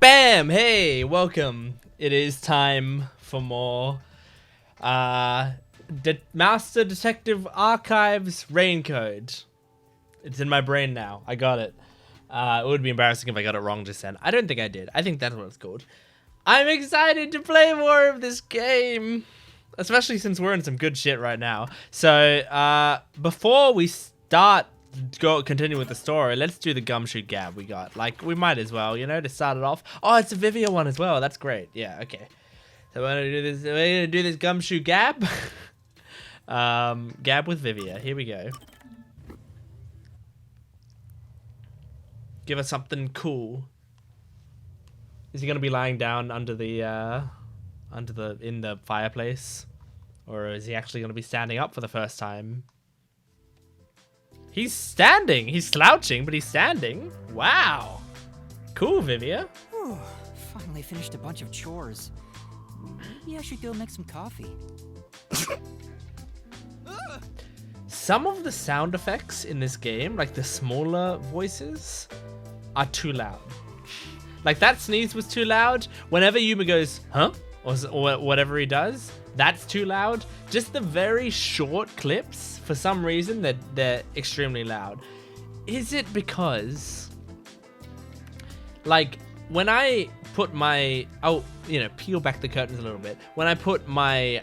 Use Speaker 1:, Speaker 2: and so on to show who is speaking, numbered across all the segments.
Speaker 1: Bam! Hey, welcome. It is time for more Master Detective Archives Raincode. It's in my brain now. I got it. It would be embarrassing if I got it wrong just then. I don't think I did. I think that's what it's called. I'm excited to play more of this game, especially since we're in some good shit right now. So, before we start continue with the story, let's do the gumshoe gab we got. Like, we might as well, you know, to start it off. Oh, it's a Vivia one as well. That's great. Yeah, okay. So we're gonna do this gumshoe gab. Gab with Vivia. Here we go. Give us something cool. Is he gonna be lying down under the in the fireplace, or is he actually gonna be standing up for the first time? He's standing. He's slouching, but he's standing. Wow. Cool, Vivia.
Speaker 2: Whew, finally finished a bunch of chores. Maybe I should go make some coffee.
Speaker 1: Some of the sound effects in this game, like the smaller voices, are too loud. Like that sneeze was too loud. Whenever Yuma goes, huh? Or whatever he does, that's too loud. Just the very short clips, for some reason, they're extremely loud. Is it because, like, when I put my, peel back the curtains a little bit. When I put my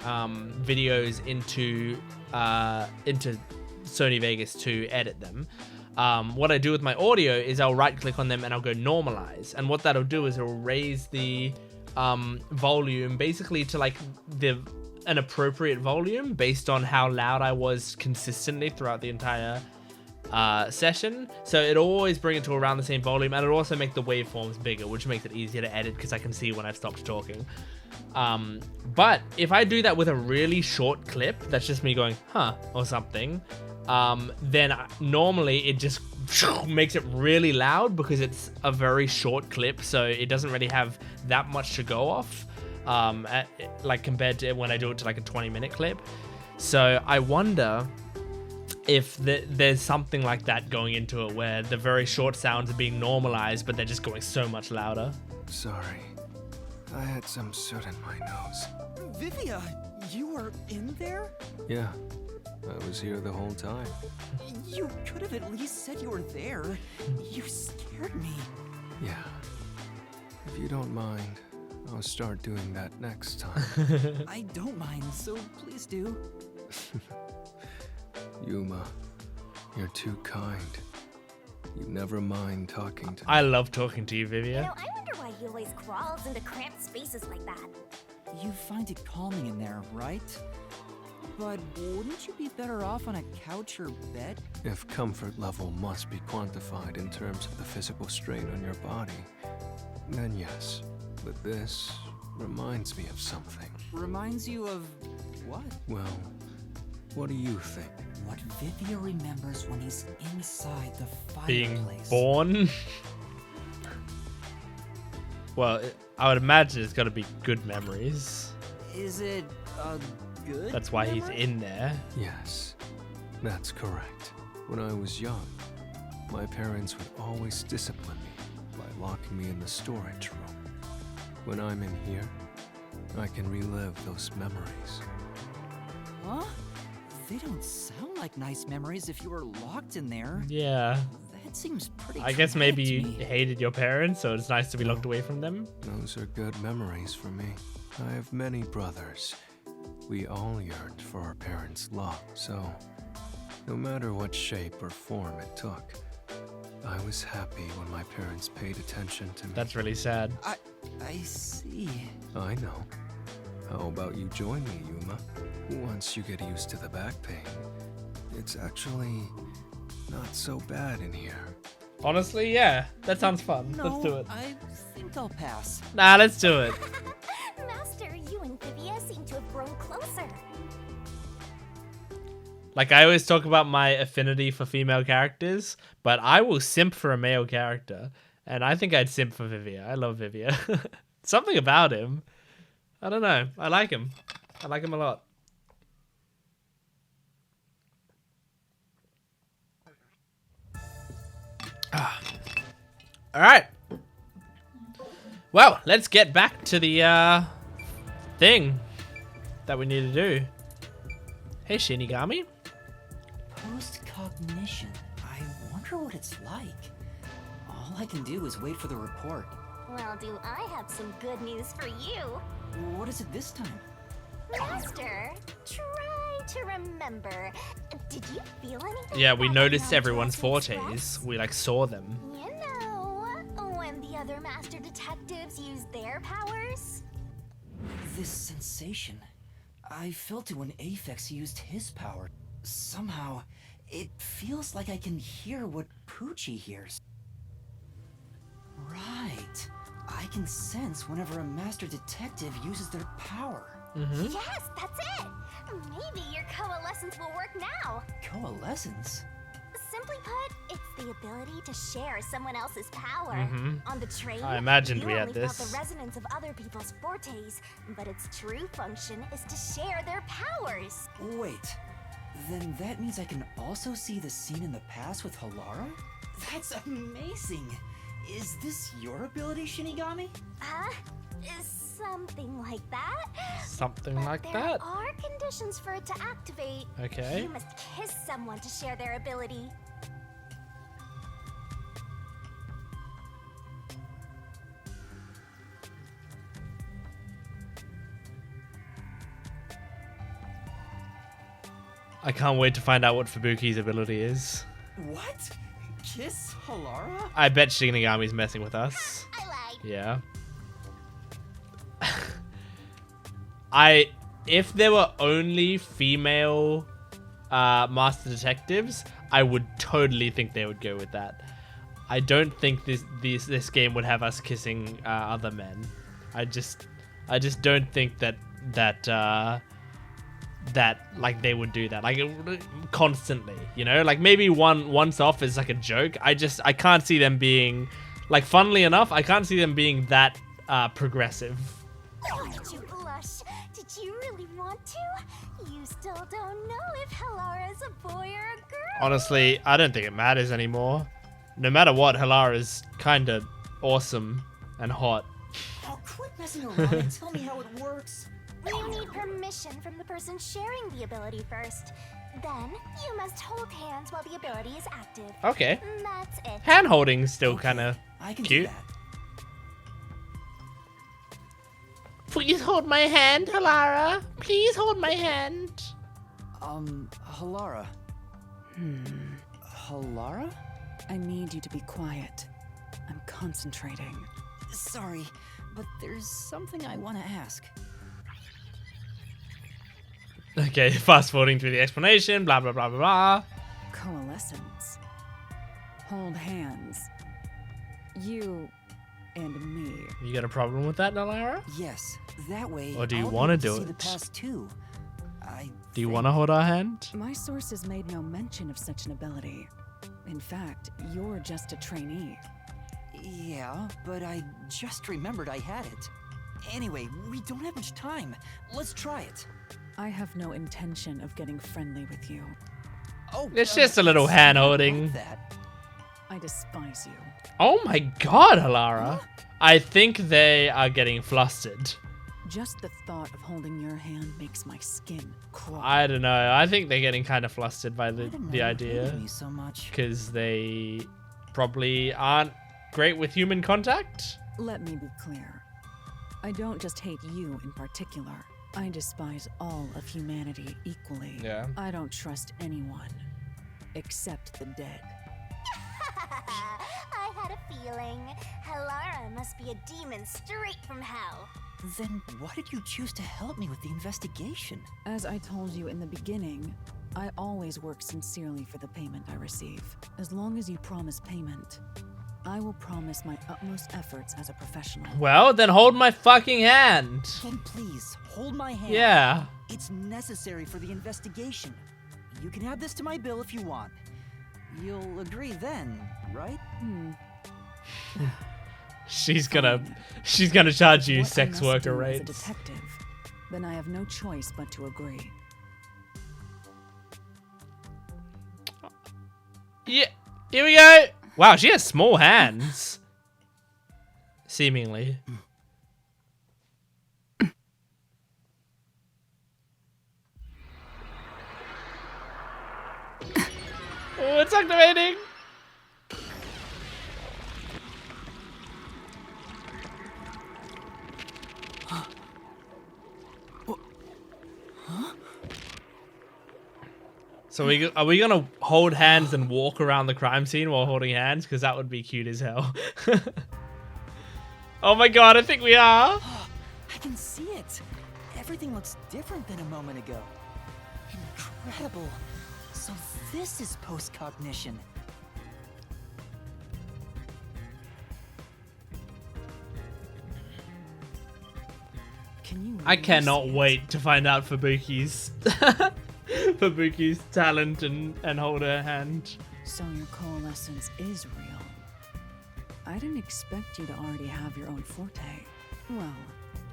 Speaker 1: videos into Sony Vegas to edit them, what I do with my audio is I'll right click on them and I'll go normalize. And what that'll do is it'll raise the volume basically to like an appropriate volume based on how loud I was consistently throughout the entire session. So it'll always bring it to around the same volume, and it'll also make the waveforms bigger, which makes it easier to edit because I can see when I've stopped talking. But if I do that with a really short clip that's just me going huh or something, then normally it just makes it really loud because it's a very short clip, so it doesn't really have that much to go off, like compared to when I do it to like a 20-minute clip. So I wonder if there's something like that going into it where the very short sounds are being normalized, but they're just going so much louder.
Speaker 3: Sorry, I had some soot in my nose.
Speaker 2: Vivia, you were in there?
Speaker 3: Yeah, I was here the whole time.
Speaker 2: You could have at least said you were there. You scared me.
Speaker 3: Yeah. If you don't mind, I'll start doing that next time.
Speaker 2: I don't mind, so please do.
Speaker 3: Yuma, you're too kind. You never mind talking to me.
Speaker 1: I love talking to you,
Speaker 4: You
Speaker 1: Vivia.
Speaker 4: know, I wonder why he always crawls into cramped spaces like that.
Speaker 2: You find it calming in there, right? But wouldn't you be better off on a couch or bed?
Speaker 3: If comfort level must be quantified in terms of the physical strain on your body, then yes. But this reminds me of something.
Speaker 2: Reminds you of what?
Speaker 3: Well, what do you think?
Speaker 2: What Vivia remembers when he's inside the fireplace.
Speaker 1: Being born. Well, I would imagine it's got to be good memories.
Speaker 2: Is it a good
Speaker 1: That's why he's
Speaker 2: memory?
Speaker 1: in there.
Speaker 3: Yes, that's correct. When I was young, my parents would always discipline me by locking me in the storage room. When I'm in here, I can relive those memories.
Speaker 2: Huh? They don't sound like nice memories if you were locked in there.
Speaker 1: Yeah.
Speaker 2: That seems pretty
Speaker 1: I guess maybe you
Speaker 2: traumatic to me.
Speaker 1: hated your parents, so it's nice to be locked away from them.
Speaker 3: Those are good memories for me. I have many brothers. We all yearned for our parents' love, so no matter what shape or form it took, I was happy when my parents paid attention to me.
Speaker 1: That's really sad.
Speaker 2: I see.
Speaker 3: I know. How about you join me, Yuma? Once you get used to the back pain, it's actually not so bad in here.
Speaker 1: Honestly, yeah. That sounds fun.
Speaker 2: No,
Speaker 1: Let's do it.
Speaker 2: I think I'll pass.
Speaker 1: Nah, let's do it.
Speaker 4: Master, you and Vivia seem to have grown closer.
Speaker 1: Like, I always talk about my affinity for female characters, but I will simp for a male character. And I think I'd simp for Vivia. I love Vivia. Something about him. I don't know. I like him. I like him a lot. All right. Well, let's get back to the thing that we need to do. Hey, Shinigami.
Speaker 2: Post-cognition. I wonder what it's like. All I can do is wait for the report.
Speaker 4: Well, do I have some good news for you?
Speaker 2: What is it this time?
Speaker 4: Master, try to remember. Did you feel anything?
Speaker 1: Yeah, we
Speaker 4: about
Speaker 1: noticed
Speaker 4: Mountain
Speaker 1: everyone's
Speaker 4: Express?
Speaker 1: fortes. We like saw them.
Speaker 4: You know, when the other master detectives use their powers?
Speaker 2: This sensation. I felt it when Aphex used his power. Somehow, it feels like I can hear what Poochie hears. Right. I can sense whenever a master detective uses their power.
Speaker 4: Yes, that's it. Maybe your coalescence will work now.
Speaker 2: Coalescence?
Speaker 4: Simply put, it's the ability to share someone else's power. On the train,
Speaker 1: I imagined
Speaker 4: you
Speaker 1: we had
Speaker 4: only felt
Speaker 1: this.
Speaker 4: the resonance of other people's fortes, but its true function is to share their powers.
Speaker 2: Wait. Then that means I can also see the scene in the past with Halara? That's amazing! Is this your ability, Shinigami?
Speaker 4: Something like that.
Speaker 1: Something
Speaker 4: But
Speaker 1: like
Speaker 4: there
Speaker 1: that.
Speaker 4: are conditions for it to activate.
Speaker 1: Okay.
Speaker 4: You must kiss someone to share their ability.
Speaker 1: I can't wait to find out what Fubuki's ability is.
Speaker 2: What? Kiss Halara?
Speaker 1: I bet Shinigami's messing with us.
Speaker 4: I lied.
Speaker 1: Yeah. If there were only female master detectives, I would totally think they would go with that. I don't think this game would have us kissing other men. I just don't think that like they would do that like constantly, you know, like maybe once off is like a joke. I can't see them being like, funnily enough, I can't see them being that progressive.
Speaker 4: Why did you blush? Did you really want to? You still don't know if Halara is a boy or a girl.
Speaker 1: Honestly, I don't think it matters anymore. No matter what, Halara's kind of awesome and hot.
Speaker 2: Oh, quit messing around and tell me how it works.
Speaker 4: You need permission from the person sharing the ability first. Then, you must hold hands while the ability is active.
Speaker 1: Okay.
Speaker 4: That's it.
Speaker 1: Hand holding's still kind of
Speaker 2: I can
Speaker 1: cute.
Speaker 2: do that.
Speaker 1: Please hold my hand, Halara. Please hold my hand.
Speaker 2: Halara. Halara?
Speaker 5: I need you to be quiet. I'm concentrating.
Speaker 2: Sorry, but there's something I want to ask.
Speaker 1: Okay, fast forwarding through the explanation, blah, blah, blah, blah, blah.
Speaker 5: Coalescence. Hold hands. You and me.
Speaker 1: You got a problem with that, Halara?
Speaker 2: Yes, that way.
Speaker 1: Or do you
Speaker 2: I'll be
Speaker 1: wanna
Speaker 2: able to
Speaker 1: do
Speaker 2: see the
Speaker 1: it?
Speaker 2: past too.
Speaker 1: Do you want to hold our hand?
Speaker 5: My sources made no mention of such an ability. In fact, you're just a trainee.
Speaker 2: Yeah, but I just remembered I had it. Anyway, we don't have much time. Let's try it.
Speaker 5: I have no intention of getting friendly with you.
Speaker 2: Oh,
Speaker 1: It's just a little hand holding.
Speaker 2: like that.
Speaker 5: I despise you.
Speaker 1: Oh my god, Halara. I think they are getting flustered.
Speaker 5: Just the thought of holding your hand makes my skin crawl.
Speaker 1: I don't know. I think they're getting kind of flustered by the
Speaker 2: Why do
Speaker 1: idea.
Speaker 2: men hate me so much?
Speaker 1: Because they probably aren't great with human contact.
Speaker 5: Let me be clear. I don't just hate you in particular. I despise all of humanity equally.
Speaker 1: Yeah.
Speaker 5: I don't trust anyone. Except the dead.
Speaker 4: I had a feeling. Halara must be a demon straight from hell.
Speaker 2: Then why did you choose to help me with the investigation?
Speaker 5: As I told you in the beginning, I always work sincerely for the payment I receive. As long as you promise payment, I will promise my utmost efforts as a professional.
Speaker 1: Well, then hold my fucking hand.
Speaker 2: Then please, hold my hand.
Speaker 1: Yeah.
Speaker 2: It's necessary for the investigation. You can add this to my bill if you want. You'll agree then, right?
Speaker 1: She's gonna charge you
Speaker 5: What I
Speaker 1: sex
Speaker 5: must
Speaker 1: worker
Speaker 5: do as a
Speaker 1: rates.
Speaker 5: detective, then I have no choice but to agree.
Speaker 1: Yeah, here we go. Wow, she has small hands. Seemingly. Oh, it's activating! So are we gonna hold hands and walk around the crime scene while holding hands? Because that would be cute as hell. Oh my god, I think we are.
Speaker 2: I can see it. Everything looks different than a moment ago. Incredible. So this is post-cognition.
Speaker 5: Can you
Speaker 1: I
Speaker 5: really
Speaker 1: cannot
Speaker 5: see it?
Speaker 1: wait to find out Fubuki's Fubuki's talent and hold her hand.
Speaker 5: So your coalescence is real. I didn't expect you to already have your own forte. Well,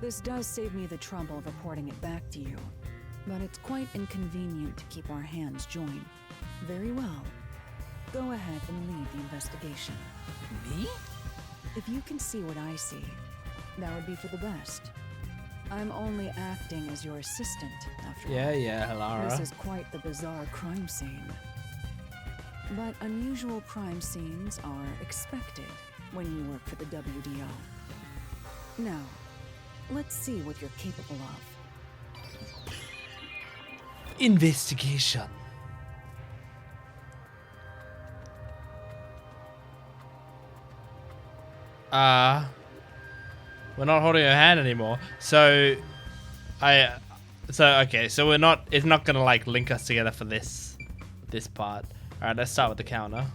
Speaker 5: this does save me the trouble of reporting it back to you. But it's quite inconvenient to keep our hands joined. Very well. Go ahead and lead the investigation.
Speaker 2: Me?
Speaker 5: If you can see what I see, that would be for the best. I'm only acting as your assistant, after all.
Speaker 1: Yeah, Halara.
Speaker 5: This is quite the bizarre crime scene. But unusual crime scenes are expected when you work for the WDO. Now, let's see what you're capable of.
Speaker 1: Investigation. We're not holding her hand anymore. So okay, so it's not gonna like link us together for this part. Alright, let's start with the counter.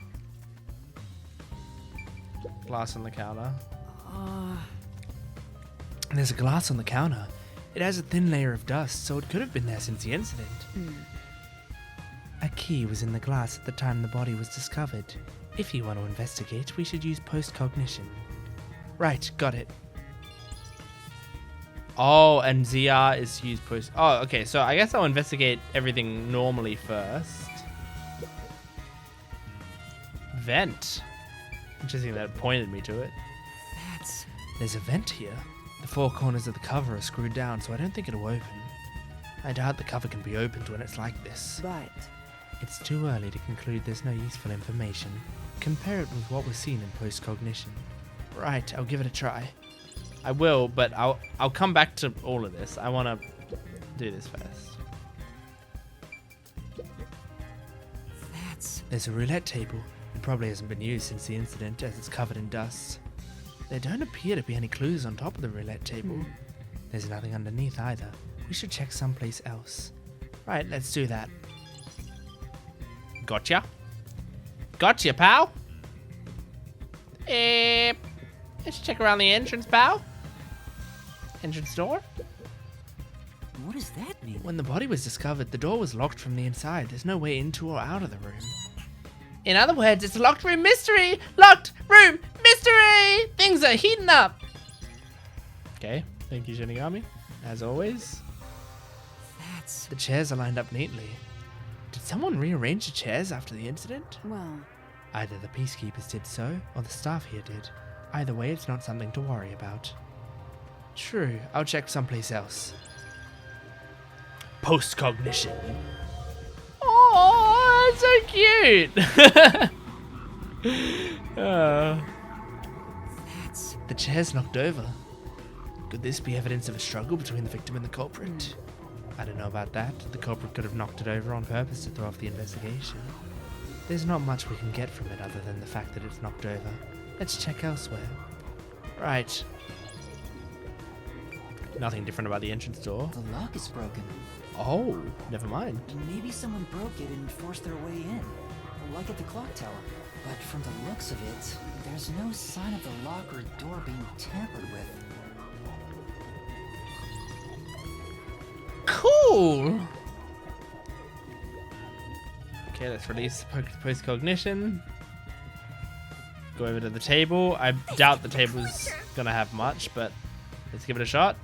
Speaker 1: Glass on the counter. There's a glass on the counter. It has a thin layer of dust, so it could have been there since the incident. A key was in the glass at the time the body was discovered. If you want to investigate, we should use post-cognition. Right, got it. Oh, and ZR is used post... Oh, okay, so I guess I'll investigate everything normally first. Vent. Interesting that it pointed me to it. There's a vent here. The four corners of the cover are screwed down, so I don't think it'll open. I doubt the cover can be opened when it's like this.
Speaker 5: But
Speaker 1: It's too early to conclude there's no useful information. Compare it with what was seen in post-cognition. Right, I'll give it a try. I will, but I'll come back to all of this. I want to do this first. There's a roulette table. It probably hasn't been used since the incident, as it's covered in dust. There don't appear to be any clues on top of the roulette table. There's nothing underneath either. We should check someplace else. Right, let's do that. Gotcha. Gotcha, pal. Let's check around the entrance, pal. Entrance door.
Speaker 2: What does that mean?
Speaker 1: When the body was discovered, the door was locked from the inside. There's no way into or out of the room. In other words, it's a locked room mystery! Locked room mystery! Things are heating up! Okay, thank you, Shinigami. As always. The chairs are lined up neatly. Did someone rearrange the chairs after the incident?
Speaker 5: well,
Speaker 1: Either the peacekeepers did so, or the staff here did. Either way, it's not something to worry about. True, I'll check someplace else. Post-cognition. Oh, it's so cute! The chair's knocked over. Could this be evidence of a struggle between the victim and the culprit? I don't know about that. The culprit could have knocked it over on purpose to throw off the investigation. There's not much we can get from it other than the fact that it's knocked over. Let's check elsewhere. Right. Nothing different about the entrance door.
Speaker 2: The lock is broken.
Speaker 1: Oh, never mind.
Speaker 2: Maybe someone broke it and forced their way in, like at the clock tower. But from the looks of it, there's no sign of the lock or door being tampered with.
Speaker 1: Cool! Okay, let's release post-cognition. Go over to the table. I doubt the table's gonna have much, but let's give it a shot.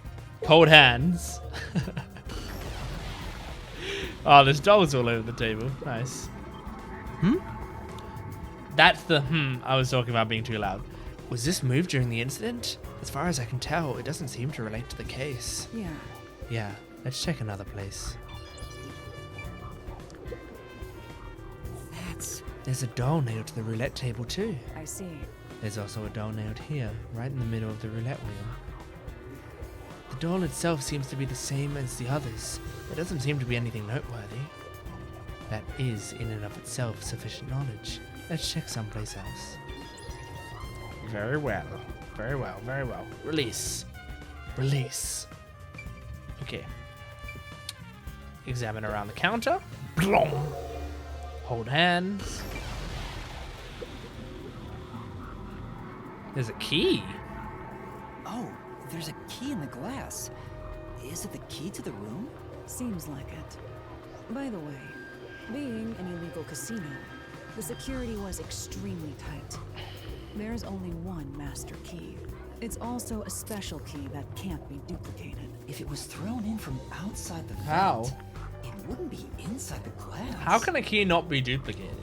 Speaker 1: Hold hands. Oh, there's dolls all over the table. Nice. That's the I was talking about being too loud. Was this moved during the incident? As far as I can tell, it doesn't seem to relate to the case.
Speaker 5: Yeah.
Speaker 1: Yeah, let's check another place. There's a doll nailed to the roulette table too.
Speaker 5: I see.
Speaker 1: There's also a doll nailed here, right in the middle of the roulette wheel. The doll itself seems to be the same as the others. There doesn't seem to be anything noteworthy. That is, in and of itself, sufficient knowledge. Let's check someplace else. Very well. Very well, very well. Release. Release. Okay. Examine around the counter. Blong. Hold hands. There's a key.
Speaker 2: Oh, there's a key in the glass. Is it the key to the room?
Speaker 5: Seems like it. By the way, being an illegal casino, the security was extremely tight. There's only one master key. It's also a special key that can't be duplicated.
Speaker 2: If it was thrown in from outside the
Speaker 1: How?
Speaker 2: vent, it wouldn't be inside the glass.
Speaker 1: How can a key not be duplicated?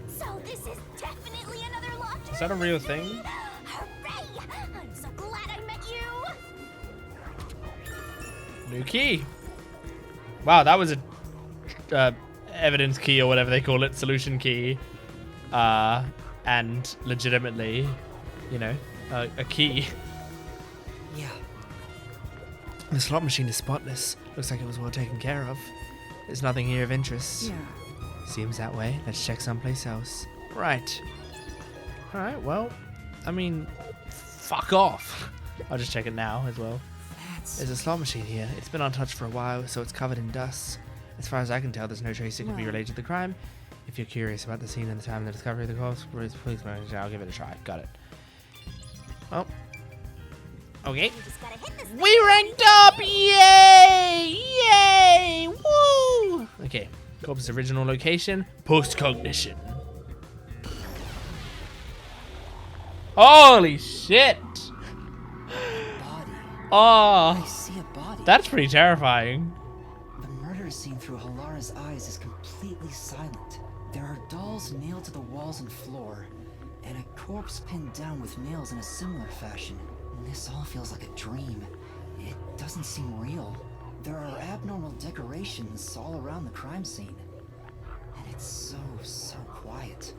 Speaker 4: So this is definitely another locked room.
Speaker 1: Is that a real thing?
Speaker 4: Hooray! I'm so glad I met you.
Speaker 1: New key. Wow, that was a evidence key or whatever they call it, solution key, and legitimately, you know, a key.
Speaker 2: Yeah.
Speaker 1: The slot machine is spotless. Looks like it was well taken care of. There's nothing here of interest.
Speaker 5: Yeah.
Speaker 1: Seems that way. Let's check someplace else. Right. Alright, well, I mean, fuck off. I'll just check it now as well. There's a slot machine here. It's been untouched for a while, so it's covered in dust. As far as I can tell, there's no trace that could be related to the crime. If you're curious about the scene and the time of the discovery of the corpse, please manager, I'll give it a try. Got it. Well. Okay.
Speaker 4: You just gotta hit this thing.
Speaker 1: We ranked up! Yay! Yay! Woo! Okay. Corpse's original location, post-cognition. Holy shit!
Speaker 2: Body.
Speaker 1: Oh,
Speaker 2: I see a body.
Speaker 1: that's pretty terrifying.
Speaker 2: The murder scene through Halara's eyes is completely silent. There are dolls nailed to the walls and floor, and a corpse pinned down with nails in a similar fashion. This all feels like a dream. It doesn't seem real. There are abnormal decorations all around the crime scene. And it's so quiet.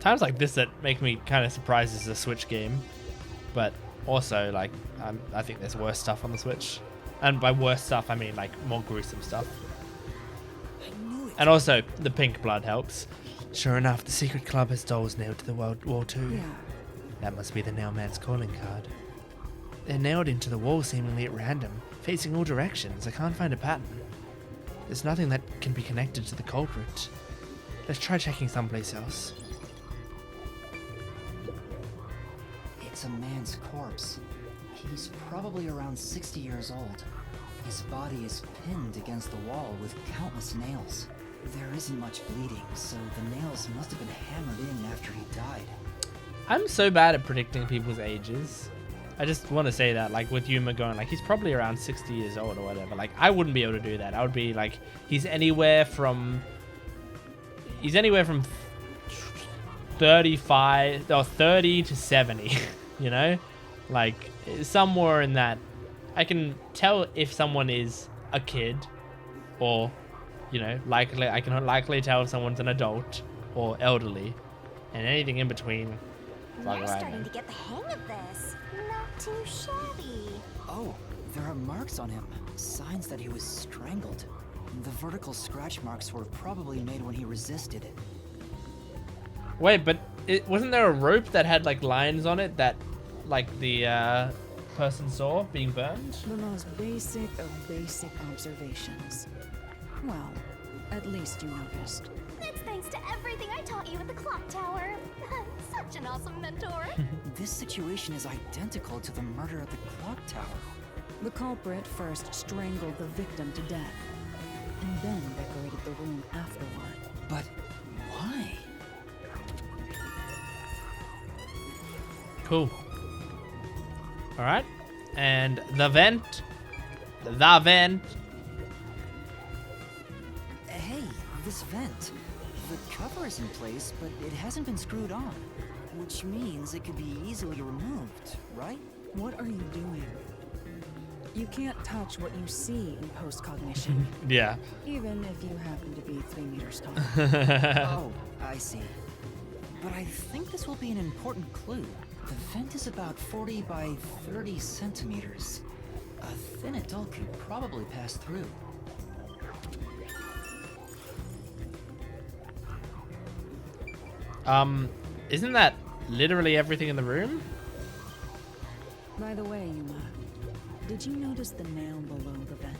Speaker 1: Times like this that make me kind of surprised as a Switch game. But also, like, I think there's worse stuff on the Switch. And by worse stuff, I mean, like, more gruesome stuff.
Speaker 2: I knew it.
Speaker 1: And also, the pink blood helps. Sure enough, the secret club has dolls nailed to the wall too.
Speaker 5: Yeah.
Speaker 1: That must be the Nailman's calling card. They're nailed into the wall seemingly at random, facing all directions. I can't find a pattern. There's nothing that can be connected to the culprit. Let's try checking someplace else.
Speaker 2: It's a man's corpse. He's probably around 60 years old. His body is pinned against the wall with countless nails. There isn't much bleeding, so the nails must have been hammered in after he died.
Speaker 1: I'm so bad at predicting people's ages. I just want to say that, like, with Yuma going, like, he's probably around 60 years old or whatever. Like, I wouldn't be able to do that. I would be like, he's anywhere from 35 or 30 to 70, you know? Like, somewhere in that. I can tell if someone is a kid or, you know, I can likely tell if someone's an adult or elderly, and anything in between.
Speaker 4: You're starting to get the hang of this. Not too shabby.
Speaker 2: Oh, there are marks on him. Signs that he was strangled. The vertical scratch marks were probably made when he resisted.
Speaker 1: Wait, but wasn't there a rope that had, like, lines on it that, like, the person saw being burned?
Speaker 5: The most basic of basic observations. Well, at least you noticed.
Speaker 4: That's thanks to everything I taught you at the clock tower. I'm such an awesome mentor.
Speaker 2: This situation is identical to the murder at the clock tower.
Speaker 5: The culprit first strangled the victim to death, and then decorated the room afterward.
Speaker 2: But why?
Speaker 1: Cool. Alright. And the vent. The vent.
Speaker 2: Hey, this vent. The cover is in place, but it hasn't been screwed on. Which means it could be easily removed, right?
Speaker 5: What are you doing? You can't touch what you see in post-cognition,
Speaker 1: Yeah.
Speaker 5: even if you happen to be 3 meters tall.
Speaker 2: Oh, I see. But I think this will be an important clue. The vent is about 40 by 30 centimeters. A thin adult could probably pass through.
Speaker 1: Isn't that literally everything in the room?
Speaker 5: By the way, Yuma, did you notice the nail below the vent?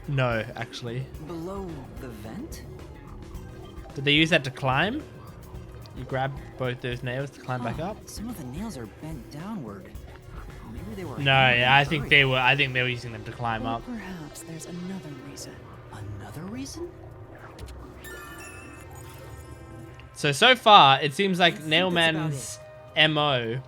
Speaker 1: No, actually.
Speaker 2: Below the vent?
Speaker 1: Did they use that to climb? You grab both those nails to climb back up?
Speaker 2: Some of the nails are bent downward. Maybe they were.
Speaker 1: No, yeah, I think they were using them to climb
Speaker 5: Or
Speaker 1: up.
Speaker 5: perhaps there's another reason.
Speaker 2: Another reason?
Speaker 1: So far, it seems like
Speaker 2: I think that's about
Speaker 1: Nailman's MO,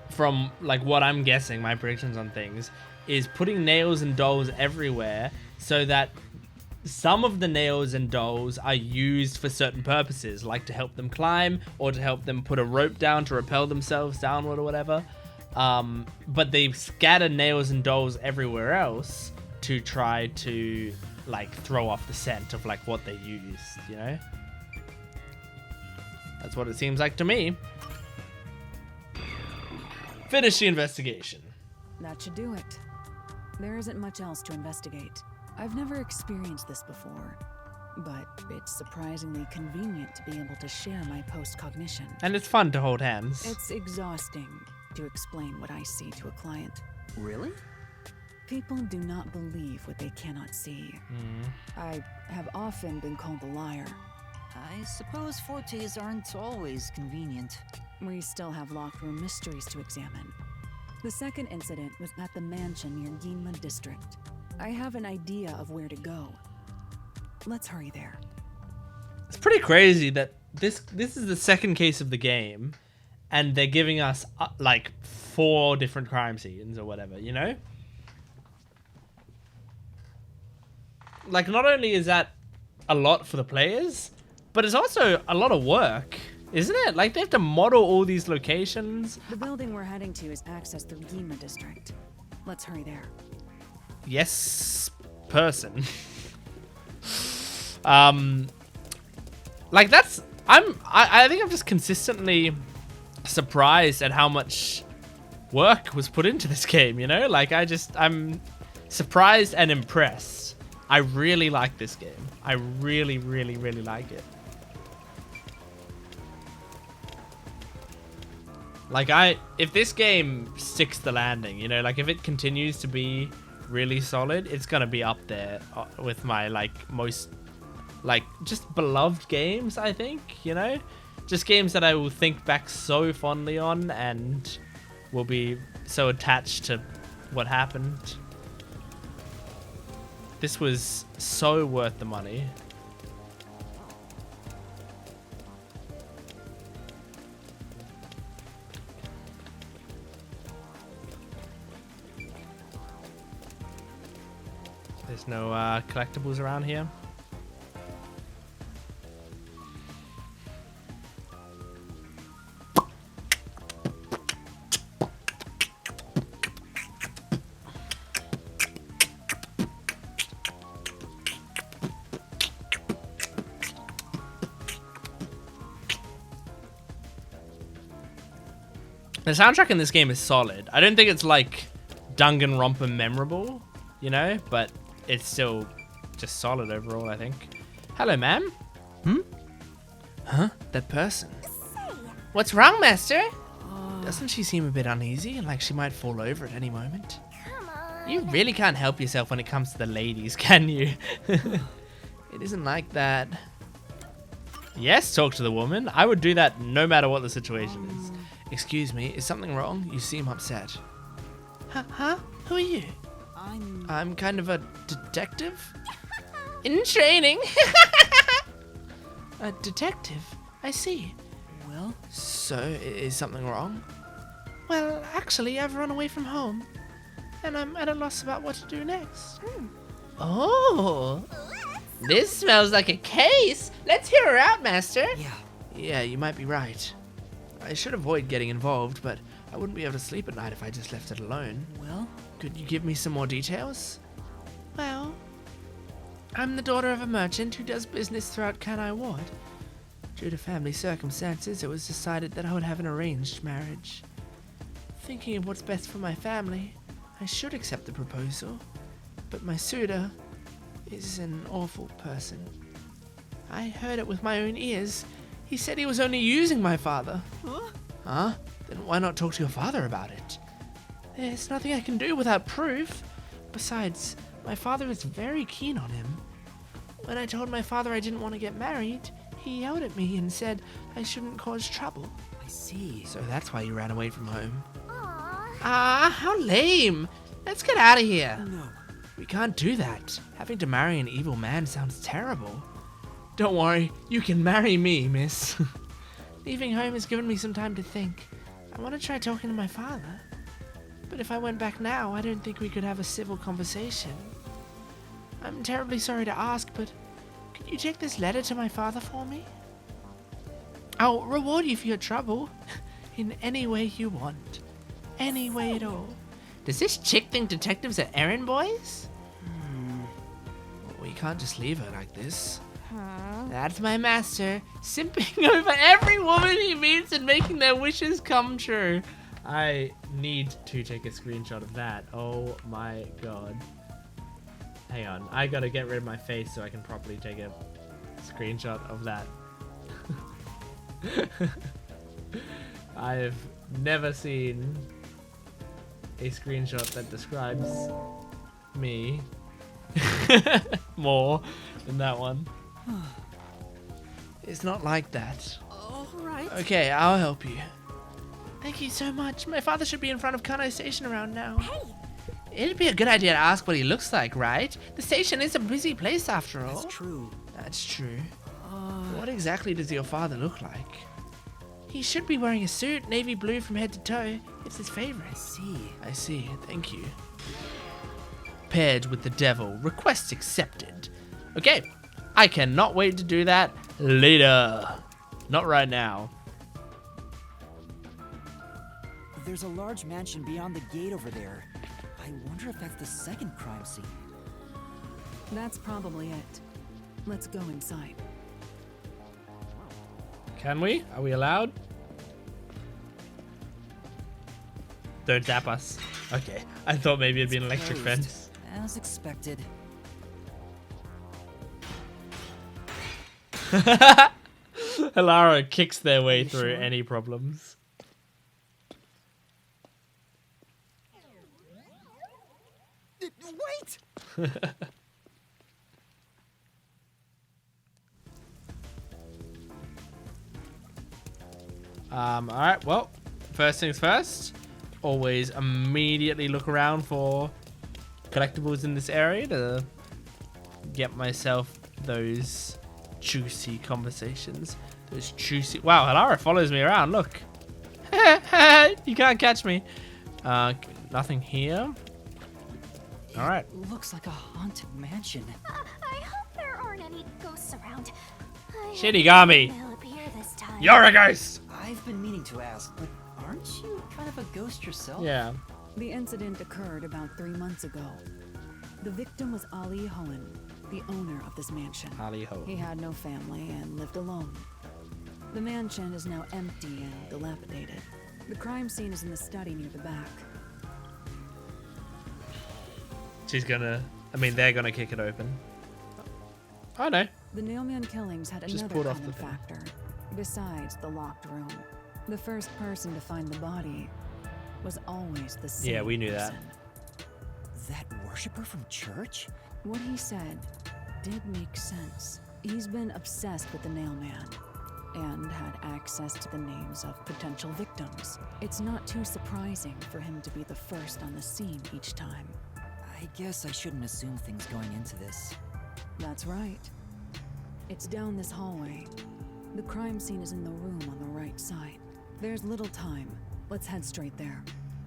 Speaker 1: from like what I'm guessing, my predictions on things, is putting nails and dolls everywhere so that some of the nails and dolls are used for certain purposes, like to help them climb or to help them put a rope down to repel themselves downward or whatever. But they scatter nails and dolls everywhere else to try to like throw off the scent of like what they used, you know? That's what it seems like to me. Finish the investigation.
Speaker 5: That should do it. There isn't much else to investigate. I've never experienced this before, but it's surprisingly convenient to be able to share my post-cognition.
Speaker 1: And it's fun to hold hands.
Speaker 5: It's exhausting to explain what I see to a client.
Speaker 2: Really?
Speaker 5: People do not believe what they cannot see. I have often been called a liar.
Speaker 2: I suppose fortes aren't always convenient.
Speaker 5: We still have locked room mysteries to examine. The second incident was at the mansion near Ginma District. I have an idea of where to go. Let's hurry there.
Speaker 1: It's pretty crazy that this is the second case of the game, and they're giving us like 4 different crime scenes or whatever, you know? Like, not only is that a lot for the players, but it's also a lot of work, isn't it? Like, they have to model all these locations.
Speaker 5: The building we're heading to is accessed through Ginma District. Let's hurry there.
Speaker 1: Yes, person. Like that's I think I'm just consistently surprised at how much work was put into this game, you know? Like I'm surprised and impressed. I really like this game. I really, really, really like it. Like if this game sticks the landing, you know, like if it continues to be really solid, it's gonna be up there with my like most like just beloved games, I think, you know, just games that I will think back so fondly on and will be so attached to what happened. This was so worth the money. There's no collectibles around here. The soundtrack in this game is solid. I don't think it's like Danganronpa memorable, you know, but it's still just solid overall, I think. Hello, ma'am. Huh? That person. What's wrong, master? Doesn't she seem a bit uneasy and like she might fall over at any moment?
Speaker 4: Come on.
Speaker 1: You really can't help yourself when it comes to the ladies, can you? It isn't like that. Yes, talk to the woman. I would do that no matter what the situation is. Excuse me, is something wrong? You seem upset. Huh? Who are you? I'm kind of a detective? In training. A detective? I see.
Speaker 2: Well,
Speaker 1: So, is something wrong? Well, actually, I've run away from home. And I'm at a loss about what to do next. Oh, this smells like a case. Let's hear her out, master.
Speaker 2: yeah.
Speaker 1: Yeah, you might be right. I should avoid getting involved, but I wouldn't be able to sleep at night if I just left it alone.
Speaker 2: Well,
Speaker 1: Could you give me some more details? Well, I'm the daughter of a merchant who does business throughout Kanai Ward. Due to family circumstances, it was decided that I would have an arranged marriage. Thinking of what's best for my family, I should accept the proposal, but my suitor is an awful person. I heard it with my own ears. He said he was only using my father. Huh? Then why not talk to your father about it? There's nothing I can do without proof. Besides, my father is very keen on him. When I told my father I didn't want to get married, he yelled at me and said I shouldn't cause trouble.
Speaker 2: I see.
Speaker 1: So that's why you ran away from home.
Speaker 4: Aww.
Speaker 1: Ah, how lame! Let's get out of here.
Speaker 2: No.
Speaker 1: We can't do that. Having to marry an evil man sounds terrible. Don't worry, you can marry me, miss. Leaving home has given me some time to think. I want to try talking to my father. But if I went back now, I don't think we could have a civil conversation. I'm terribly sorry to ask, but could you take this letter to my father for me? I'll reward you for your trouble in any way you want. Any way at all. Does this chick think detectives are errand boys? We can't just leave her like this. That's my master, simping over every woman he meets and making their wishes come true. I need to take a screenshot of that. Oh my god. Hang on, I gotta get rid of my face so I can properly take a screenshot of that. I've never seen a screenshot that describes me more than that one. It's not like that.
Speaker 2: Alright.
Speaker 1: Okay, I'll help you. Thank you so much. My father should be in front of Kanai Station around now.
Speaker 4: Hey,
Speaker 1: It'd be a good idea to ask what he looks like, right? The station is a busy place after all.
Speaker 2: That's true.
Speaker 1: That's true. What exactly does your father look like? He should be wearing a suit, navy blue from head to toe. It's his favorite. I see. Thank you. Paired with the devil. Request accepted. Okay. I cannot wait to do that later. Not right now.
Speaker 2: There's a large mansion beyond the gate over there. I wonder if that's the second crime scene.
Speaker 5: That's probably it. Let's go inside.
Speaker 1: Can we? Are we allowed? Don't tap us. Okay. I thought maybe it'd be an electric
Speaker 2: Closed,
Speaker 1: fence.
Speaker 2: As expected.
Speaker 1: Alara kicks their way through any problems.
Speaker 2: Wait!
Speaker 1: Alright, well, first things first. Always immediately look around for collectibles in this area to get myself those juicy conversations. Those juicy... Wow, Alara follows me around, look. You can't catch me. Nothing here. Alright.
Speaker 2: It looks like a haunted mansion.
Speaker 4: I hope there aren't any ghosts around.
Speaker 1: Shinigami,
Speaker 4: They'll appear this time.
Speaker 1: you're a ghost!
Speaker 2: I've been meaning to ask, but aren't you kind of a ghost yourself?
Speaker 1: Yeah.
Speaker 5: The incident occurred about 3 months ago. The victim was Ali Hohen, the owner of this mansion.
Speaker 1: Ali Ho.
Speaker 5: He had no family and lived alone. The mansion is now empty and dilapidated. The crime scene is in the study near the back.
Speaker 1: She's gonna... I mean, they're gonna kick it open. Oh, no.
Speaker 5: The Nailman killings had
Speaker 1: Just
Speaker 5: another
Speaker 1: pulled off
Speaker 5: common
Speaker 1: the thing.
Speaker 5: factor, besides the locked room. The first person to find the body was always the same
Speaker 1: Yeah, we knew that.
Speaker 5: person.
Speaker 2: That worshiper from church?
Speaker 5: What he said did make sense. He's been obsessed with the Nailman and had access to the names of potential victims. It's not too surprising for him to be the first on the scene each time.
Speaker 2: I guess I shouldn't assume things going into this.
Speaker 5: That's right. It's down this hallway. The crime scene is in the room on the right side. There's little time. Let's head straight there.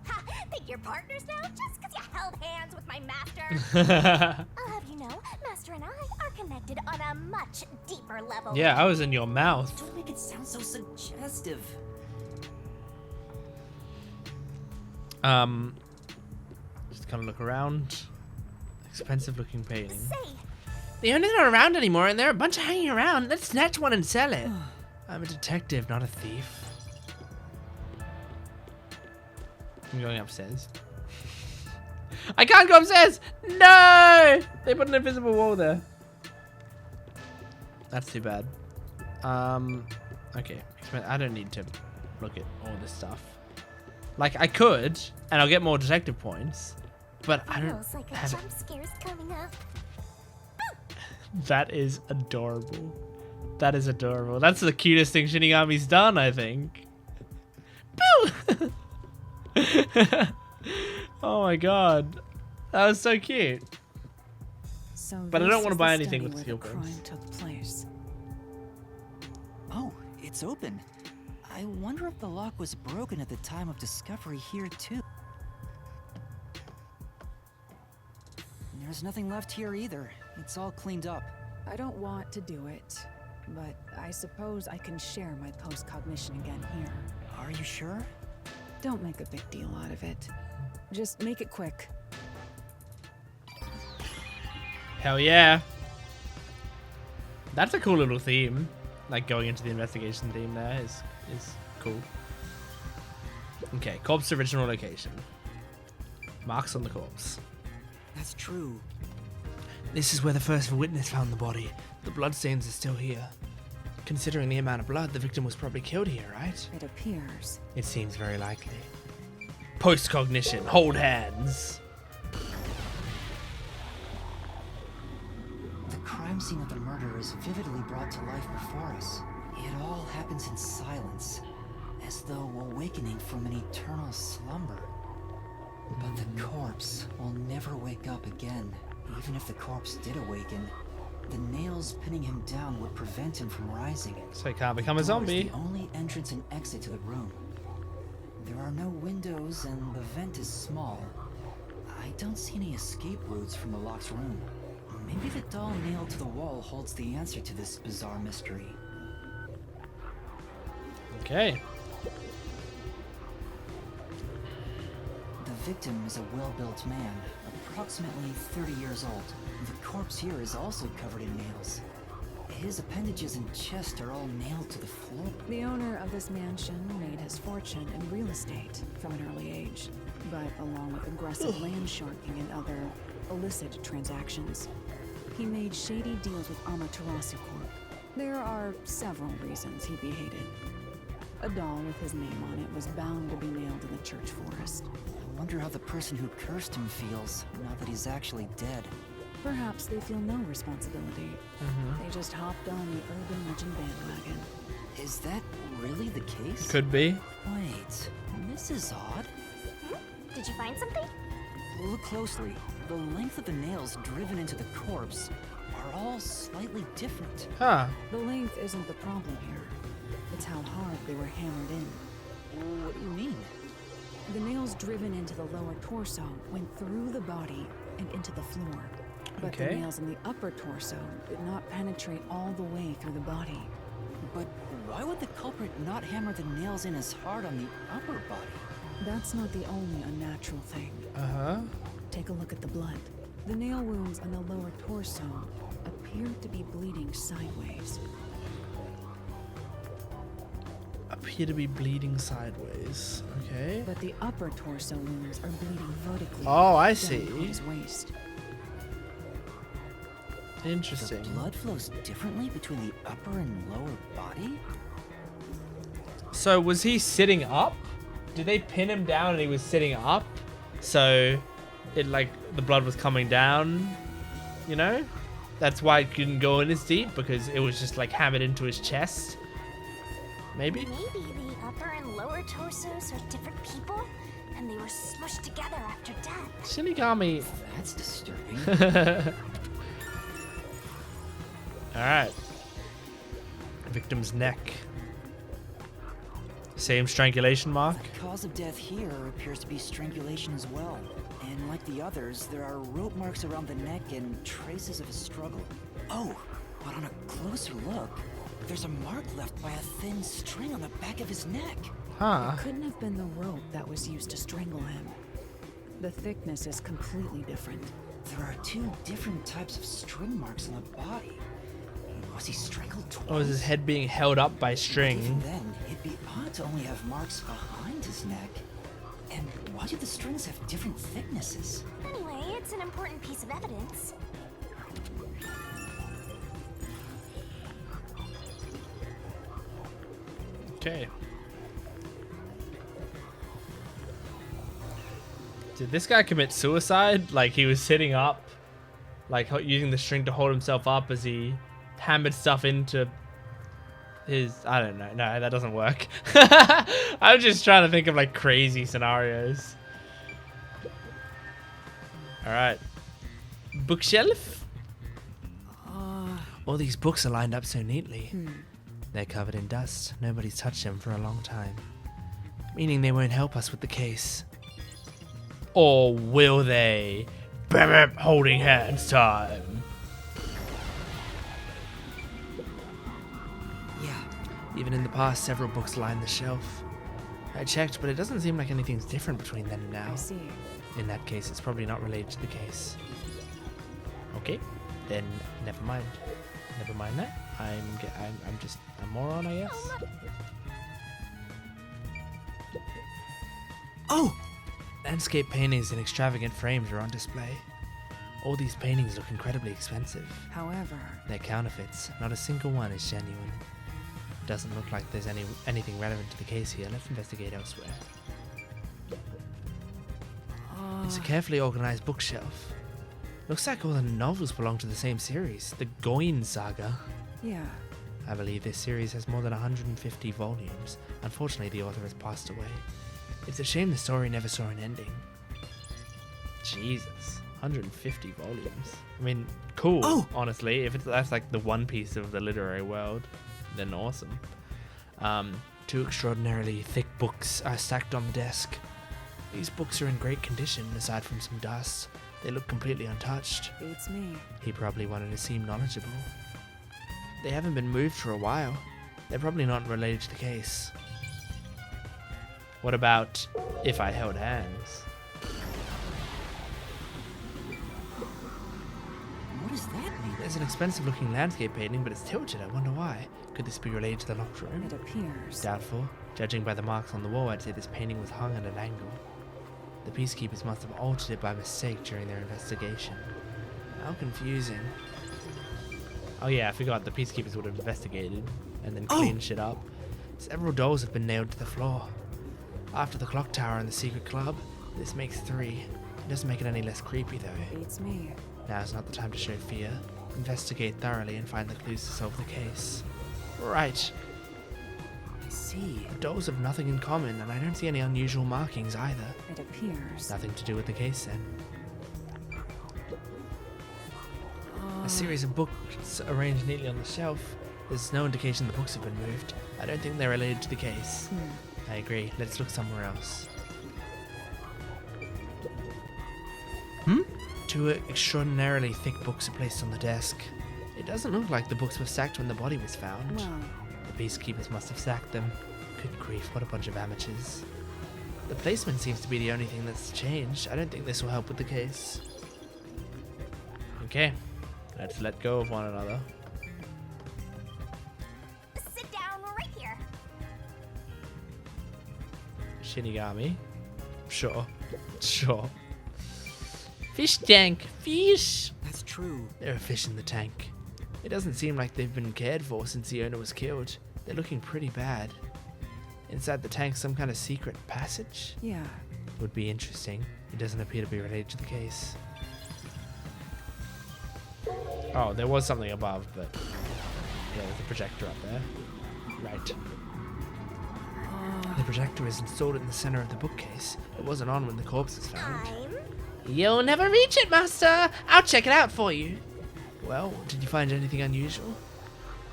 Speaker 4: Ha! Think you're partners now just because you held hands with my master? I'll have you know, Master and I are connected on a much deeper level.
Speaker 1: Yeah, I was in your mouth.
Speaker 2: Don't make it sound so suggestive.
Speaker 1: Just kind of look around. Expensive looking painting.
Speaker 4: Say,
Speaker 1: The owner's not around anymore, and there are a bunch hanging around. Let's snatch one and sell it. I'm a detective, not a thief. I'm going upstairs. I can't go upstairs! No! They put an invisible wall there. That's too bad. Okay. I don't need to look at all this stuff. Like, I could, and I'll get more detective points, but I don't
Speaker 4: feels like a
Speaker 1: have it.
Speaker 4: jump scare's coming up.
Speaker 1: That is adorable. That is adorable. That's the cutest thing Shinigami's done, I think. Boo! Oh my god. That was so cute.
Speaker 5: So
Speaker 1: But I
Speaker 5: this
Speaker 1: don't want to
Speaker 5: is
Speaker 1: buy
Speaker 5: the
Speaker 1: anything
Speaker 5: study
Speaker 1: with
Speaker 5: where
Speaker 1: skill
Speaker 5: the
Speaker 1: points.
Speaker 5: crime took place.
Speaker 2: Oh, it's open. I wonder if the lock was broken at the time of discovery here, too. There's nothing left here either. It's all cleaned up.
Speaker 5: I don't want to do it, but I suppose I can share my post-cognition again here.
Speaker 2: Are you sure?
Speaker 5: Don't make a big deal out of it. Just make it quick.
Speaker 1: Hell yeah. That's a cool little theme. Like going into the investigation theme there is cool. Okay, corpse original location. Marks on the corpse.
Speaker 2: That's true.
Speaker 1: This is where the first witness found the body. The bloodstains are still here. Considering the amount of blood, the victim was probably killed here, right?
Speaker 5: It appears.
Speaker 1: It seems very likely. Post-cognition. Hold hands.
Speaker 2: The crime scene of the murder is vividly brought to life before us. It all happens in silence, as though awakening from an eternal slumber. But the corpse will never wake up again. Even if the corpse did awaken, the nails pinning him down would prevent him from rising.
Speaker 1: So he can't become a
Speaker 2: The door is
Speaker 1: zombie.
Speaker 2: the only entrance and exit to the room. There are no windows and the vent is small. I don't see any escape routes from the locked room. Maybe the doll nailed to the wall holds the answer to this bizarre mystery.
Speaker 1: Okay.
Speaker 2: The victim is a well-built man, approximately 30 years old. The corpse here is also covered in nails. His appendages and chest are all nailed to the floor.
Speaker 5: The owner of this mansion made his fortune in real estate from an early age, but along with aggressive land sharking and other illicit transactions, he made shady deals with Amaterasu Corp. There are several reasons he'd be hated. A doll with his name on it was bound to be nailed in the church forest.
Speaker 2: I wonder how the person who cursed him feels, now that he's actually dead.
Speaker 5: Perhaps they feel no responsibility. They just hopped on the urban legend bandwagon.
Speaker 2: Is that really the case?
Speaker 1: Could be.
Speaker 2: Wait, this is odd.
Speaker 4: Did you find something?
Speaker 2: Look closely. The length of the nails driven into the corpse are all slightly different.
Speaker 1: Huh.
Speaker 5: The length isn't the problem here. It's how hard they were hammered in.
Speaker 2: What do you mean?
Speaker 5: The nails driven into the lower torso went through the body and into the floor. But the
Speaker 1: Okay.
Speaker 5: nails in the upper torso did not penetrate all the way through the body.
Speaker 2: But why would the culprit not hammer the nails in as hard on the upper body?
Speaker 5: That's not the only unnatural thing.
Speaker 1: Uh-huh.
Speaker 5: Take a look at the blood. The nail wounds on the lower torso appear to be bleeding sideways.
Speaker 1: Appear to be bleeding sideways. Okay.
Speaker 5: But the upper torso wounds are bleeding vertically.
Speaker 1: Oh, I
Speaker 5: down
Speaker 1: see.
Speaker 5: from his waist.
Speaker 1: Interesting.
Speaker 2: The blood flows differently between the upper and lower body?
Speaker 1: So was he sitting up? Did they pin him down and he was sitting up? So it like the blood was coming down, you know? That's why it couldn't go in as deep, because it was just like hammered into his chest. Maybe?
Speaker 4: Maybe the upper and lower torsos are different people, and they were smushed together after death.
Speaker 1: Shinigami.
Speaker 2: That's disturbing.
Speaker 1: Alright. Victim's neck. Same strangulation mark.
Speaker 2: The cause of death here appears to be strangulation as well. And like the others, there are rope marks around the neck and traces of a struggle. Oh, but on a closer look, there's a mark left by a thin string on the back of his neck.
Speaker 1: Huh.
Speaker 5: Couldn't have been the rope that was was used to strangle him. The thickness is completely different.
Speaker 2: There are 2 different types of string marks on the body. Was he strangled twice?
Speaker 1: Or is his head being held up by
Speaker 2: Even
Speaker 1: string?
Speaker 2: then, it'd be odd to only have marks behind his neck. And why do the strings have different thicknesses?
Speaker 4: Anyway, it's an important piece of evidence.
Speaker 1: Okay. Did this guy commit suicide? Like he was sitting up, like using the string to hold himself up as he hammered stuff into his... I don't know. No, that doesn't work. I'm just trying to think of like crazy scenarios. Alright. Bookshelf? All these books are lined up so neatly. They're covered in dust. Nobody's touched them for a long time. Meaning they won't help us with the case. Or will they? Bam, holding hands time.
Speaker 2: Yeah,
Speaker 1: Even in the past, several books line the shelf. I checked, but it doesn't seem like anything's different between then and now.
Speaker 5: I see.
Speaker 1: In that case, it's probably not related to the case. Okay, then never mind. Never mind that. I'm just a moron, I guess.
Speaker 2: Oh!
Speaker 1: Landscape paintings in extravagant frames are on display. All these paintings look incredibly expensive.
Speaker 5: However,
Speaker 1: They're counterfeits. Not a single one is genuine. Doesn't look like there's anything relevant to the case here. Let's investigate elsewhere. It's a carefully organized bookshelf. Looks like all the novels belong to the same series, the Goin Saga.
Speaker 5: yeah.
Speaker 1: I believe this series has more than 150 volumes. Unfortunately, the author has passed away. It's a shame the story never saw an ending. Jesus, 150 volumes. I mean, cool, honestly. If that's like the One Piece of the literary world, then awesome. 2 extraordinarily thick books are stacked on the desk. These books are in great condition, aside from some dust. They look completely untouched.
Speaker 5: Beats me.
Speaker 1: He probably wanted to seem knowledgeable. They haven't been moved for a while. They're probably not related to the case. What about if I held hands?
Speaker 2: What does that mean?
Speaker 1: There's an expensive looking landscape painting, but it's tilted. I wonder why. Could this be related to the locked room?
Speaker 5: It appears.
Speaker 1: Doubtful. Judging by the marks on the wall, I'd say this painting was hung at an angle. The peacekeepers must have altered it by mistake during their investigation. How confusing. Oh yeah, I forgot the peacekeepers would have investigated and then cleaned shit up. Several dolls have been nailed to the floor. After the clock tower and the secret club, this makes 3. It doesn't make it any less creepy though.
Speaker 5: Beats me.
Speaker 1: Now's not the time to show fear. Investigate thoroughly and find the clues to solve the case. Right.
Speaker 2: I see.
Speaker 1: The dolls have nothing in common, and I don't see any unusual markings either.
Speaker 5: It appears.
Speaker 1: Nothing to do with the case then. A series of books arranged neatly on the shelf. There's no indication the books have been moved. I don't think they're related to the case. I agree. Let's look somewhere else. 2 extraordinarily thick books are placed on the desk. It doesn't look like the books were stacked when the body was found.
Speaker 5: Well,
Speaker 1: The peacekeepers must have stacked them. Good grief, what a bunch of amateurs. The placement seems to be the only thing that's changed. I don't think this will help with the case. Okay, let's let go of one another.
Speaker 4: Sit down right here.
Speaker 1: Shinigami. Sure. Sure. Fish tank. Fish.
Speaker 2: That's true.
Speaker 1: There are fish in the tank. It doesn't seem like they've been cared for since the owner was killed. They're looking pretty bad. Inside the tank, some kind of secret passage?
Speaker 5: yeah.
Speaker 1: Would be interesting. It doesn't appear to be related to the case. Oh, there was something above, but yeah, there's a projector up there. Right. The projector is installed in the center of the bookcase. It wasn't on when the corpse was found.
Speaker 4: Time.
Speaker 1: You'll never reach it, Master! I'll check it out for you. Well, did you find anything unusual?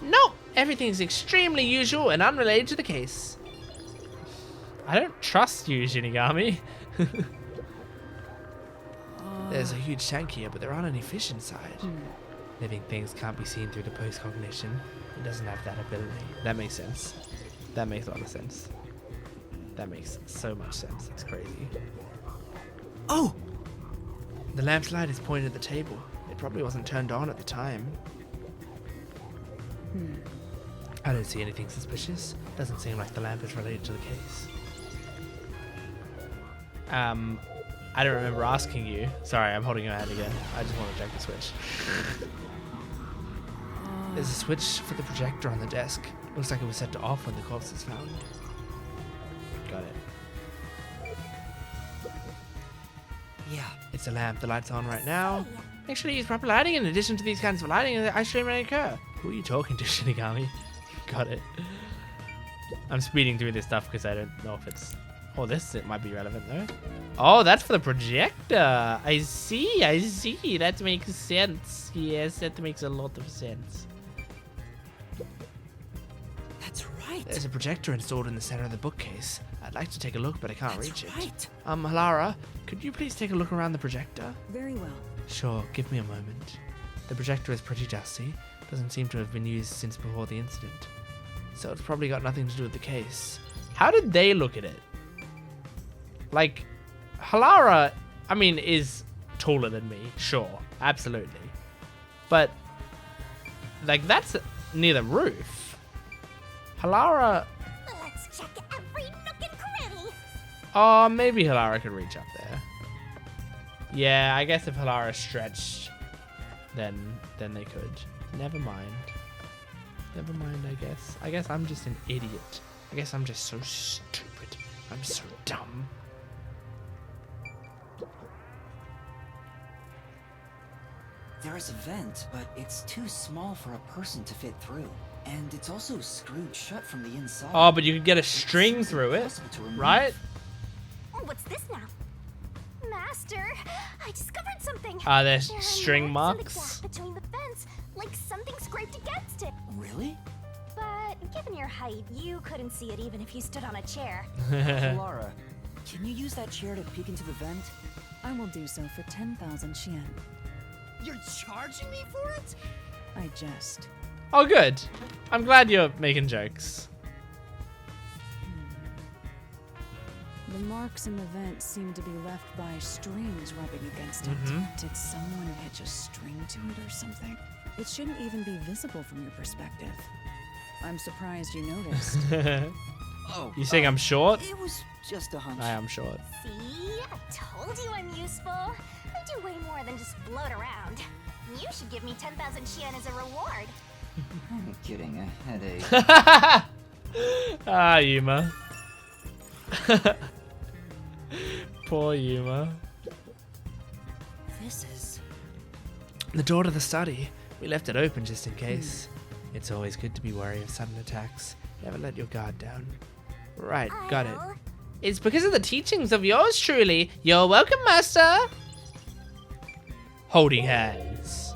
Speaker 1: Nope! Everything's extremely usual and unrelated to the case. I don't trust you, Shinigami. There's a huge tank here, but there aren't any fish inside. Living things can't be seen through the postcognition. It doesn't have that ability. That makes sense. That makes a lot of sense. That makes so much sense. It's crazy.
Speaker 2: Oh!
Speaker 1: The lamp's light is pointed at the table. It probably wasn't turned on at the time. I don't see anything suspicious. Doesn't seem like the lamp is related to the case. I don't remember asking you. Sorry, I'm holding your hand again. I just want to check the switch. There's a switch for the projector on the desk. Looks like it was set to off when the corpse is found. Got it.
Speaker 2: Yeah.
Speaker 1: It's a lamp. The light's on right now. Make sure to use proper lighting in addition to these kinds of lighting and the ice stream may occur. Who are you talking to, Shinigami? Got it. I'm speeding through this stuff because I don't know if it's... Oh, it might be relevant though. Oh, that's for the projector. I see. That makes sense. Yes, that makes a lot of sense.
Speaker 2: That's right.
Speaker 1: There's a projector installed in the center of the bookcase. I'd like to take a look, but I can't reach
Speaker 2: right.
Speaker 1: it. Halara, could you please take a look around the projector?
Speaker 5: Very well.
Speaker 1: Sure, give me a moment. The projector is pretty dusty. Doesn't seem to have been used since before the incident. So it's probably got nothing to do with the case. How did they look at it? Like, Halara, I mean, is taller than me. Sure, absolutely. But, like, that's near the roof. Halara...
Speaker 4: Let's check every nook and cranny.
Speaker 1: Oh, maybe Halara could reach up there. Yeah, I guess if Halara stretched, then they could. Never mind. Never mind, I guess. I guess I'm just an idiot. I guess I'm just so stupid. I'm so dumb.
Speaker 2: There is a vent, but it's too small for a person to fit through. And it's also screwed shut from the inside.
Speaker 1: Oh, but you could get a string through it, right?
Speaker 4: What's this now? Master, I discovered something.
Speaker 1: Are there
Speaker 4: There are
Speaker 1: string
Speaker 4: marks
Speaker 1: marks?
Speaker 4: in the gap between the fence, like something scraped against it.
Speaker 2: Really?
Speaker 4: But given your height, you couldn't see it even if you stood on a chair.
Speaker 2: Laura, can you use that chair to peek into the vent?
Speaker 5: I will do so for 10,000 Xian.
Speaker 2: You're charging me for it?
Speaker 5: I jest.
Speaker 1: Oh, good. I'm glad you're making jokes.
Speaker 5: The marks in the vent seem to be left by strings rubbing against it. Did someone hitch a string to it or something? It shouldn't even be visible from your perspective. I'm surprised you noticed.
Speaker 2: Oh.
Speaker 1: You saying I'm short?
Speaker 2: It was just a hunch.
Speaker 1: I am short.
Speaker 4: See? I told you I'm useful. I do way more than just float around. You should give me 10,000 Xian as a reward.
Speaker 2: I'm getting a headache.
Speaker 1: Ah, Yuma. Poor Yuma.
Speaker 2: This is...
Speaker 1: The door to the study. We left it open just in case. It's always good to be wary of sudden attacks. Never let your guard down. Right, got it.
Speaker 4: I'll-
Speaker 1: It's because of the teachings of yours truly. You're welcome, Master. Holding hands.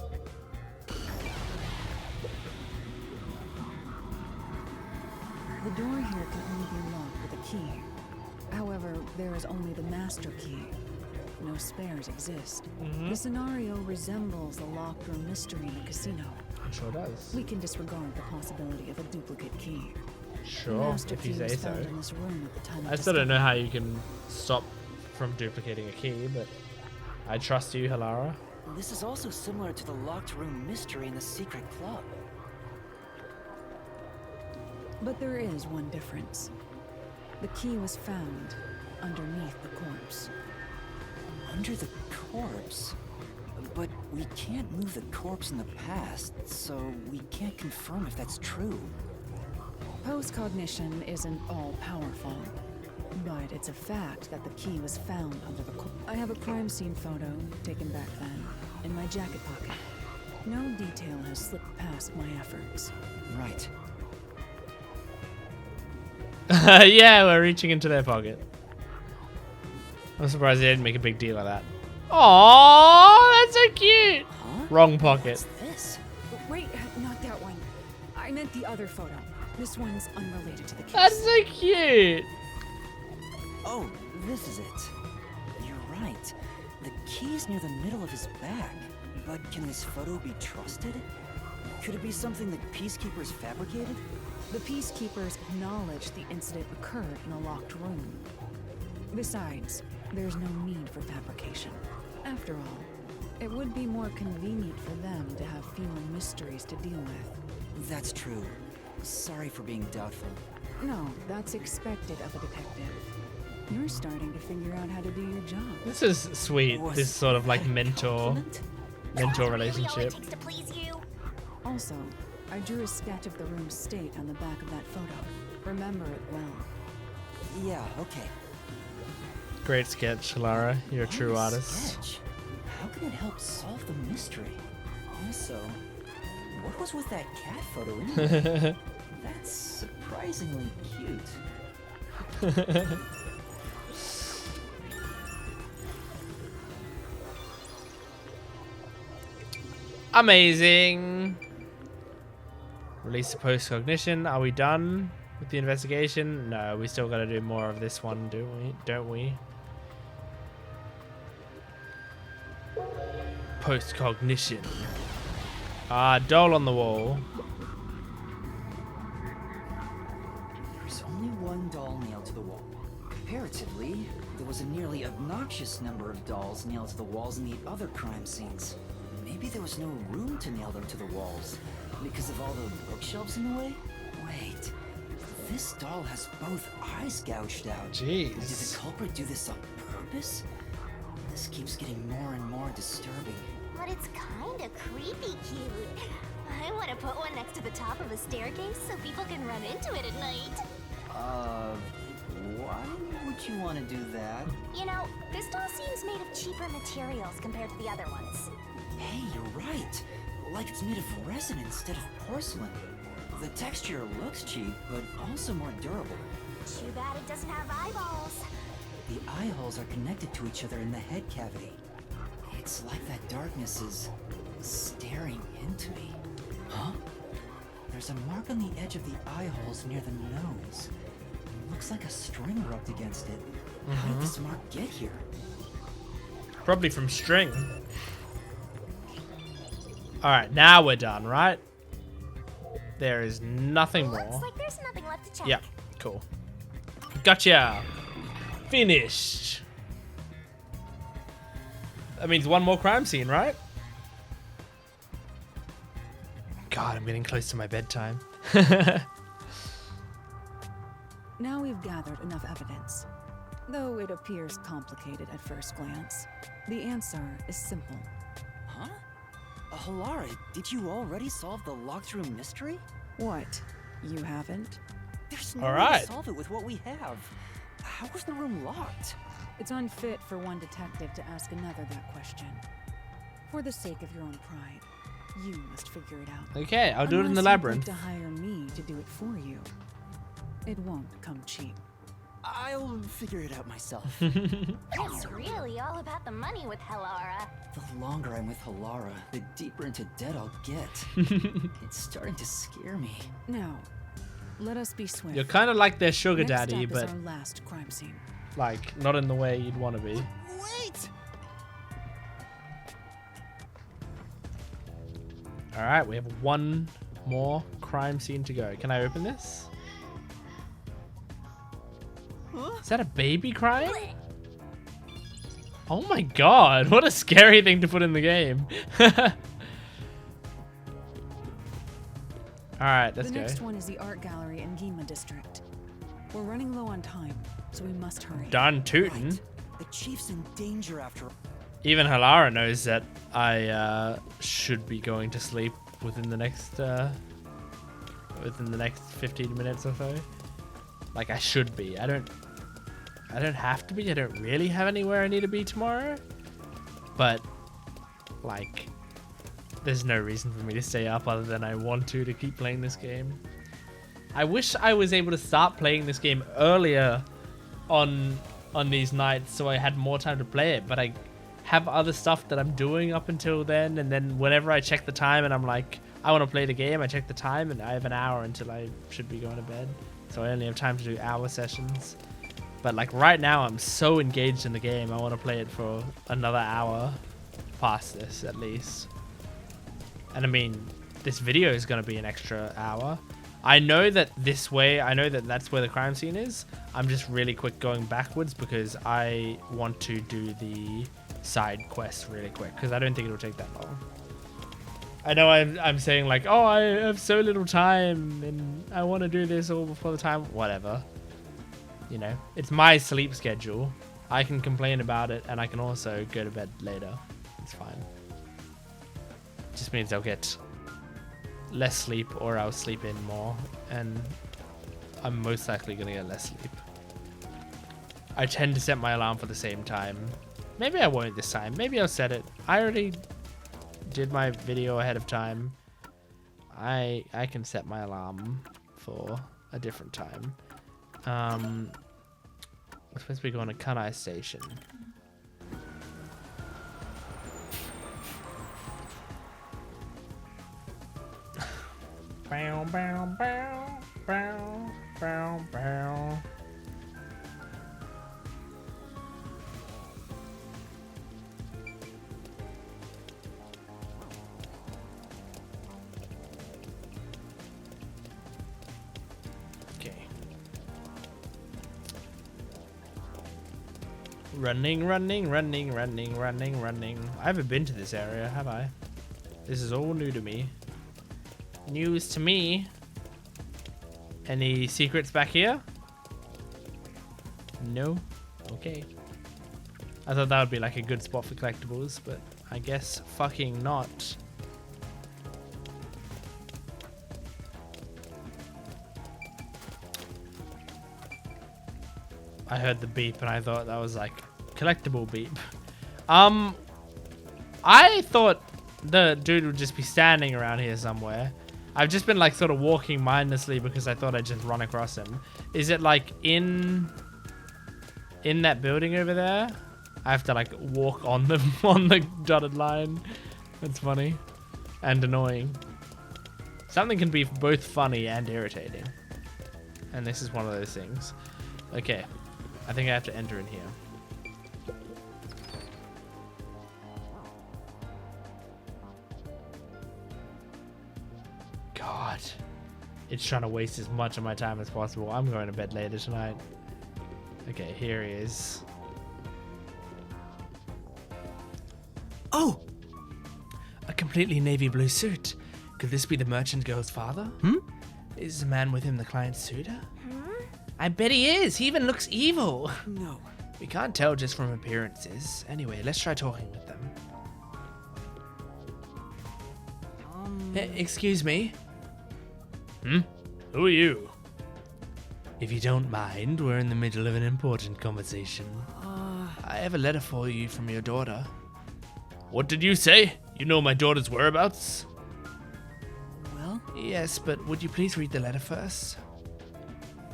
Speaker 5: The door here can only be locked with a key. However, there is only the master key. No spares exist. The scenario resembles the locked room mystery in the casino.
Speaker 1: It sure does.
Speaker 5: We can disregard the possibility of a duplicate key. The
Speaker 1: Sure,
Speaker 5: master
Speaker 1: if you
Speaker 5: key
Speaker 1: say
Speaker 5: was
Speaker 1: so.
Speaker 5: found in this room at the time of
Speaker 1: I still don't know
Speaker 5: discovery.
Speaker 1: how you can stop from duplicating a key, but I trust you, Halara.
Speaker 2: This is also similar to the locked room mystery in the secret club.
Speaker 5: But there is one difference. The key was found underneath the corpse.
Speaker 2: Under the corpse? But we can't move the corpse in the past, so we can't confirm if that's true.
Speaker 5: Post-cognition isn't all-powerful, but it's a fact that the key was found under the corpse. I have a crime scene photo, taken back then, in my jacket pocket. No detail has slipped past my efforts.
Speaker 2: Right.
Speaker 1: Yeah, we're reaching into their pocket. I'm surprised they didn't make a big deal of that. Aww, that's so cute.
Speaker 2: Huh?
Speaker 1: Wrong pocket.
Speaker 2: What's this?
Speaker 5: Wait, not that one. I meant the other photo. This one's unrelated to the case.
Speaker 1: That's so cute.
Speaker 2: Oh, this is it. You're right. The key's near the middle of his back. But can this photo be trusted? Could it be something the Peacekeepers fabricated?
Speaker 5: The Peacekeepers acknowledged the incident occurred in a locked room. Besides, there's no need for fabrication. After all, it would be more convenient for them to have fewer mysteries to deal with.
Speaker 2: That's true. Sorry for being doubtful.
Speaker 5: No, that's expected of a detective. You're starting to figure out how to do your job.
Speaker 1: This is sweet.
Speaker 2: Was
Speaker 1: This sort of like
Speaker 2: that a
Speaker 1: mentor
Speaker 2: compliment?
Speaker 1: mentor
Speaker 4: Really all it
Speaker 1: relationship.
Speaker 4: takes to please you?
Speaker 5: Also, I drew a sketch of the room's state on the back of that photo. Remember it well.
Speaker 2: Yeah, okay.
Speaker 1: Great sketch, Lara. You're a true
Speaker 2: What
Speaker 1: artist.
Speaker 2: sketch? How can it help solve the mystery? Also, what was with that cat photo anyway? That's surprisingly cute.
Speaker 1: Amazing. Release the post-cognition. Are we done with the investigation? No, we still got to do more of this one, don't we? Post-cognition. Doll on the wall.
Speaker 2: There's only one doll nailed to the wall. Comparatively, there was a nearly obnoxious number of dolls nailed to the walls in the other crime scenes. Maybe there was no room to nail them to the walls because of all the bookshelves in the way? Wait, this doll has both eyes gouged out. Did the
Speaker 1: Jeez.
Speaker 2: culprit do this on purpose? This keeps getting more and more disturbing.
Speaker 4: But it's kinda creepy cute. I wanna put one next to the top of a staircase so people can run into it at night.
Speaker 2: Why would you want to do that?
Speaker 4: You know, this doll seems made of cheaper materials compared to the other ones.
Speaker 2: Hey, you're right. Like it's made of resin instead of porcelain. The texture looks cheap, but also more durable.
Speaker 4: Too bad it doesn't have eyeballs.
Speaker 2: The eye holes are connected to each other in the head cavity. It's like that darkness is staring into me. Huh? There's a mark on the edge of the eye holes near the nose. Looks like a string rubbed against it. How did this mark get here?
Speaker 1: Probably from string. Alright, now we're done, right? There is nothing
Speaker 4: Looks
Speaker 1: more.
Speaker 4: like there's nothing left to check.
Speaker 1: Yeah, cool. Gotcha. Finished. That means one more crime scene, right? God, I'm getting close to my bedtime.
Speaker 5: Now we've gathered enough evidence. Though it appears complicated at first glance, the answer is simple.
Speaker 2: Huh? Halara, did you already solve the locked room mystery?
Speaker 5: What? You haven't?
Speaker 2: There's no
Speaker 1: All
Speaker 2: way
Speaker 1: right.
Speaker 2: to solve it with what we have. How was the room locked?
Speaker 5: It's unfit for one detective to ask another that question. For the sake of your own pride, you must figure it out.
Speaker 1: Okay, I'll do it in the
Speaker 5: Unless you'd
Speaker 1: labyrinth.
Speaker 5: like to hire me to do it for you. It won't come cheap.
Speaker 2: I'll figure it out myself.
Speaker 4: It's really all about the money with Halara.
Speaker 2: The longer I'm with Halara, the deeper into debt I'll get. It's starting to scare me.
Speaker 5: Now, let us be swift.
Speaker 1: You're kind of like their sugar
Speaker 5: Next
Speaker 1: daddy,
Speaker 5: up is
Speaker 1: but
Speaker 5: our last crime scene.
Speaker 1: like not in the way you'd want to be.
Speaker 2: Wait!
Speaker 1: All right, we have one more crime scene to go. Can I open this?
Speaker 2: Huh?
Speaker 1: Is that a baby crying? Oh my god, what a scary thing to put in the game. Alright, let's
Speaker 5: The
Speaker 1: go.
Speaker 5: next one is the art gallery in Gima district. We're running low on time, so we must hurry.
Speaker 1: Done tootin'.
Speaker 2: Right. The chief's in danger after.
Speaker 1: Even Halara knows that I should be going to sleep within the next 15 minutes or so. Like I should be. I don't have to be. I don't really have anywhere I need to be tomorrow. But like there's no reason for me to stay up other than I want to keep playing this game. I wish I was able to start playing this game earlier on these nights so I had more time to play it, but I have other stuff that I'm doing up until then, and then whenever I check the time and I'm like, I want to play the game, I check the time and I have an hour until I should be going to bed. So I only have time to do hour sessions. But like right now I'm so engaged in the game, I want to play it for another hour past this at least. And I mean, this video is going to be an extra hour. I know that this way, I know that that's where the crime scene is. I'm just really quick going backwards because I want to do the side quest really quick because I don't think it'll take that long. I know I'm saying like, oh, I have so little time and I want to do this all before the time. Whatever. You know, it's my sleep schedule. I can complain about it and I can also go to bed later. It's fine. Just means I'll get less sleep or I'll sleep in more, and I'm most likely gonna get less sleep. I tend to set my alarm for the same time. Maybe I won't this time. Maybe I'll set it. I already did my video ahead of time. I can set my alarm for a different time. We're supposed to be going to Kanai Station. Bow, bow, bow, bow, bow, bow. Okay. Running, running, running, running, running, running. I haven't been to this area, have I? This is all new to me. News to me. Any secrets back here? No? Okay. I thought that would be like a good spot for collectibles, but I guess fucking not. I heard the beep and I thought that was like collectible beep. I thought the dude would just be standing around here somewhere. I've just been like sort of walking mindlessly because I thought I'd just run across him. Is it like in that building over there? I have to like walk on the dotted line. That's funny and annoying. Something can be both funny and irritating. And this is one of those things. Okay. I think I have to enter in here. God. It's trying to waste as much of my time as possible. I'm going to bed later tonight. Okay, here he is. Oh! A completely navy blue suit. Could this be the merchant girl's father? Is the man with him the client's suitor? I bet he is. He even looks evil.
Speaker 2: No.
Speaker 1: We can't tell just from appearances. Anyway, let's try talking with them. Excuse me? Who are you? If you don't mind, we're in the middle of an important conversation. I have a letter for you from your daughter. What did you say? You know my daughter's whereabouts?
Speaker 2: Well?
Speaker 1: Yes, but would you please read the letter first?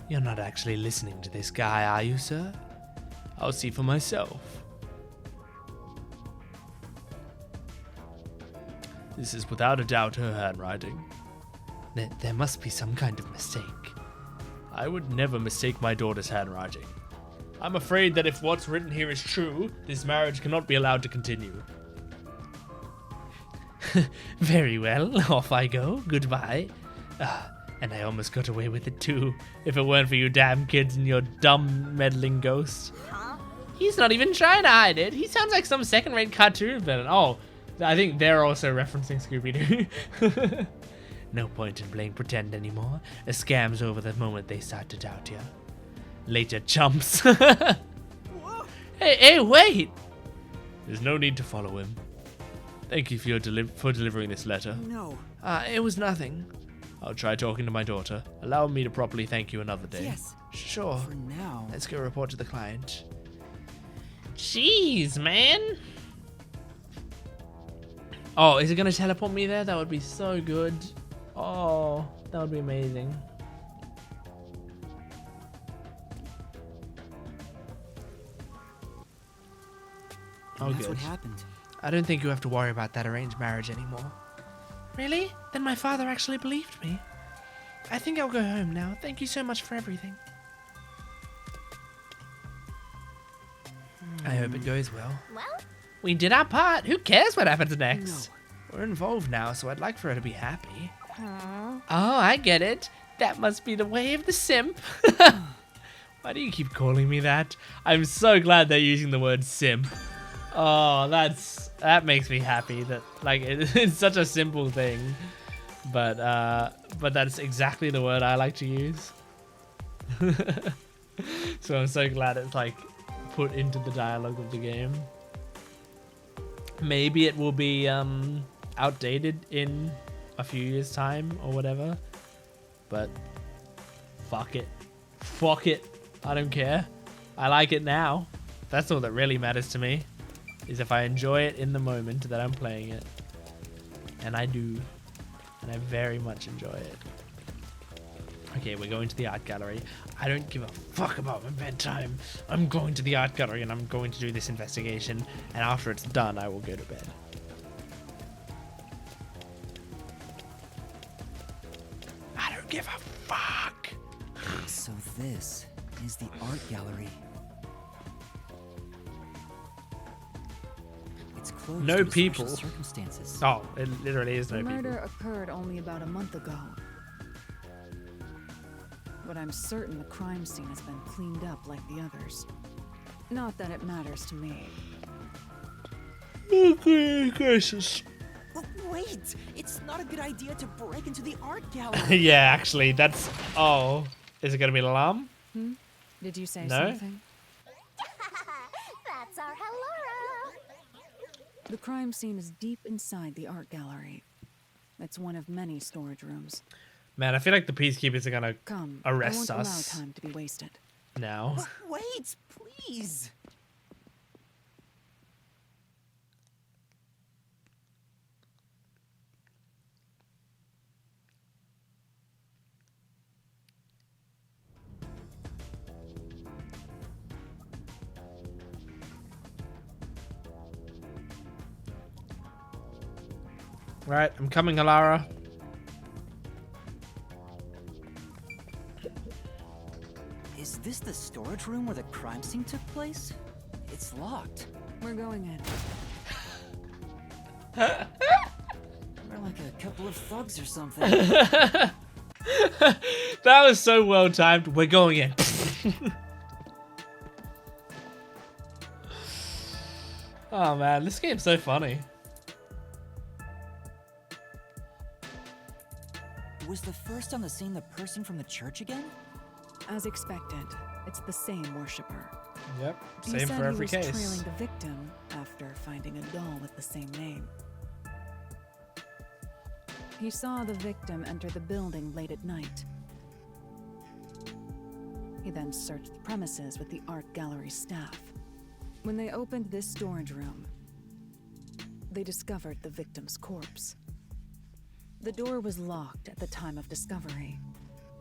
Speaker 1: You're not actually listening to this guy, are you, sir? I'll see for myself. This is without a doubt her handwriting. There must be some kind of mistake. I would never mistake my daughter's handwriting. I'm afraid that if what's written here is true, this marriage cannot be allowed to continue. Very well, off I go. Goodbye. And I almost got away with it too, if it weren't for you damn kids and your dumb meddling ghost.
Speaker 4: Huh?
Speaker 1: He's not even trying to hide it. He sounds like some second-rate cartoon villain. Oh, I think they're also referencing Scooby-Doo. No point in playing pretend anymore. A scam's over the moment they start to doubt you. Later, chumps. Hey, wait! There's no need to follow him. Thank you for delivering this letter.
Speaker 2: No.
Speaker 1: It was nothing. I'll try talking to my daughter. Allow me to properly thank you another day.
Speaker 2: Yes.
Speaker 1: Sure.
Speaker 2: For now.
Speaker 1: Let's go report to the client. Jeez, man. Oh, is it going to teleport me there? That would be so good. Oh, that would be amazing. Oh,
Speaker 2: That's
Speaker 1: good.
Speaker 2: what happened.
Speaker 1: I don't think you have to worry about that arranged marriage anymore. Really? Then my father actually believed me. I think I'll go home now. Thank you so much for everything. I hope it goes well.
Speaker 4: Well,
Speaker 1: We did our part. Who cares what happens next? We're involved now, so I'd like for her to be happy.
Speaker 4: Aww.
Speaker 1: Oh, I get it. That must be the way of the simp. Why do you keep calling me that? I'm so glad they're using the word simp. Oh, that makes me happy. That like it's such a simple thing, but that's exactly the word I like to use. So I'm so glad it's like put into the dialogue of the game. Maybe it will be outdated in a few years time or whatever, but fuck it. I don't care. I like it now. That's all that really matters to me, is if I enjoy it in the moment that I'm playing it. And I do, and I very much enjoy it. Okay, we're going to the art gallery. I don't give a fuck about my bedtime. I'm going to the art gallery and I'm going to do this investigation, and after it's done I will go to bed. I don't give a fuck.
Speaker 2: So this is the art gallery. It's closed
Speaker 1: No
Speaker 2: due to
Speaker 1: people.
Speaker 2: special circumstances.
Speaker 1: Oh, it literally is no
Speaker 5: The
Speaker 1: people.
Speaker 5: murder occurred only about a month ago. But I'm certain the crime scene has been cleaned up like the others. Not that it matters to me.
Speaker 1: Okay, gracious.
Speaker 2: Wait! It's not a good idea to break into the art gallery.
Speaker 1: Yeah, actually, that's... Oh, is it gonna be an alarm?
Speaker 5: Did you say
Speaker 1: No?
Speaker 5: something?
Speaker 4: That's our Hallara.
Speaker 5: The crime scene is deep inside the art gallery. It's one of many storage rooms.
Speaker 1: Man, I feel like the peacekeepers are gonna
Speaker 5: Come,
Speaker 1: arrest
Speaker 5: I won't
Speaker 1: us
Speaker 5: allow time to be wasted.
Speaker 1: now.
Speaker 2: Wait, please!
Speaker 1: Right, I'm coming, Alara.
Speaker 2: Is this the storage room where the crime scene took place? It's locked.
Speaker 5: We're going in.
Speaker 2: We're like a couple of thugs or something.
Speaker 1: That was so well timed. We're going in. Oh man, this game's so funny.
Speaker 2: Was the first on the scene the person from the church again?
Speaker 5: As expected, it's the same worshipper.
Speaker 1: Yep,
Speaker 5: He
Speaker 1: same
Speaker 5: said
Speaker 1: for
Speaker 5: he
Speaker 1: every
Speaker 5: was
Speaker 1: case.
Speaker 5: trailing the victim after finding a doll with the same name. He saw the victim enter the building late at night. He then searched the premises with the art gallery staff. When they opened this storage room, they discovered the victim's corpse. The door was locked at the time of discovery,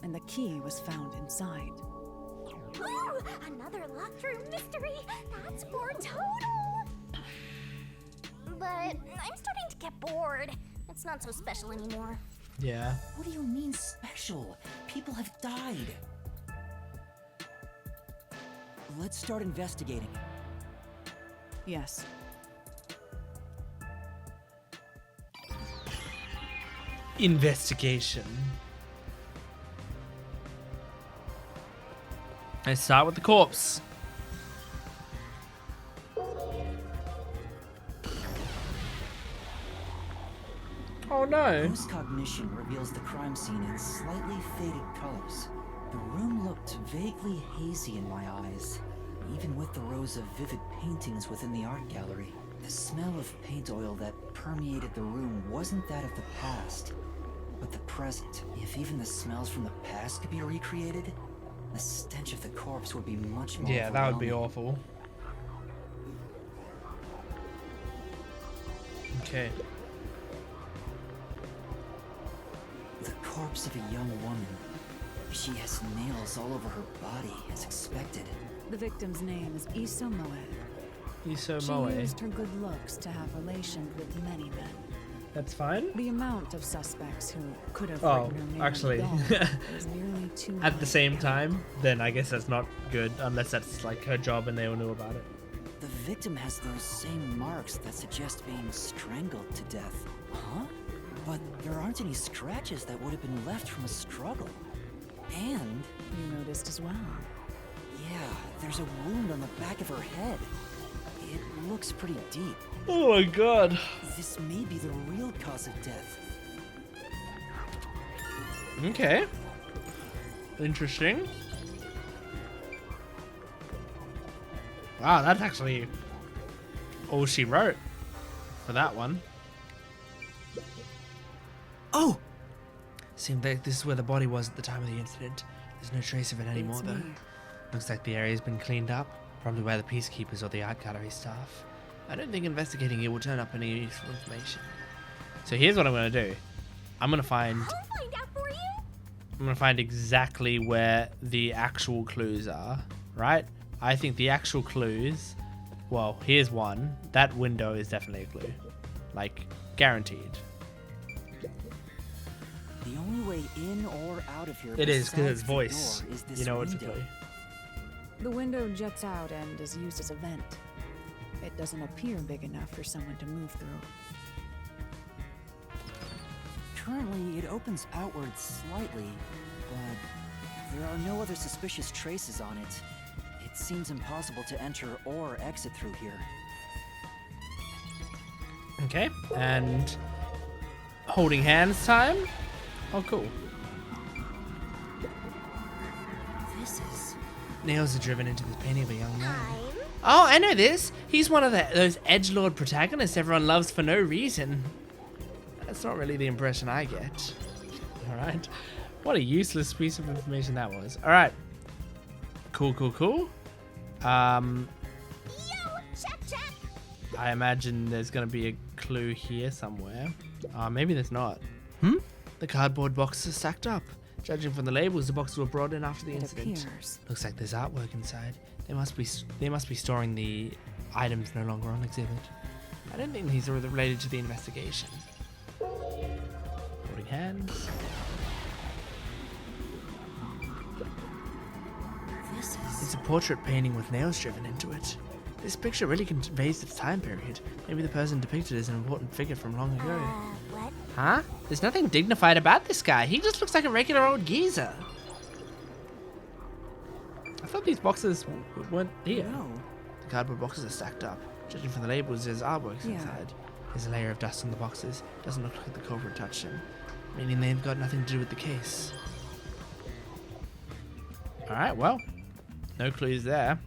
Speaker 5: and the key was found inside.
Speaker 4: Ooh, another locked room mystery. That's more total. But I'm starting to get bored. It's not so special anymore.
Speaker 1: Yeah.
Speaker 2: What do you mean special? People have died. Let's start investigating.
Speaker 5: Yes.
Speaker 1: Investigation. Let's start with the corpse. Oh no.
Speaker 2: Post-cognition reveals the crime scene in slightly faded colors. The room looked vaguely hazy in my eyes, even with the rows of vivid paintings within the art gallery. The smell of paint oil that permeated the room wasn't that of the past, but the present. If even the smells from the past could be recreated, the stench of the corpse would be much more
Speaker 1: Yeah, that would be
Speaker 2: overwhelming.
Speaker 1: awful. Okay.
Speaker 2: The corpse of a young woman. She has nails all over her body, as expected.
Speaker 5: The victim's name is Issa Moe.
Speaker 1: Iso
Speaker 5: She
Speaker 1: Moe.
Speaker 5: used her good looks to have relations with many men.
Speaker 1: That's fine.
Speaker 5: The amount of suspects who could have
Speaker 1: Oh,
Speaker 5: written her name
Speaker 1: actually.
Speaker 5: on the doll is nearly too
Speaker 1: At
Speaker 5: high.
Speaker 1: the same time, then I guess that's not good, unless that's like her job and they all knew about it.
Speaker 2: The victim has those same marks that suggest being strangled to death. Huh? But there aren't any scratches that would have been left from a struggle. And,
Speaker 5: You noticed as well.
Speaker 2: yeah, there's a wound on the back of her head. It looks pretty deep.
Speaker 1: Oh my god.
Speaker 2: This may be the real cause of death.
Speaker 1: Okay. Interesting. Wow, that's actually all she wrote for that one.
Speaker 2: Oh!
Speaker 1: Seemed like this is where the body was at the time of the incident. There's no trace of it anymore,
Speaker 5: It's
Speaker 1: though.
Speaker 5: me.
Speaker 1: Looks like the area's been cleaned up, probably by the peacekeepers or the art gallery staff. I don't think investigating it will turn up any useful information. So here's what I'm going to do. I'm going to find...
Speaker 4: I'll find out for you.
Speaker 1: I'm going to find exactly where the actual clues are, right? I think the actual clues... Well, here's one. That window is definitely a clue. Like, guaranteed.
Speaker 2: The only way in or out of here
Speaker 1: It is, because it's
Speaker 2: besides the
Speaker 1: voice.
Speaker 2: door is this
Speaker 1: You know it's a
Speaker 2: window.
Speaker 1: clue.
Speaker 5: The window juts out and is used as a vent. It doesn't appear big enough for someone to move through.
Speaker 2: Currently, it opens outward slightly, but there are no other suspicious traces on it. It seems impossible to enter or exit through here.
Speaker 1: Okay, and holding hands time. Oh, cool.
Speaker 2: This is...
Speaker 1: Nails are driven into the painting of a young man.
Speaker 4: I'm
Speaker 1: Oh, I know this. He's one of those edgelord protagonists everyone loves for no reason. That's not really the impression I get. All right. What a useless piece of information that was. All right. Cool, cool, cool.
Speaker 4: yo, check.
Speaker 1: I imagine there's going to be a clue here somewhere. Maybe there's not. The cardboard boxes are stacked up. Judging from the labels, the boxes were brought in after the
Speaker 5: It
Speaker 1: incident.
Speaker 5: appears.
Speaker 1: Looks like there's artwork inside. They must be storing the items no longer on exhibit. I don't think these are related to the investigation. Holding hands.
Speaker 2: This is...
Speaker 1: It's a portrait painting with nails driven into it. This picture really conveys its time period. Maybe the person depicted is an important figure from long ago.
Speaker 4: What?
Speaker 1: Huh? There's nothing dignified about this guy. He just looks like a regular old geezer. I thought these boxes weren't here.
Speaker 2: No.
Speaker 1: The cardboard boxes are stacked up. Judging from the labels, there's artworks
Speaker 5: Yeah.
Speaker 1: inside. There's a layer of dust on the boxes. Doesn't look like the culprit touched them, meaning they've got nothing to do with the case. Alright, well, no clues there.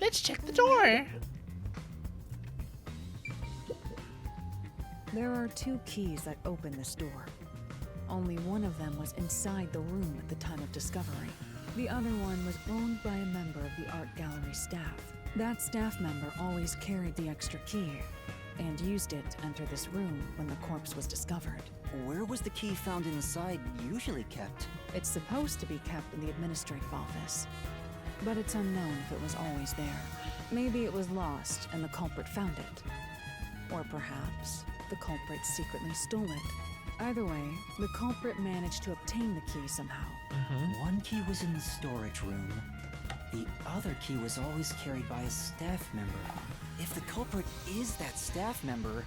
Speaker 1: Let's check the door.
Speaker 5: There are 2 keys that open this door. Only one of them was inside the room at the time of discovery. The other one was owned by a member of the art gallery staff. That staff member always carried the extra key and used it to enter this room when the corpse was discovered.
Speaker 2: Where was the key found inside usually kept?
Speaker 5: It's supposed to be kept in the administrative office, but it's unknown if it was always there. Maybe it was lost and the culprit found it. Or perhaps the culprit secretly stole it. Either way, the culprit managed to obtain the key somehow.
Speaker 2: One key was in the storage room. The other key was always carried by a staff member. If the culprit is that staff member,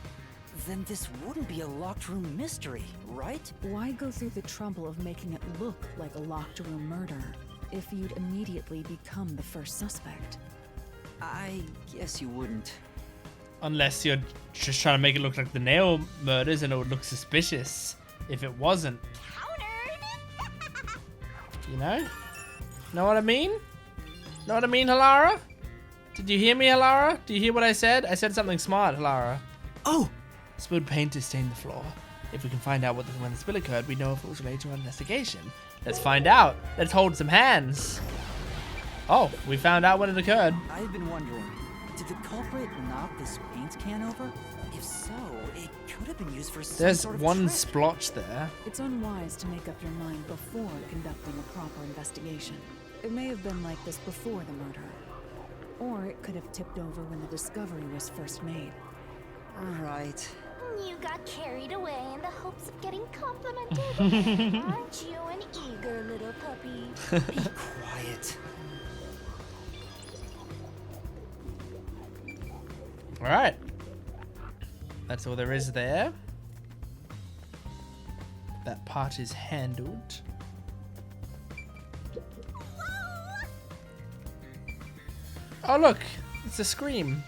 Speaker 2: then this wouldn't be a locked room mystery, right?
Speaker 5: Why go through the trouble of making it look like a locked room murder if you'd immediately become the first suspect?
Speaker 2: I guess you wouldn't.
Speaker 1: Unless you're just trying to make it look like the nail murders and it would look suspicious if it wasn't.
Speaker 4: Countered.
Speaker 1: You know? Know what I mean? Know what I mean, Halara? Did you hear me, Halara? Do you hear what I said? I said something smart, Halara.
Speaker 2: Oh!
Speaker 1: Spilled paint to stain the floor. If we can find out when the spill occurred, we know if it was related to our investigation. Let's find out. Let's hold some hands. Oh, we found out when it occurred.
Speaker 2: I've been wondering, did the culprit knock this paint can over? If so, it could have been used for some
Speaker 1: There's
Speaker 2: sort of
Speaker 1: one
Speaker 2: trick.
Speaker 1: splotch there.
Speaker 5: It's unwise to make up your mind before conducting a proper investigation. It may have been like this before the murder. Or it could have tipped over when the discovery was first made.
Speaker 2: Right.
Speaker 4: You got carried away in the hopes of getting complimented. Aren't you an eager little puppy?
Speaker 2: Be quiet.
Speaker 1: Alright. That's all there is there. that part is handled. Oh look, it's a scream.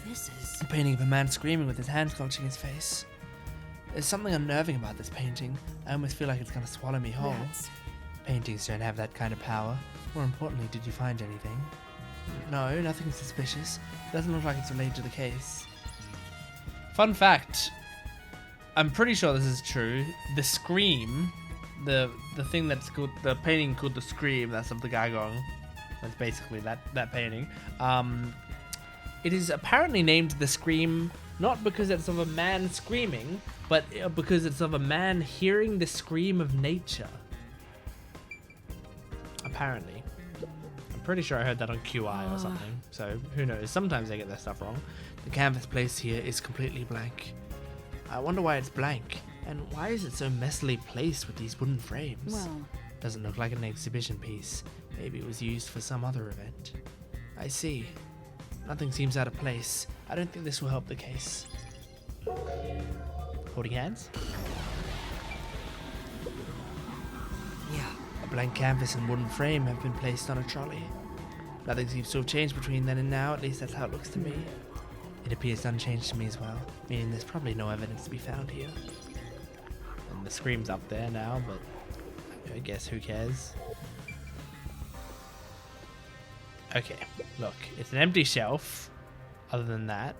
Speaker 2: This is...
Speaker 1: A painting of a man screaming with his hands clutching his face. There's something unnerving about this painting. I almost feel like it's gonna swallow me whole.
Speaker 5: Rats.
Speaker 1: Paintings don't have that kind of power. More importantly, did you find anything? No, nothing suspicious. Doesn't look like it's related to the case. Fun fact. I'm pretty sure this is true. The Scream, the thing that's called, the painting called The Scream, that's of the guy going. That's basically that painting. It is apparently named The Scream not because it's of a man screaming, but because it's of a man hearing the scream of nature. Apparently. I'm pretty sure I heard that on QI or something, so who knows. Sometimes I get that stuff wrong. The canvas placed here is completely blank. I wonder why it's blank, and why is it so messily placed with these wooden frames?
Speaker 5: Well,
Speaker 1: Doesn't look like an exhibition piece. Maybe it was used for some other event. I see. Nothing seems out of place. I don't think this will help the case. Holding hands?
Speaker 2: Yeah,
Speaker 1: A blank canvas and wooden frame have been placed on a trolley. Nothing seems to have changed between then and now, at least that's how it looks to me. It appears unchanged to me as well, meaning there's probably no evidence to be found here. And the scream's up there now, but I guess who cares? Okay, look, it's an empty shelf. Other than that,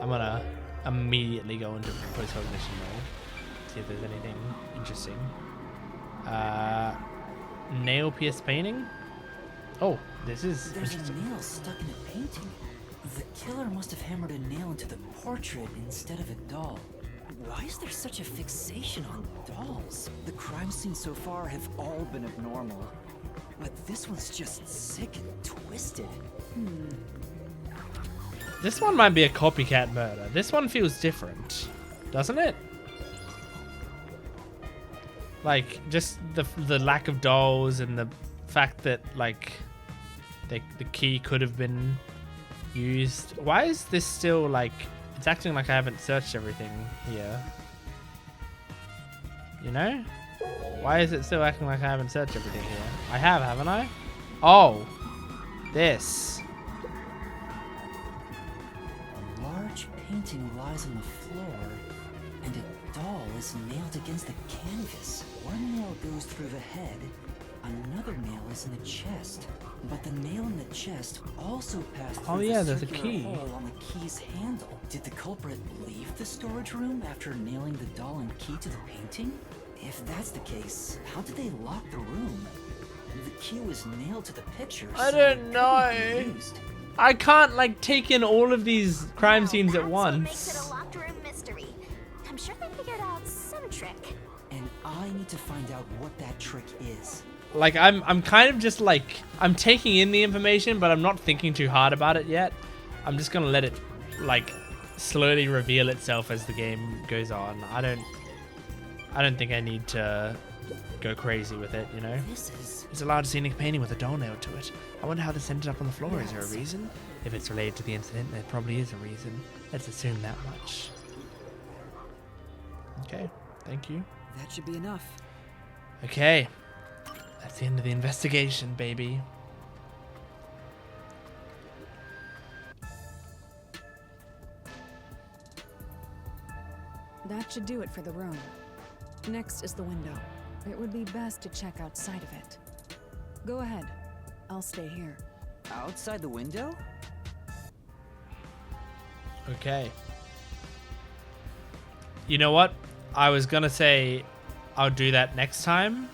Speaker 1: I'm gonna immediately go into post-cognition mode, see if there's anything interesting. Nail pierce painting? Oh, this is
Speaker 2: there's a
Speaker 1: interesting.
Speaker 2: nail stuck in a painting. The killer must have hammered a nail into the portrait instead of a doll. Why is there such a fixation on dolls? The crime scenes so far have all been abnormal. But this one's just sick and twisted.
Speaker 1: This one might be a copycat murder. This one feels different, doesn't it? Like, just the lack of dolls and the fact that, like, the key could have been used. Why is this still, like, it's acting like I haven't searched everything here. You know? Why is it still acting like I haven't searched everything here? I have, haven't I? Oh, this.
Speaker 2: A large painting lies on the floor, and a doll is nailed against the canvas. One nail goes through the head, another nail is in the chest. But the nail in the chest also passed through
Speaker 1: yeah,
Speaker 2: the
Speaker 1: there's a
Speaker 2: circular
Speaker 1: key.
Speaker 2: hole on the key's handle. Did the culprit leave the storage room after nailing the doll and key to the painting? If that's the case, how did they lock the room? The key was nailed to the picture.
Speaker 1: I
Speaker 2: so
Speaker 1: don't
Speaker 2: it couldn't
Speaker 1: know.
Speaker 2: be used.
Speaker 1: I can't, like, take in all of these crime scenes at
Speaker 4: That's
Speaker 1: once.
Speaker 4: what makes it a locked room mystery. I'm sure they figured out some trick.
Speaker 2: And I need to find out what that trick is.
Speaker 1: Like, I'm kind of just like, I'm taking in the information, but I'm not thinking too hard about it yet. I'm just gonna let it, like, slowly reveal itself as the game goes on. I don't think I need to go crazy with it, you know?
Speaker 2: This is...
Speaker 1: It's a large scenic painting with a doll nailed to it. I wonder how this ended up on the floor. Is there a reason? If it's related to the incident, there probably is a reason. Let's assume that much. Okay, thank you.
Speaker 2: That should be enough.
Speaker 1: Okay. That's the end of the investigation, baby.
Speaker 5: that should do it for the room. Next is the window. It would be best to check outside of it. Go ahead. I'll stay here.
Speaker 2: Outside the window?
Speaker 1: Okay. You know what? I was gonna say I'll do that next time,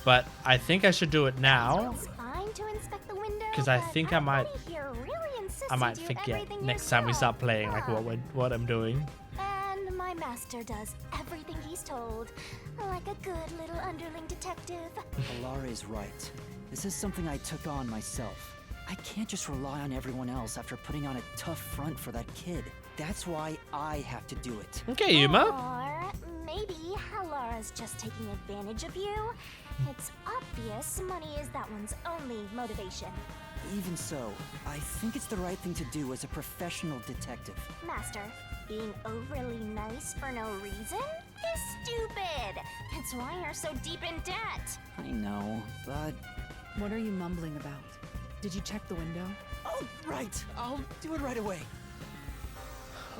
Speaker 1: but I think I should do it now.
Speaker 4: It's fine to inspect the window,
Speaker 1: 'Cause I
Speaker 4: but
Speaker 1: think I might-
Speaker 4: everybody here really insists
Speaker 1: I
Speaker 4: you
Speaker 1: might
Speaker 4: do
Speaker 1: forget
Speaker 4: everything
Speaker 1: next time we
Speaker 4: yourself.
Speaker 1: start playing, like what I'm doing.
Speaker 4: And my master does everything he's told, like a good little underling detective.
Speaker 2: Alara is right. This is something I took on myself. I can't just rely on everyone else after putting on a tough front for that kid. That's why I have to do it.
Speaker 1: Okay, Yuma.
Speaker 4: Or maybe Halara's just taking advantage of you. It's obvious money is that one's only motivation.
Speaker 2: Even so, I think it's the right thing to do as a professional detective.
Speaker 4: Master, being overly nice for no reason is stupid. That's why you're so deep in debt.
Speaker 2: I know, but...
Speaker 5: What are you mumbling about? Did you check the window?
Speaker 2: Oh, right. I'll do it right away.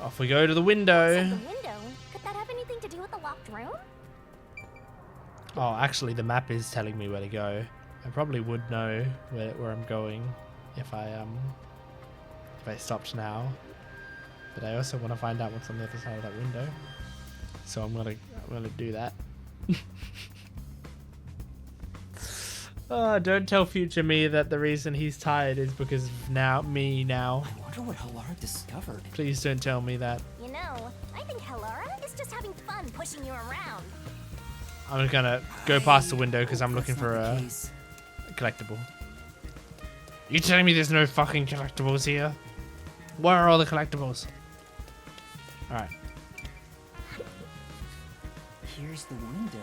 Speaker 1: Off we go to the window.
Speaker 4: The window? Could that have anything to do with the locked room?
Speaker 1: Oh, actually, the map is telling me where to go. I probably would know where I'm going if I stopped now. But I also want to find out what's on the other side of that window. So I'm gonna do that. Oh, don't tell future me that the reason he's tired is because of me now.
Speaker 2: I wonder what Halara discovered.
Speaker 1: Please don't tell me that.
Speaker 4: You know, I think Halara is just having fun pushing you around.
Speaker 1: I'm just gonna go past the window because I'm looking
Speaker 2: That's
Speaker 1: for
Speaker 2: not the
Speaker 1: a
Speaker 2: case.
Speaker 1: collectible. You telling me there's no fucking collectibles here? Where are all the collectibles? Alright.
Speaker 2: Here's the window.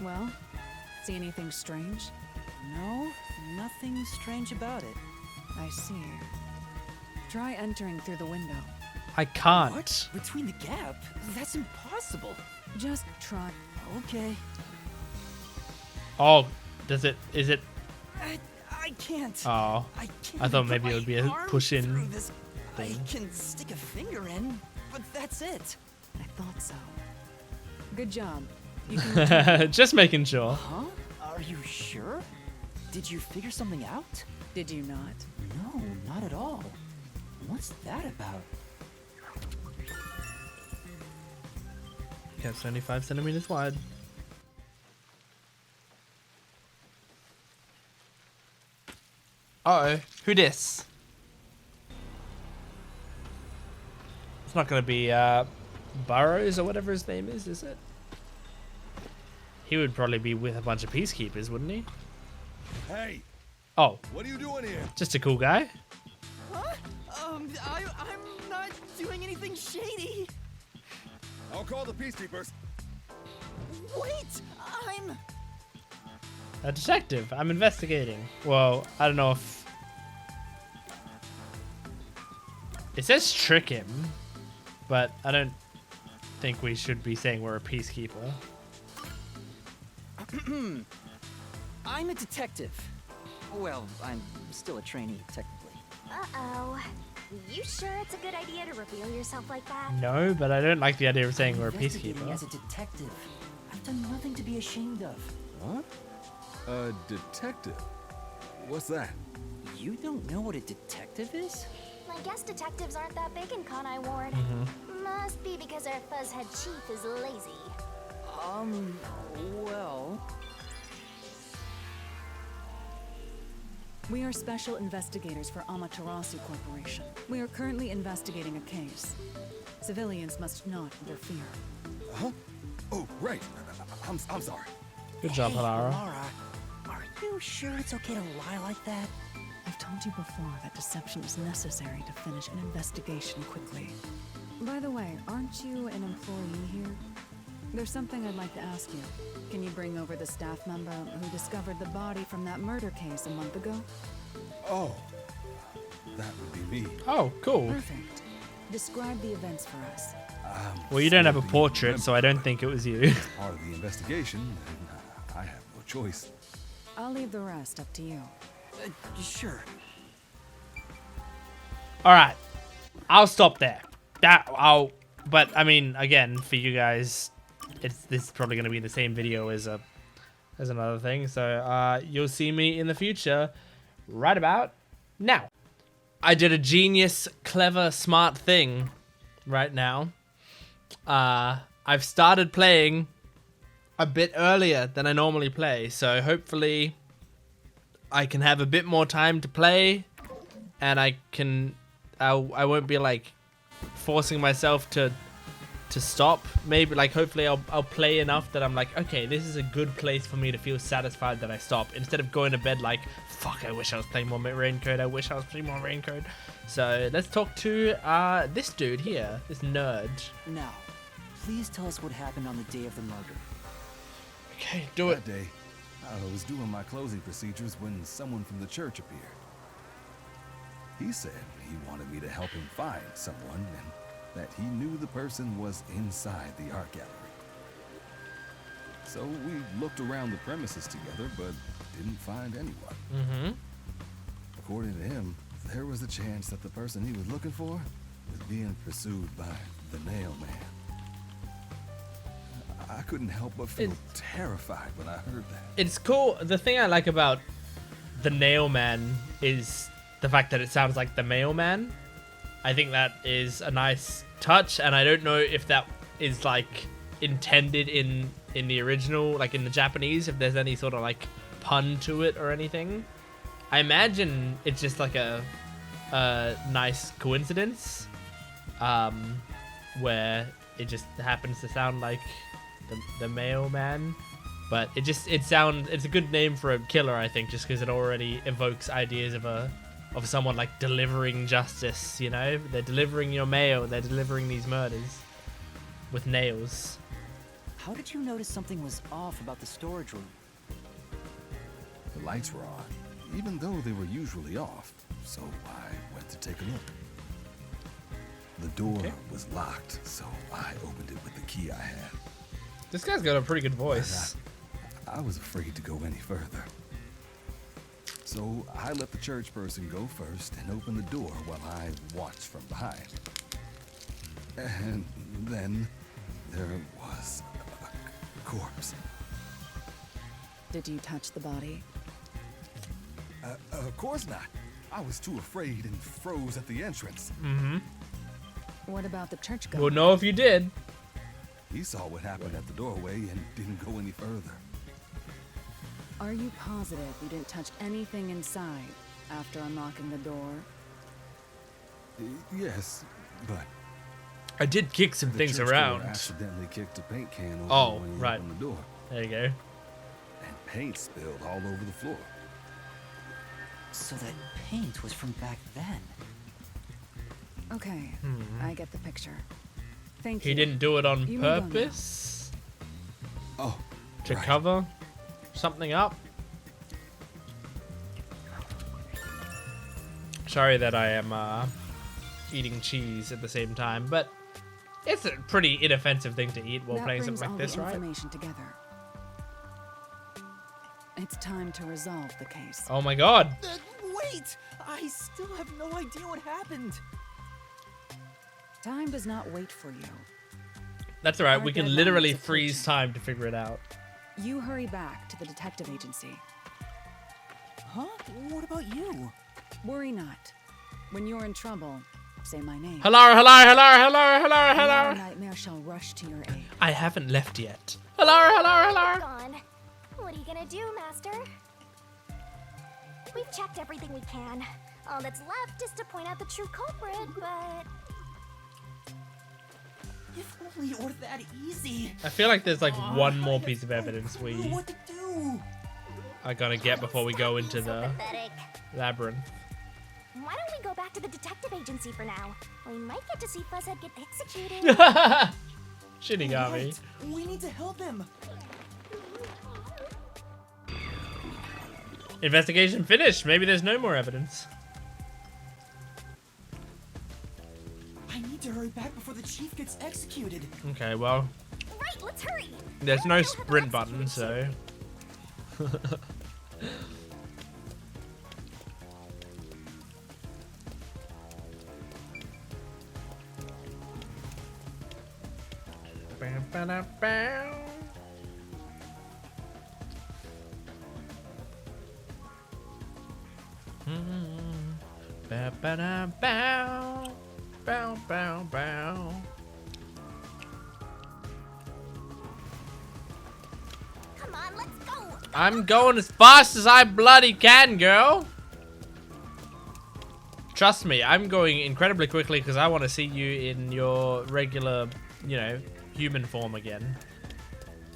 Speaker 5: Well, see anything strange?
Speaker 2: No, nothing strange about it.
Speaker 5: I see. Try entering through the window.
Speaker 1: I can't.
Speaker 2: What? Between the gap? That's impossible.
Speaker 5: Just try.
Speaker 2: Okay.
Speaker 1: Oh, is it?
Speaker 2: I can't.
Speaker 1: Oh,
Speaker 2: I can't.
Speaker 1: I thought
Speaker 2: put
Speaker 1: maybe it would be a
Speaker 2: my arm
Speaker 1: push in
Speaker 2: through this. I
Speaker 1: thing.
Speaker 2: can stick a finger in, but that's it.
Speaker 5: I thought so. Good job. You can
Speaker 1: Just making sure.
Speaker 2: Huh? Are you sure? Did you figure something out?
Speaker 5: Did you not?
Speaker 2: No, not at all. What's that about?
Speaker 1: Yeah, it's only 5 centimeters wide. Uh-oh, who dis? It's not gonna be Burrows or whatever his name is it? He would probably be with a bunch of peacekeepers, wouldn't he?
Speaker 6: Hey,
Speaker 1: Oh,
Speaker 6: what are you doing here?
Speaker 1: just a cool guy.
Speaker 2: Huh? I'm not doing anything shady.
Speaker 6: I'll call the peacekeepers.
Speaker 2: Wait, I'm...
Speaker 1: A detective. I'm investigating. Well, I don't know if... It says trick him, but I don't think we should be saying we're a peacekeeper.
Speaker 2: I'm a detective. Well, I'm still a trainee, technically.
Speaker 4: Uh-oh. You sure it's a good idea to reveal yourself like that?
Speaker 1: No, but I don't like the idea of saying we're a
Speaker 2: Investigating
Speaker 1: peacekeeper.
Speaker 2: as a detective. I've done nothing to be ashamed of.
Speaker 6: Huh? A detective? What's that?
Speaker 2: You don't know what a detective is?
Speaker 4: I guess detectives aren't that big in Conai Ward. Must be because our fuzzhead chief is lazy.
Speaker 2: Well...
Speaker 5: We are special investigators for Amaterasu Corporation. We are currently investigating a case. Civilians must not interfere.
Speaker 6: Huh? Oh, right. I'm sorry.
Speaker 1: Good job, Halara.
Speaker 2: Laura, are you sure it's okay to lie like that?
Speaker 5: I've told you before that deception is necessary to finish an investigation quickly. By the way, aren't you an employee here? There's something I'd like to ask you. Can you bring over the staff member who discovered the body from that murder case a month ago?
Speaker 6: Oh, that would be me.
Speaker 1: Oh, cool.
Speaker 5: Perfect. Describe the events for us.
Speaker 1: Well, you don't have a
Speaker 6: Still
Speaker 1: portrait,
Speaker 6: remember.
Speaker 1: so I don't think it was you.
Speaker 6: As part of the investigation, and I have no choice.
Speaker 5: I'll leave the rest up to you.
Speaker 2: Sure.
Speaker 1: All right, I'll stop there. But I mean, again, for you guys, this is probably going to be the same video as another thing. So you'll see me in the future, right about now. I did a genius, clever, smart thing right now. I've started playing a bit earlier than I normally play, so hopefully I can have a bit more time to play, and I won't be like forcing myself to stop. Maybe like hopefully I'll play enough that I'm like, okay, this is a good place for me to feel satisfied that I stop, instead of going to bed like, fuck, I wish I was playing more Raincoat, I wish I was playing more Raincoat. So let's talk to this dude here, this nerd.
Speaker 2: Now, please tell us what happened on the day of the murder.
Speaker 1: Okay, do it.
Speaker 6: That day, I was doing my closing procedures when someone from the church appeared. He said he wanted me to help him find someone and that he knew the person was inside the art gallery. So we looked around the premises together, but didn't find anyone.
Speaker 1: Mm-hmm.
Speaker 6: According to him, there was a chance that the person he was looking for was being pursued by the Nail Man. I couldn't help but feel terrified when I heard that.
Speaker 1: It's cool. The thing I like about the Nail Man is the fact that it sounds like the Mailman. I think that is a nice touch, and I don't know if that is like intended in the original, like in the Japanese, if there's any sort of like pun to it or anything. I imagine it's just like a nice coincidence, where it just happens to sound like the Mailman, but it's a good name for a killer, I think, just because it already evokes ideas of someone like delivering justice. You know, they're delivering your mail, they're delivering these murders with nails.
Speaker 2: How did you notice something was off about the storage room?
Speaker 6: The lights were on, even though they were usually off, so I went to take a look. The door was locked, so I opened it with the key I had.
Speaker 1: This guy's got a pretty good voice.
Speaker 6: I was afraid to go any further. So I let the church person go first and open the door while I watched from behind. And then there was a corpse.
Speaker 5: Did you touch the body?
Speaker 6: Of course not. I was too afraid and froze at the entrance.
Speaker 1: Mm-hmm.
Speaker 5: What about the churchgoer?
Speaker 1: We'll know if you did.
Speaker 6: He saw what happened at the doorway and didn't go any further.
Speaker 5: Are you positive you didn't touch anything inside after unlocking the door?
Speaker 6: Yes, but
Speaker 1: I did kick some
Speaker 6: the
Speaker 1: things
Speaker 6: churchgoer
Speaker 1: around.
Speaker 6: accidentally kicked a paint can over
Speaker 1: Oh,
Speaker 6: when he
Speaker 1: right.
Speaker 6: opened the door,
Speaker 1: There you go.
Speaker 6: and paint spilled all over the floor.
Speaker 2: So that paint was from back then.
Speaker 5: Okay, I get the picture. Thank you.
Speaker 1: He didn't do it on
Speaker 5: You may go now.
Speaker 1: purpose
Speaker 6: Oh,
Speaker 1: to
Speaker 6: right.
Speaker 1: cover something up. Sorry that I am eating cheese at the same time, but it's a pretty inoffensive thing to eat while
Speaker 5: That
Speaker 1: playing
Speaker 5: brings
Speaker 1: something like
Speaker 5: all
Speaker 1: this,
Speaker 5: the
Speaker 1: right?
Speaker 5: information together. It's time to resolve the case.
Speaker 1: Oh my god.
Speaker 7: Wait! I still have no idea what happened.
Speaker 5: Time does not wait for you.
Speaker 1: That's alright,
Speaker 5: Our
Speaker 1: we can
Speaker 5: deadline
Speaker 1: literally
Speaker 5: is
Speaker 1: freeze
Speaker 5: approaching.
Speaker 1: time to figure it out.
Speaker 5: You hurry back to the detective agency.
Speaker 7: Huh? What about you?
Speaker 5: Worry not. When you're in trouble, say my name.
Speaker 1: Hello, hello, hello, hello, hello,
Speaker 5: Our
Speaker 1: hello.
Speaker 5: nightmare shall rush to your aid.
Speaker 1: I haven't left yet. Hello, hello, hello.
Speaker 4: Gone. What are you gonna do, Master? We've checked everything we can. All that's left is to point out the true culprit, but
Speaker 7: If only it were that easy.
Speaker 1: I feel like there's like one more
Speaker 7: I
Speaker 1: piece of
Speaker 7: have
Speaker 1: evidence
Speaker 7: no
Speaker 1: we
Speaker 7: clue what to do.
Speaker 1: are gonna get before we go into
Speaker 4: so
Speaker 1: the
Speaker 4: pathetic.
Speaker 1: labyrinth.
Speaker 4: Why don't we go back to the detective agency for now? We might get to see Fuzzhead get executed.
Speaker 1: Shinigami.
Speaker 7: Right. We need to help him.
Speaker 1: Investigation finished. Maybe there's no more evidence.
Speaker 7: I need to hurry back before the chief gets executed.
Speaker 1: Okay, well,
Speaker 4: Right, let's hurry.
Speaker 1: there's
Speaker 4: I
Speaker 1: no
Speaker 4: don't know how
Speaker 1: sprint
Speaker 4: to
Speaker 1: button,
Speaker 4: execute
Speaker 1: so. Bam, ba-da, bam. Ba, ba-da, bow. Bow, bow, bow.
Speaker 4: Come on, let's go.
Speaker 1: I'm going as fast as I bloody can, girl. Trust me, I'm going incredibly quickly because I want to see you in your regular, you know, human form again.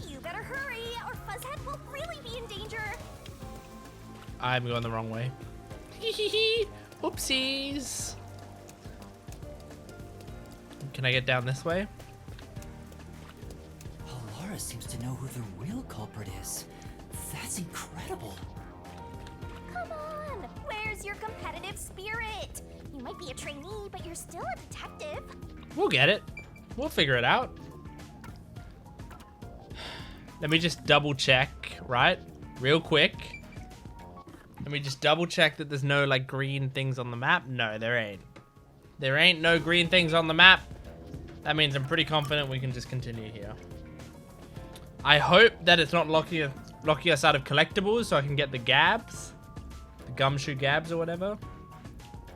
Speaker 4: You better hurry, or Fuzzhead will really be in danger.
Speaker 1: I'm going the wrong way. Oopsies. Can I get down this way?
Speaker 2: Alara seems to know who the real culprit is. That's incredible.
Speaker 4: Come on, where's your competitive spirit? You might be a trainee, but you're still a detective.
Speaker 1: We'll get it. We'll figure it out. Let me just double check, right? Real quick. Let me just double check that there's no like green things on the map. No, there ain't. There ain't no green things on the map. That means I'm pretty confident we can just continue here. I hope that it's not locking us out of collectibles so I can get the gabs. The gumshoe gabs or whatever.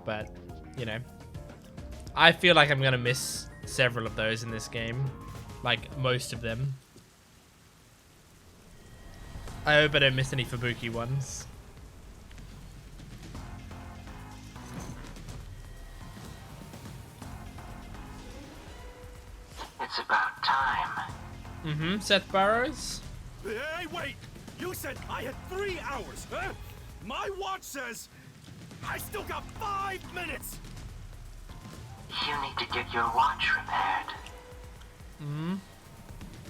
Speaker 1: But, you know. I feel like I'm going to miss several of those in this game. Like, most of them. I hope I don't miss any Fubuki ones.
Speaker 8: It's about time.
Speaker 1: Mm-hmm, Seth Burrows.
Speaker 9: Hey, wait! You said I had 3 hours, huh? My watch says I still got 5 minutes!
Speaker 8: You need to get your watch repaired.
Speaker 1: Hmm?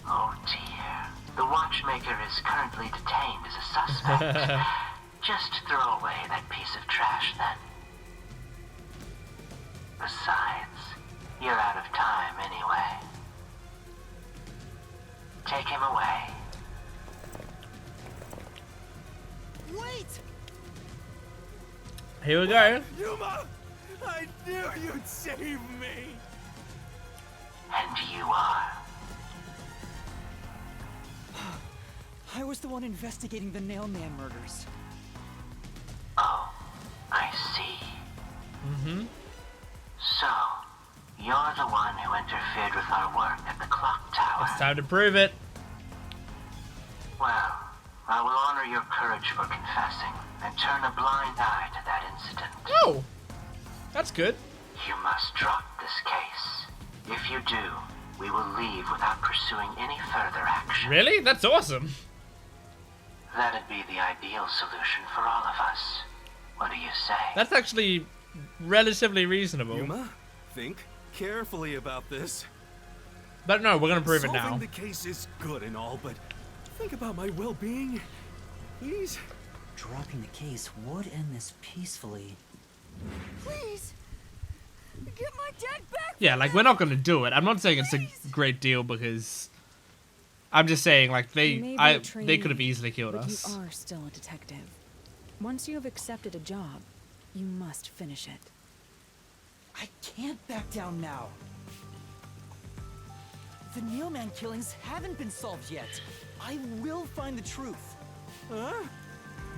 Speaker 8: Oh dear. The watchmaker is currently detained as a suspect. Just throw away that piece of trash then. Besides, you're out of time anyway. Take him away.
Speaker 7: Wait!
Speaker 1: Here we go.
Speaker 9: Yuma! I knew you'd save me!
Speaker 8: And you are.
Speaker 7: I was the one investigating the Nailman murders.
Speaker 8: Oh, I see.
Speaker 1: Mm-hmm.
Speaker 8: So, you're the one who interfered with our work at the clock tower.
Speaker 1: It's time to prove it.
Speaker 8: Well, I will honor your courage for confessing and turn a blind eye to that incident.
Speaker 1: Oh! That's good.
Speaker 8: You must drop this case. If you do, we will leave without pursuing any further action.
Speaker 1: Really? That's awesome.
Speaker 8: That'd be the ideal solution for all of us. What do you say?
Speaker 1: That's actually relatively reasonable.
Speaker 9: Yuma, think carefully about this.
Speaker 1: But no, we're gonna prove it now.
Speaker 9: Solving the case is good and all, but think about my well-being, please.
Speaker 2: Dropping the case would end this peacefully.
Speaker 5: Please! Get my dad back!
Speaker 1: Yeah, like, we're not gonna do it. I'm not saying it's a great deal because... I'm just saying, like,
Speaker 5: You may be a
Speaker 1: they
Speaker 5: trainee,
Speaker 1: could have easily killed
Speaker 5: but
Speaker 1: us.
Speaker 5: you are still a detective. Once you have accepted a job, you must finish it.
Speaker 7: I can't back down now. The Nailman killings haven't been solved yet. I will find the truth. Huh?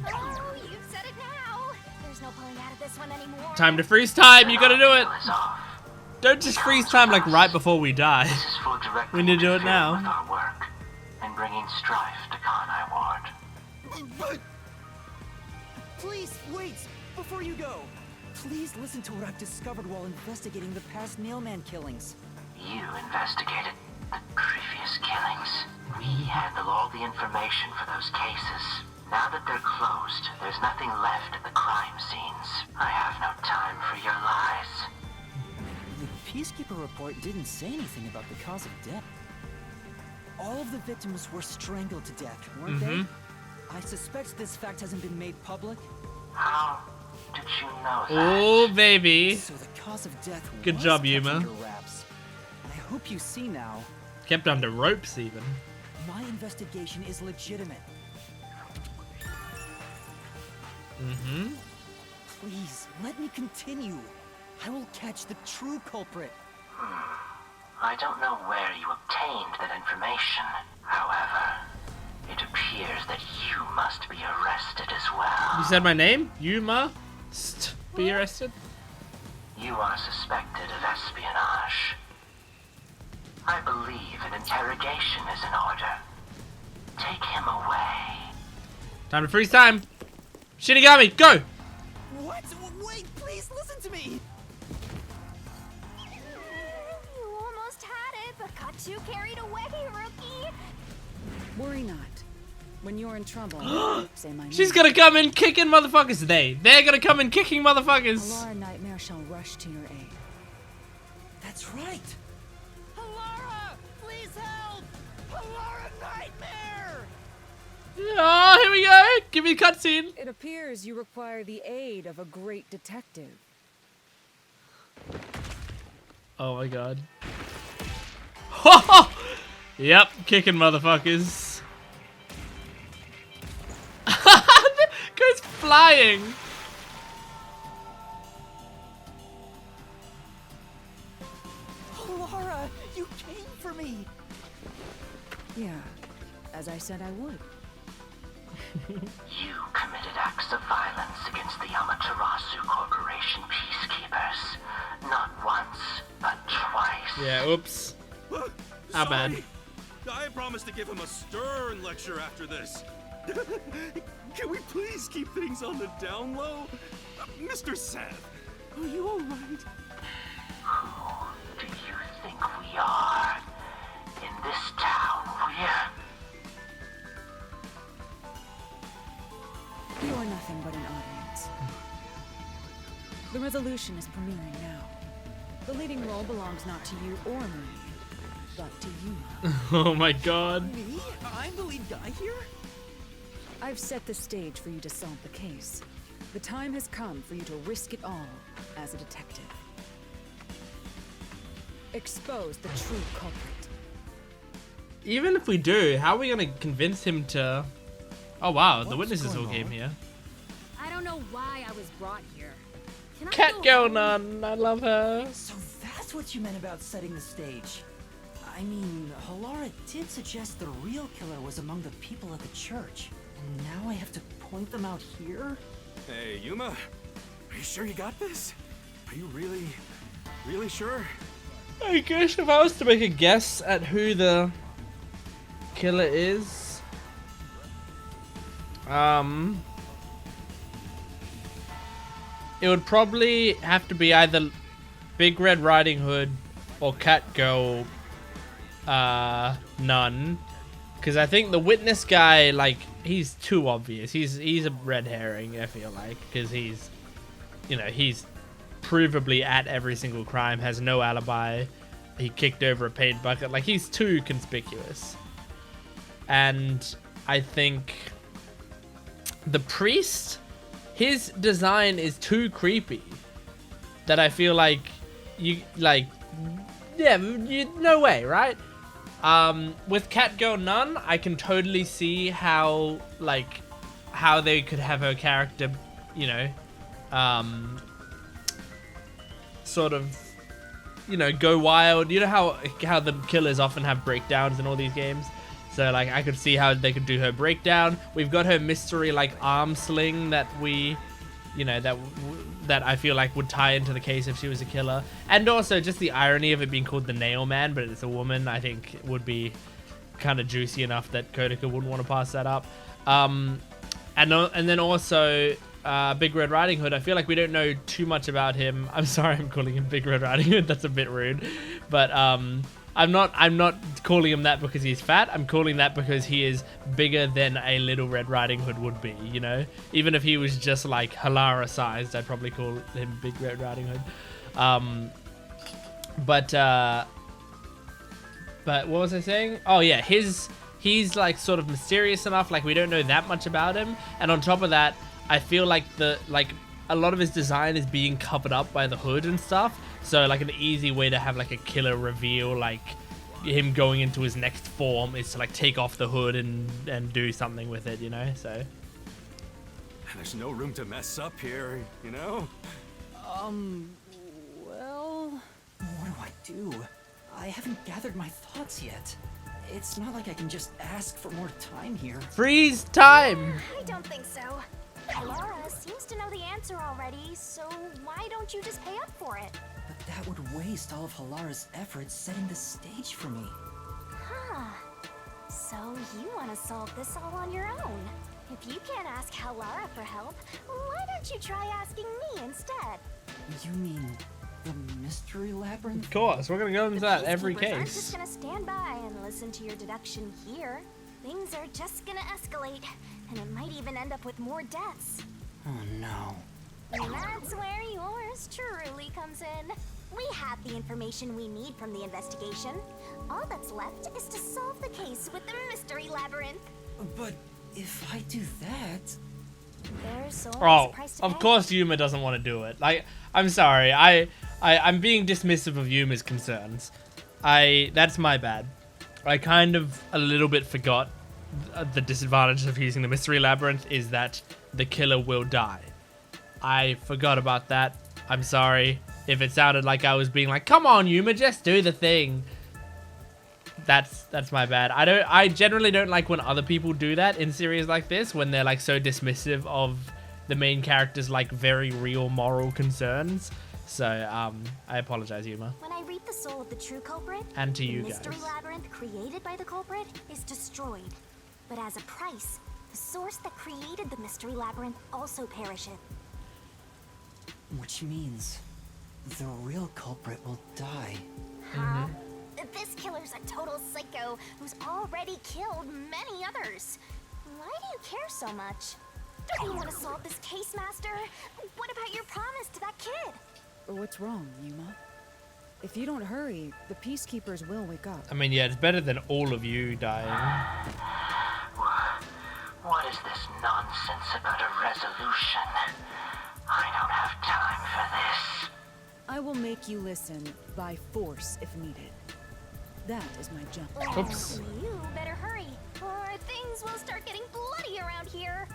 Speaker 4: Oh, you've said it now. There's no pulling out of this one anymore.
Speaker 1: Time to freeze time, you gotta do it!
Speaker 8: Is off.
Speaker 1: Don't just freeze time, like, right before we die.
Speaker 8: This is for directly
Speaker 1: We need to do it
Speaker 8: interfering
Speaker 1: now.
Speaker 8: with our work and bringing strife to Kanai Ward.
Speaker 7: But... Please, wait! Before you go, please listen to what I've discovered while investigating the past Nailman killings.
Speaker 8: You investigated the previous killings. We handle all the information for those cases. Now that they're closed, there's nothing left at the crime scenes. I have no time for your lies.
Speaker 2: The Peacekeeper report didn't say anything about the cause of death.
Speaker 7: All of the victims were strangled to death, weren't they? I suspect this fact hasn't been made public.
Speaker 8: How did you know that?
Speaker 1: Oh, baby.
Speaker 2: So the cause of death
Speaker 1: Good
Speaker 2: was
Speaker 1: job,
Speaker 2: kept
Speaker 1: Yuma.
Speaker 2: under wraps. I hope you see now,
Speaker 1: Kept under ropes, even.
Speaker 7: My investigation is legitimate.
Speaker 1: Mm-hmm.
Speaker 7: Please, let me continue. I will catch the true culprit.
Speaker 8: I don't know where you obtained that information. However, it appears that you must be arrested as well.
Speaker 1: You said my name? Yuma? Be arrested?
Speaker 8: You are suspected of espionage. I believe an interrogation is in order. Take him away.
Speaker 1: Time to freeze time. Shinigami, go!
Speaker 7: What? Wait, please listen to me!
Speaker 4: You almost had it, but got too carried away, rookie.
Speaker 5: Worry not. When you're in trouble, say my name.
Speaker 1: She's gonna come in kicking motherfuckers. They're gonna come in kicking motherfuckers.
Speaker 5: Alara Nightmare shall rush to your aid.
Speaker 7: That's right!
Speaker 9: Alara! Please help! Alara Nightmare!
Speaker 1: Oh, here we go. Give me a cutscene.
Speaker 5: It appears you require the aid of a great detective.
Speaker 1: Oh my god. Yep, kicking motherfuckers. Goes flying.
Speaker 7: Laura, you came for me.
Speaker 5: Yeah, as I said I would.
Speaker 8: You committed acts of violence against the Amaterasu Corporation peacekeepers. Not once, but twice.
Speaker 1: Yeah, oops. How bad?
Speaker 9: Sorry. I promised to give him a stern lecture after this. Can we please keep things on the down low? Mr. Seth, are you alright?
Speaker 8: Who do you think we are? In this town,
Speaker 5: You are nothing but an audience. The resolution is premiering now. The leading role belongs not to you or me, but to you.
Speaker 1: Oh my god.
Speaker 7: Me? I'm the lead guy here?
Speaker 5: I've set the stage for you to solve the case. The time has come for you to risk it all as a detective. Expose the true culprit.
Speaker 1: Even if we do, how are we gonna convince him to... Oh wow, the
Speaker 7: What's
Speaker 1: witnesses all
Speaker 7: going
Speaker 1: came
Speaker 7: on?
Speaker 1: here.
Speaker 10: I don't know why I was brought here. Can I
Speaker 1: Cat
Speaker 10: go
Speaker 1: girl
Speaker 10: home?
Speaker 1: nun, I love her.
Speaker 7: So that's what you meant about setting the stage. I mean, Halara did suggest the real killer was among the people at the church. And now I have to point them out here?
Speaker 9: Hey, Yuma, are you sure you got this? Are you really sure?
Speaker 1: I guess if I was to make a guess at who the killer is, it would probably have to be either Big Red Riding Hood or Catgirl Nun, because I think the witness guy, like, he's too obvious. He's a red herring, I feel like, because he's, you know, he's provably at every single crime, has no alibi. He kicked over a paint bucket. Like, he's too conspicuous. And I think the priest, his design is too creepy that I feel like no way, right? With Catgirl Nun, I can totally see how they could have her character, you know, sort of, you know, go wild. You know how the killers often have breakdowns in all these games. So, like, I could see how they could do her breakdown. We've got her mystery, like, arm sling that we, you know, that I feel like would tie into the case if she was a killer. And also, just the irony of it being called the Nail Man, but it's a woman, I think would be kind of juicy enough that Kodaka wouldn't want to pass that up. And then also, Big Red Riding Hood, I feel like we don't know too much about him. I'm sorry I'm calling him Big Red Riding Hood, that's a bit rude. But, I'm not calling him that because he's fat. I'm calling that because he is bigger than a Little Red Riding Hood would be, you know? Even if he was just like Halara sized, I'd probably call him Big Red Riding Hood. But what was I saying? Oh yeah, he's like sort of mysterious enough, like we don't know that much about him. And on top of that, I feel like a lot of his design is being covered up by the hood and stuff. So, like, an easy way to have, like, a killer reveal, like, him going into his next form is to, like, take off the hood and do something with it, you know? So...
Speaker 9: There's no room to mess up here, you know?
Speaker 7: Well... What do? I haven't gathered my thoughts yet. It's not like I can just ask for more time here.
Speaker 1: Freeze time!
Speaker 4: I don't think so. Laura seems to know the answer already, so why don't you just pay up for it?
Speaker 2: But that would waste all of Halara's efforts setting the stage for me.
Speaker 4: Huh. So you want to solve this all on your own. If you can't ask Halara for help, why don't you try asking me instead?
Speaker 2: You mean the mystery labyrinth?
Speaker 1: Of course, we're gonna go into that every
Speaker 4: Peacekeepers aren't
Speaker 1: case.
Speaker 4: just gonna stand by and listen to your deduction here. Things are just gonna escalate, and it might even end up with more deaths.
Speaker 2: Oh no.
Speaker 4: And that's where yours truly comes in. We have the information we need from the investigation. All that's left is to solve the case with the mystery labyrinth.
Speaker 7: But if I do that...
Speaker 4: There's always
Speaker 1: Oh,
Speaker 4: a price to
Speaker 1: of
Speaker 4: pay.
Speaker 1: course Yuma doesn't want to do it. Like, I'm sorry. I'm being dismissive of Yuma's concerns. That's my bad. I kind of a little bit forgot the disadvantage of using the mystery labyrinth is that the killer will die. I forgot about that. I'm sorry if it sounded like I was being like, "Come on, Yuma, just do the thing." That's my bad. I generally don't like when other people do that in series like this, when they're like so dismissive of the main character's like very real moral concerns. So I apologize, Yuma.
Speaker 4: When I reap the soul of the true culprit,
Speaker 1: And to you
Speaker 4: the mystery
Speaker 1: guys.
Speaker 4: labyrinth created by the culprit is destroyed. But as a price, the source that created the mystery labyrinth also perishes.
Speaker 2: Which means the real culprit will die.
Speaker 4: Huh? This killer's a total psycho who's already killed many others. Why do you care so much? Don't you want to solve this case, Master? What about your promise to that kid?
Speaker 5: What's wrong, Yuma? If you don't hurry, the peacekeepers will wake up.
Speaker 1: I mean, yeah, it's better than all of you dying.
Speaker 8: What is this nonsense about a resolution? I don't have time for this.
Speaker 5: I will make you listen by force if needed. That is my job.
Speaker 1: Oops.
Speaker 4: You better hurry, or things will start getting bloody around here.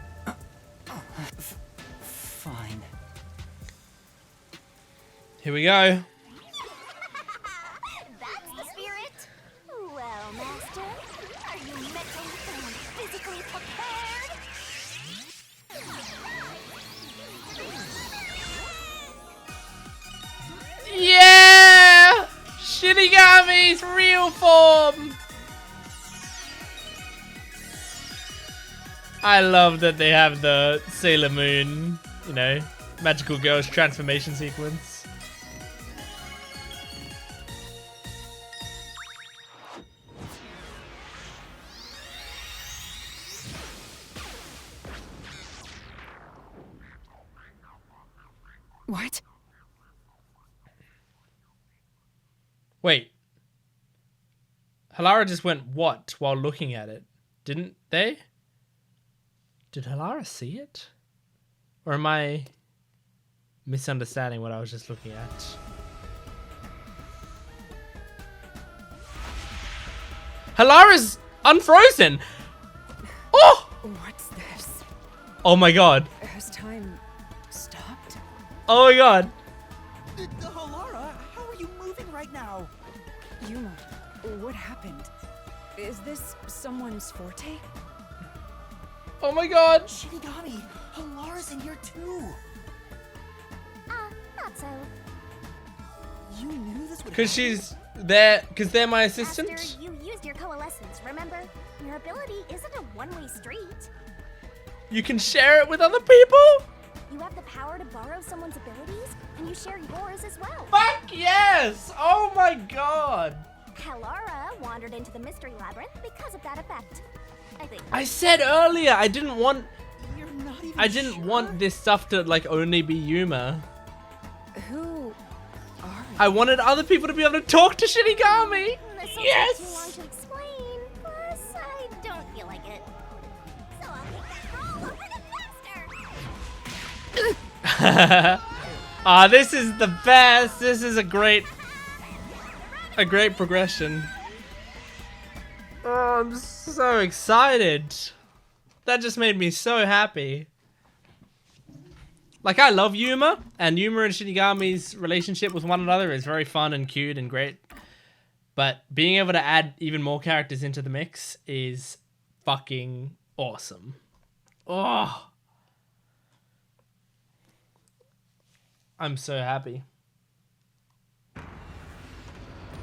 Speaker 2: Fine.
Speaker 1: Here we go.
Speaker 4: That's the spirit. Well, Master, are you mentally and physically prepared?
Speaker 1: Yeah! Shinigami's real form! I love that they have the Sailor Moon, you know, magical girl's transformation sequence.
Speaker 5: What?
Speaker 1: Wait. Halara just went what while looking at it? Didn't they? Did Halara see it? Or am I misunderstanding what I was just looking at? Halara's unfrozen! Oh!
Speaker 5: What's this?
Speaker 1: Oh my god.
Speaker 5: Has time stopped?
Speaker 1: Oh my god.
Speaker 7: Halara, how are you moving right now?
Speaker 5: Yuma, what happened? Is this someone's forte?
Speaker 1: Oh my god.
Speaker 7: Shinigami, Halara's in here too.
Speaker 4: Not so.
Speaker 7: You knew this would
Speaker 1: Because
Speaker 7: happen?
Speaker 1: she's there, because they're my assistant?
Speaker 4: Master, you used your coalescence, remember? Your ability isn't a one-way street.
Speaker 1: You can share it with other people?
Speaker 4: You have the power to borrow someone's abilities, and you share yours as well.
Speaker 1: Fuck yes! Oh my god.
Speaker 4: Halara wandered into the mystery labyrinth because of that effect. I think.
Speaker 1: I said earlier I didn't want
Speaker 7: You're not even
Speaker 1: I didn't
Speaker 7: sure?
Speaker 1: want this stuff to like only be Yuma.
Speaker 5: Who are
Speaker 1: I wanted other people to be able to talk to Shinigami.
Speaker 4: This will
Speaker 1: Yes!
Speaker 4: take too long to explain. Plus, I don't feel like it. So I'll take that role over the master.
Speaker 1: Ah, this is the best. This is a great progression. Oh, I'm so excited. That just made me so happy. Like, I love Yuma, and Yuma and Shinigami's relationship with one another is very fun and cute and great. But being able to add even more characters into the mix is fucking awesome. Oh. I'm so happy.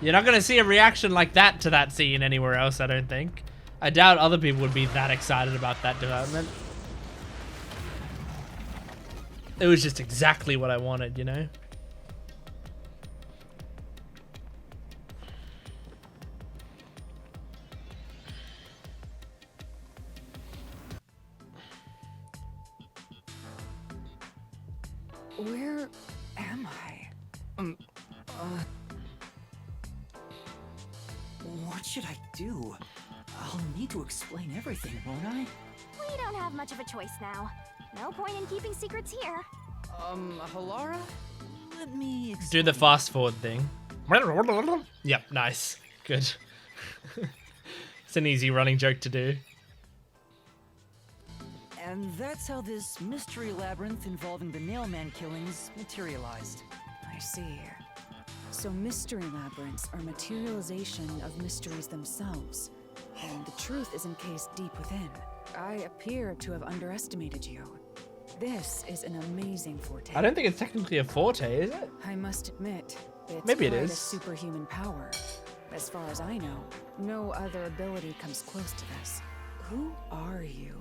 Speaker 1: You're not going to see a reaction like that to that scene anywhere else, I don't think. I doubt other people would be that excited about that development. It was just exactly what I wanted, you know?
Speaker 5: Where am I?
Speaker 7: What should I do? I'll need to explain everything, won't I?
Speaker 4: We We don't have much of a choice now. No point in keeping secrets here.
Speaker 7: Halara? Let me
Speaker 1: Do the fast forward thing. Yep, nice. Good. It's an easy running joke to do.
Speaker 7: And that's how this mystery labyrinth involving the Nailman killings materialized.
Speaker 5: I see. So mystery labyrinths are materialization of mysteries themselves, and the truth is encased deep within. I appear to have underestimated you. This is an amazing forte.
Speaker 1: I don't think it's technically a forte, is it?
Speaker 5: I must admit, it's
Speaker 1: Maybe it
Speaker 5: quite
Speaker 1: is.
Speaker 5: a superhuman power. As far as I know, no other ability comes close to this. Who are you?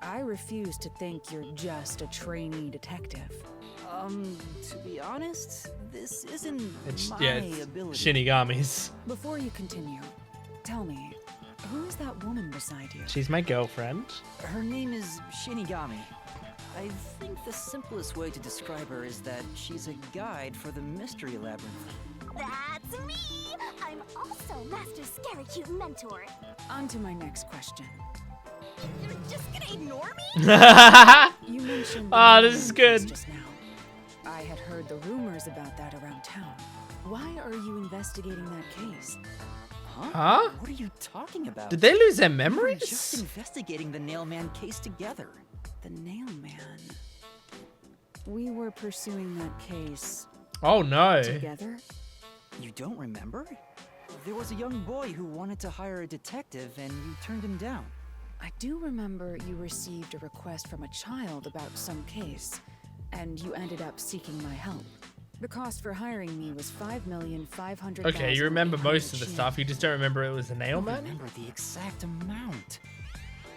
Speaker 5: I refuse to think you're just a trainee detective.
Speaker 7: To be honest, this isn't
Speaker 1: It's
Speaker 7: my
Speaker 1: it's
Speaker 7: ability.
Speaker 1: Shinigami's.
Speaker 5: Before you continue, tell me, who is that woman beside you?
Speaker 1: She's my girlfriend.
Speaker 7: Her name is Shinigami. I think the simplest way to describe her is that she's a guide for the mystery labyrinth.
Speaker 4: That's me! I'm also Master Scary Cute Mentor.
Speaker 5: On to my next question.
Speaker 4: You're just gonna ignore me?
Speaker 5: You mentioned
Speaker 1: Ah,
Speaker 5: the
Speaker 1: this is
Speaker 5: Labyrinth case
Speaker 1: good.
Speaker 5: just now. I had heard the rumors about that around town. Why are you investigating that case?
Speaker 1: Huh?
Speaker 7: What are you talking about?
Speaker 1: Did they lose their
Speaker 7: We were
Speaker 1: memories?
Speaker 7: just investigating the Nailman case together.
Speaker 5: The Nailman. We were pursuing that case
Speaker 1: Oh no.
Speaker 5: together?
Speaker 7: You don't remember? There was a young boy who wanted to hire a detective and you turned him down.
Speaker 5: I do remember you received a request from a child about some case, and you ended up seeking my help. The cost for hiring me was $5,500,000.
Speaker 1: Okay, you remember most of the stuff. You just don't remember it was a nail
Speaker 7: I
Speaker 1: man?
Speaker 7: remember the exact amount.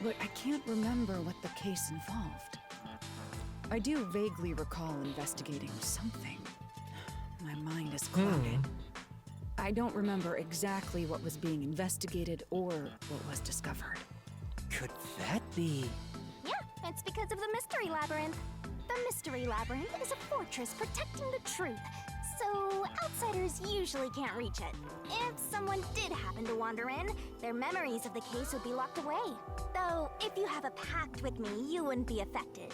Speaker 5: But I can't remember what the case involved. I do vaguely recall investigating something. My mind is clouded. I don't remember exactly what was being investigated or what was discovered.
Speaker 7: Could that be?
Speaker 4: Yeah, it's because of the Mystery Labyrinth. The Mystery Labyrinth is a fortress protecting the truth, so outsiders usually can't reach it. If someone did happen to wander in, their memories of the case would be locked away. Though, if you have a pact with me, you wouldn't be affected.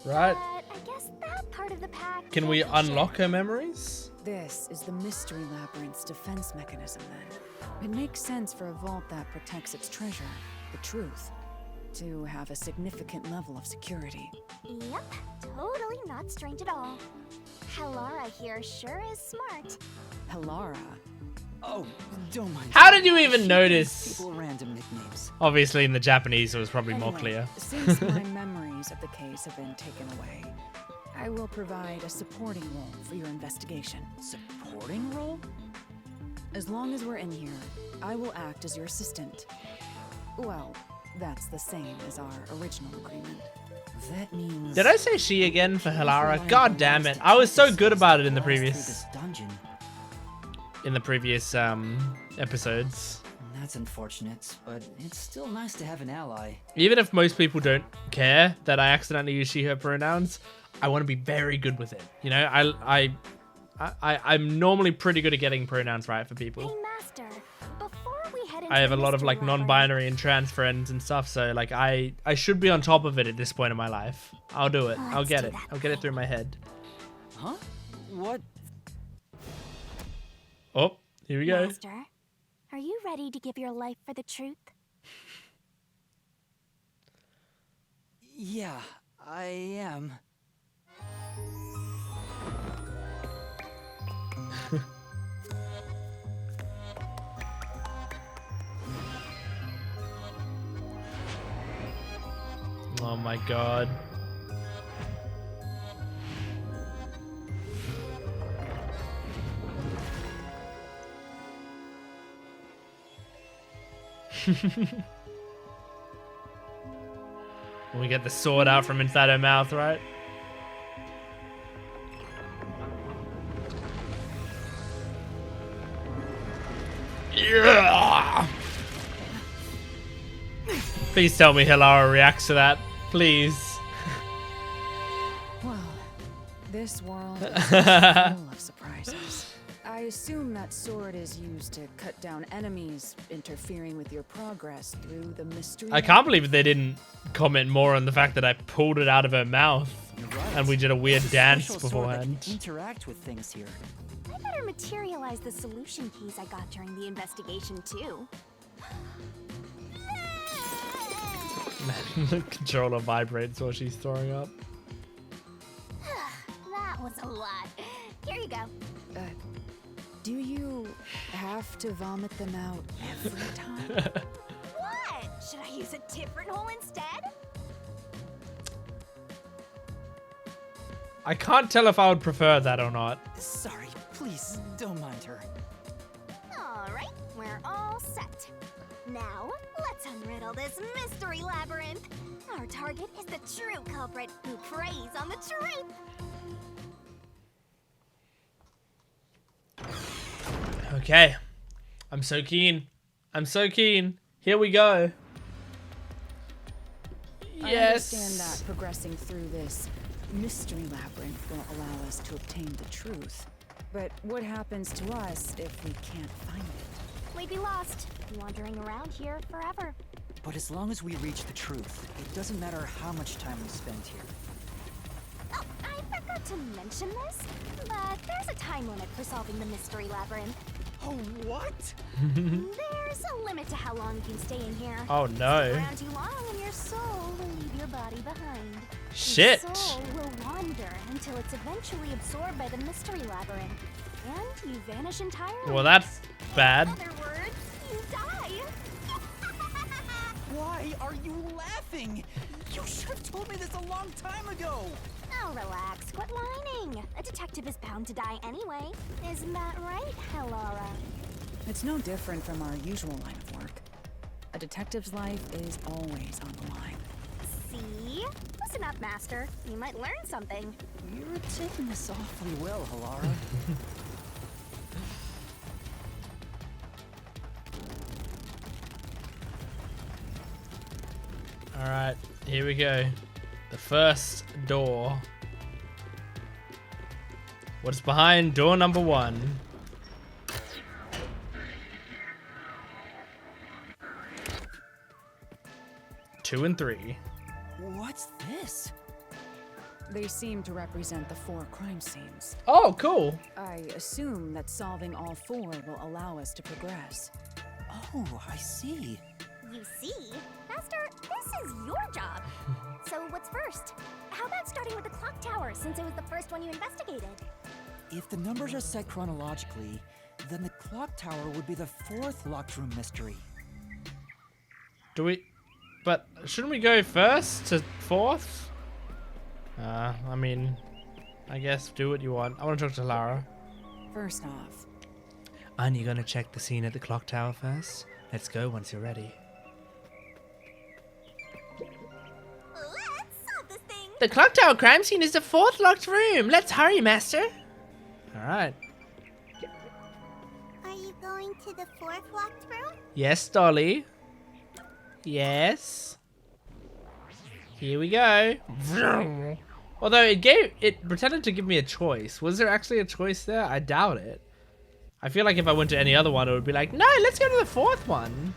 Speaker 1: Right.
Speaker 4: But I guess that part of the pact
Speaker 1: Can we
Speaker 4: can't be
Speaker 1: unlock
Speaker 4: shared.
Speaker 1: her memories?
Speaker 5: This is the Mystery Labyrinth's defense mechanism, then. It makes sense for a vault that protects its treasure, the truth, to have a significant level of security.
Speaker 4: Yep, totally not strange at all. Halara here sure is smart.
Speaker 5: Halara.
Speaker 7: Oh, don't mind.
Speaker 1: How did you even
Speaker 7: She
Speaker 1: notice?
Speaker 7: gives people random nicknames.
Speaker 1: Obviously, in the Japanese, it was probably more
Speaker 5: Anyway,
Speaker 1: clear.
Speaker 5: Since my memories of the case have been taken away, I will provide a supporting role for your investigation.
Speaker 7: Supporting role?
Speaker 5: As long as we're in here, I will act as your assistant. Well, that's the same as our original agreement.
Speaker 7: That means.
Speaker 1: Did I say she again for Halara? God damn it. I was so good about it in the
Speaker 7: Blast through
Speaker 1: previous
Speaker 7: this dungeon.
Speaker 1: Episodes.
Speaker 7: That's unfortunate, but it's still nice to have an ally.
Speaker 1: Even if most people don't care that I accidentally use she her pronouns, I want to be very good with it. You know, I'm normally pretty good at getting pronouns right for
Speaker 4: Hey,
Speaker 1: people.
Speaker 4: Master, before we head into
Speaker 1: I have a
Speaker 4: the
Speaker 1: lot of
Speaker 4: Mystery
Speaker 1: like
Speaker 4: Labyrinth,
Speaker 1: non-binary and trans friends and stuff, so like I should be on top of it at this point in my life. I'll do it. I'll
Speaker 4: Let's
Speaker 1: get
Speaker 4: do
Speaker 1: it.
Speaker 4: that
Speaker 1: I'll get it through my head.
Speaker 7: Huh? What?
Speaker 1: Oh, here we go.
Speaker 4: Master, are you ready to give your life for the truth?
Speaker 7: Yeah, I am.
Speaker 1: Oh my god. We get the sword out from inside her mouth, right? Yeah! Please tell me Halara reacts to that. Please.
Speaker 5: Well, this world is full of surprises. I assume that sword is used to cut down enemies interfering with your progress through the mystery.
Speaker 1: I can't believe they didn't comment more on the fact that I pulled it out of her mouth.
Speaker 7: You're right.
Speaker 1: And we did a weird
Speaker 7: It's
Speaker 1: dance
Speaker 7: special sword that
Speaker 1: beforehand.
Speaker 7: can interact with things here.
Speaker 4: I better materialize the solution keys I got during the investigation, too.
Speaker 1: The controller vibrates while she's throwing up.
Speaker 4: That was a lot. Here you go.
Speaker 5: Do you have to vomit them out every time?
Speaker 4: What? Should I use a different hole instead?
Speaker 1: I can't tell if I would prefer that or not.
Speaker 7: Sorry, please don't mind her.
Speaker 4: Alright, we're all set. Now, let's unriddle this mystery labyrinth. Our target is the true culprit who preys on the truth.
Speaker 1: Okay. I'm so keen. I'm so keen. Here we go.
Speaker 5: I understand that progressing through this mystery labyrinth will allow us to obtain the truth. But what happens to us if we can't find it?
Speaker 4: We'd be lost, wandering around here forever.
Speaker 7: But as long as we reach the truth, it doesn't matter how much time we spend here.
Speaker 4: Oh, I forgot to mention this, but there's a time limit for solving the mystery labyrinth.
Speaker 7: Oh, what?
Speaker 4: There's a limit to how long you can stay in here.
Speaker 1: Oh no.
Speaker 4: Stick around too long and your soul will leave your body behind.
Speaker 1: Shit.
Speaker 4: Your soul will wander until it's eventually absorbed by the mystery labyrinth. And you vanish entirely.
Speaker 1: Well, that's bad.
Speaker 4: In other words, you die.
Speaker 7: Why are you laughing? You should have told me this a long time ago.
Speaker 4: Oh, relax. Quit whining. A detective is bound to die anyway. Isn't that right, Hellara?
Speaker 5: It's no different from our usual line of work. A detective's life is always on the line.
Speaker 4: See? Listen up, Master. You might learn something.
Speaker 7: You're taking this awfully well, Hellara.
Speaker 1: Alright, here we go. The first door. What's behind door number 1? Two and 3.
Speaker 7: What's this?
Speaker 5: They seem to represent the 4 crime scenes.
Speaker 1: Oh, cool.
Speaker 5: I assume that solving all 4 will allow us to progress.
Speaker 7: Oh, I see.
Speaker 4: You see? Master, this is your job. So what's first? How about starting with the clock tower, since it was the first one you investigated?
Speaker 7: If the numbers are set chronologically, then the clock tower would be the 4th locked room mystery.
Speaker 1: Do we... But shouldn't we go first to 4th? I mean... I guess do what you want. I want to talk to Lara.
Speaker 5: First off,
Speaker 1: Aren't you gonna check the scene at the clock tower first? Let's go once you're ready.
Speaker 4: Let's solve this thing.
Speaker 1: The clock tower crime scene is the 4th locked room. Let's hurry, Master. Alright.
Speaker 4: Are you going to the 4th locked room?
Speaker 1: Yes, Dolly. Yes. Here we go. Although it pretended to give me a choice. Was there actually a choice there? I doubt it. I feel like if I went to any other one, it would be like, no, let's go to the 4th one.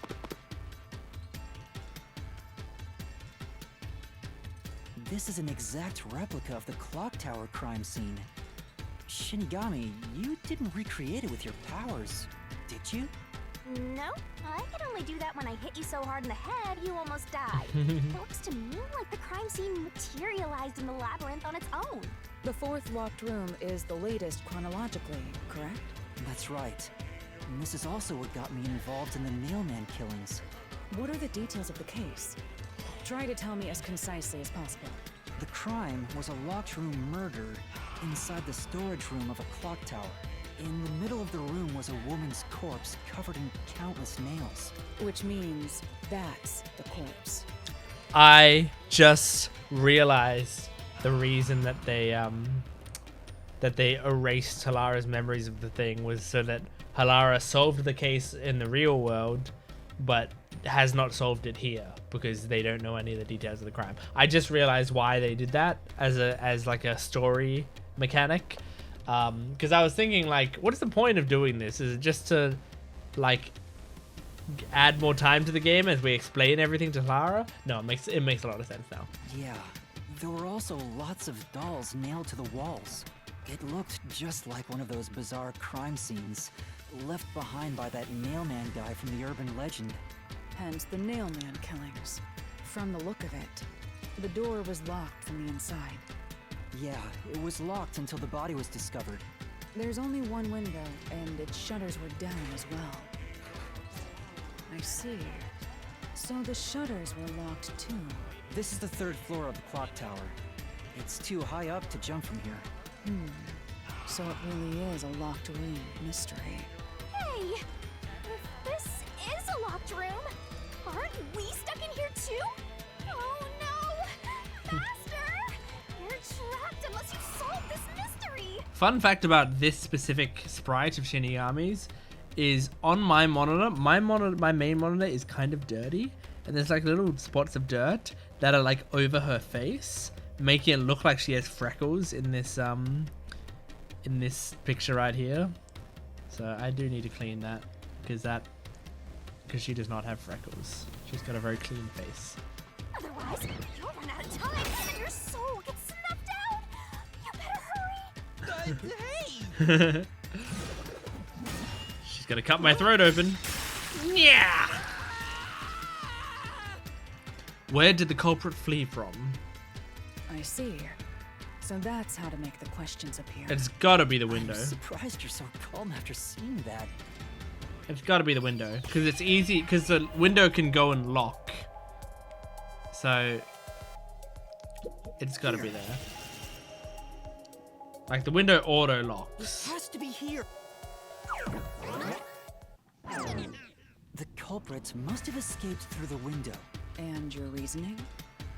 Speaker 7: This is an exact replica of the clock tower crime scene. Shinigami, you didn't recreate it with your powers, did you?
Speaker 4: No, I can only do that when I hit you so hard in the head you almost died. It looks to me like the crime scene materialized in the labyrinth on its own.
Speaker 5: the 4th locked room is the latest chronologically, correct?
Speaker 7: That's right. And this is also what got me involved in the Nailman killings.
Speaker 5: What are the details of the case? Try to tell me as concisely as possible.
Speaker 7: The crime was a locked room murder inside the storage room of a clock tower. In the middle of the room was a woman's corpse covered in countless nails.
Speaker 5: Which means that's the corpse.
Speaker 1: I just realized the reason that they erased Halara's memories of the thing was so that Halara solved the case in the real world, but has not solved it here because they don't know any of the details of the crime. I just realized why they did that as like a story mechanic. Because I was thinking, like, what's the point of doing this? Is it just to, like, add more time to the game as we explain everything to Clara? No, it makes a lot of sense now.
Speaker 2: Yeah, there were also lots of dolls nailed to the walls. It looked just like one of those bizarre crime scenes left behind by that mailman guy from the urban legend.
Speaker 5: Hence the nailman killings. From the look of it, the door was locked from the inside.
Speaker 2: Yeah, it was locked until the body was discovered.
Speaker 5: There's only one window, and its shutters were down as well. I see. So the shutters were locked too.
Speaker 2: This is the 3rd floor of the clock tower. It's too high up to jump from here.
Speaker 5: So it really is a locked room mystery.
Speaker 4: Hey! If this is a locked room, aren't we stuck in here too? Oh no! Faster! We're trapped unless you solve this mystery!
Speaker 1: Fun fact about this specific sprite of Shinigami's is on my monitor, my main monitor is kind of dirty, and there's like little spots of dirt that are like over her face, making it look like she has freckles in this picture right here. So I do need to clean that because she does not have freckles. She's got a very clean face.
Speaker 4: Otherwise, you'll run out of time and your soul gets snuffed out! You better hurry!
Speaker 9: Hey!
Speaker 1: She's gonna cut my throat open. Yeah! Where did the culprit flee from?
Speaker 5: I see. So that's how to make the questions appear.
Speaker 1: It's gotta be the window.
Speaker 2: I'm surprised you're so calm after seeing that.
Speaker 1: It's gotta be the window. Because it's easy, because the window can go and lock. So, it's gotta be there. Like, the window auto locks.
Speaker 2: It has to be here. The culprit must have escaped through the window.
Speaker 5: And your reasoning?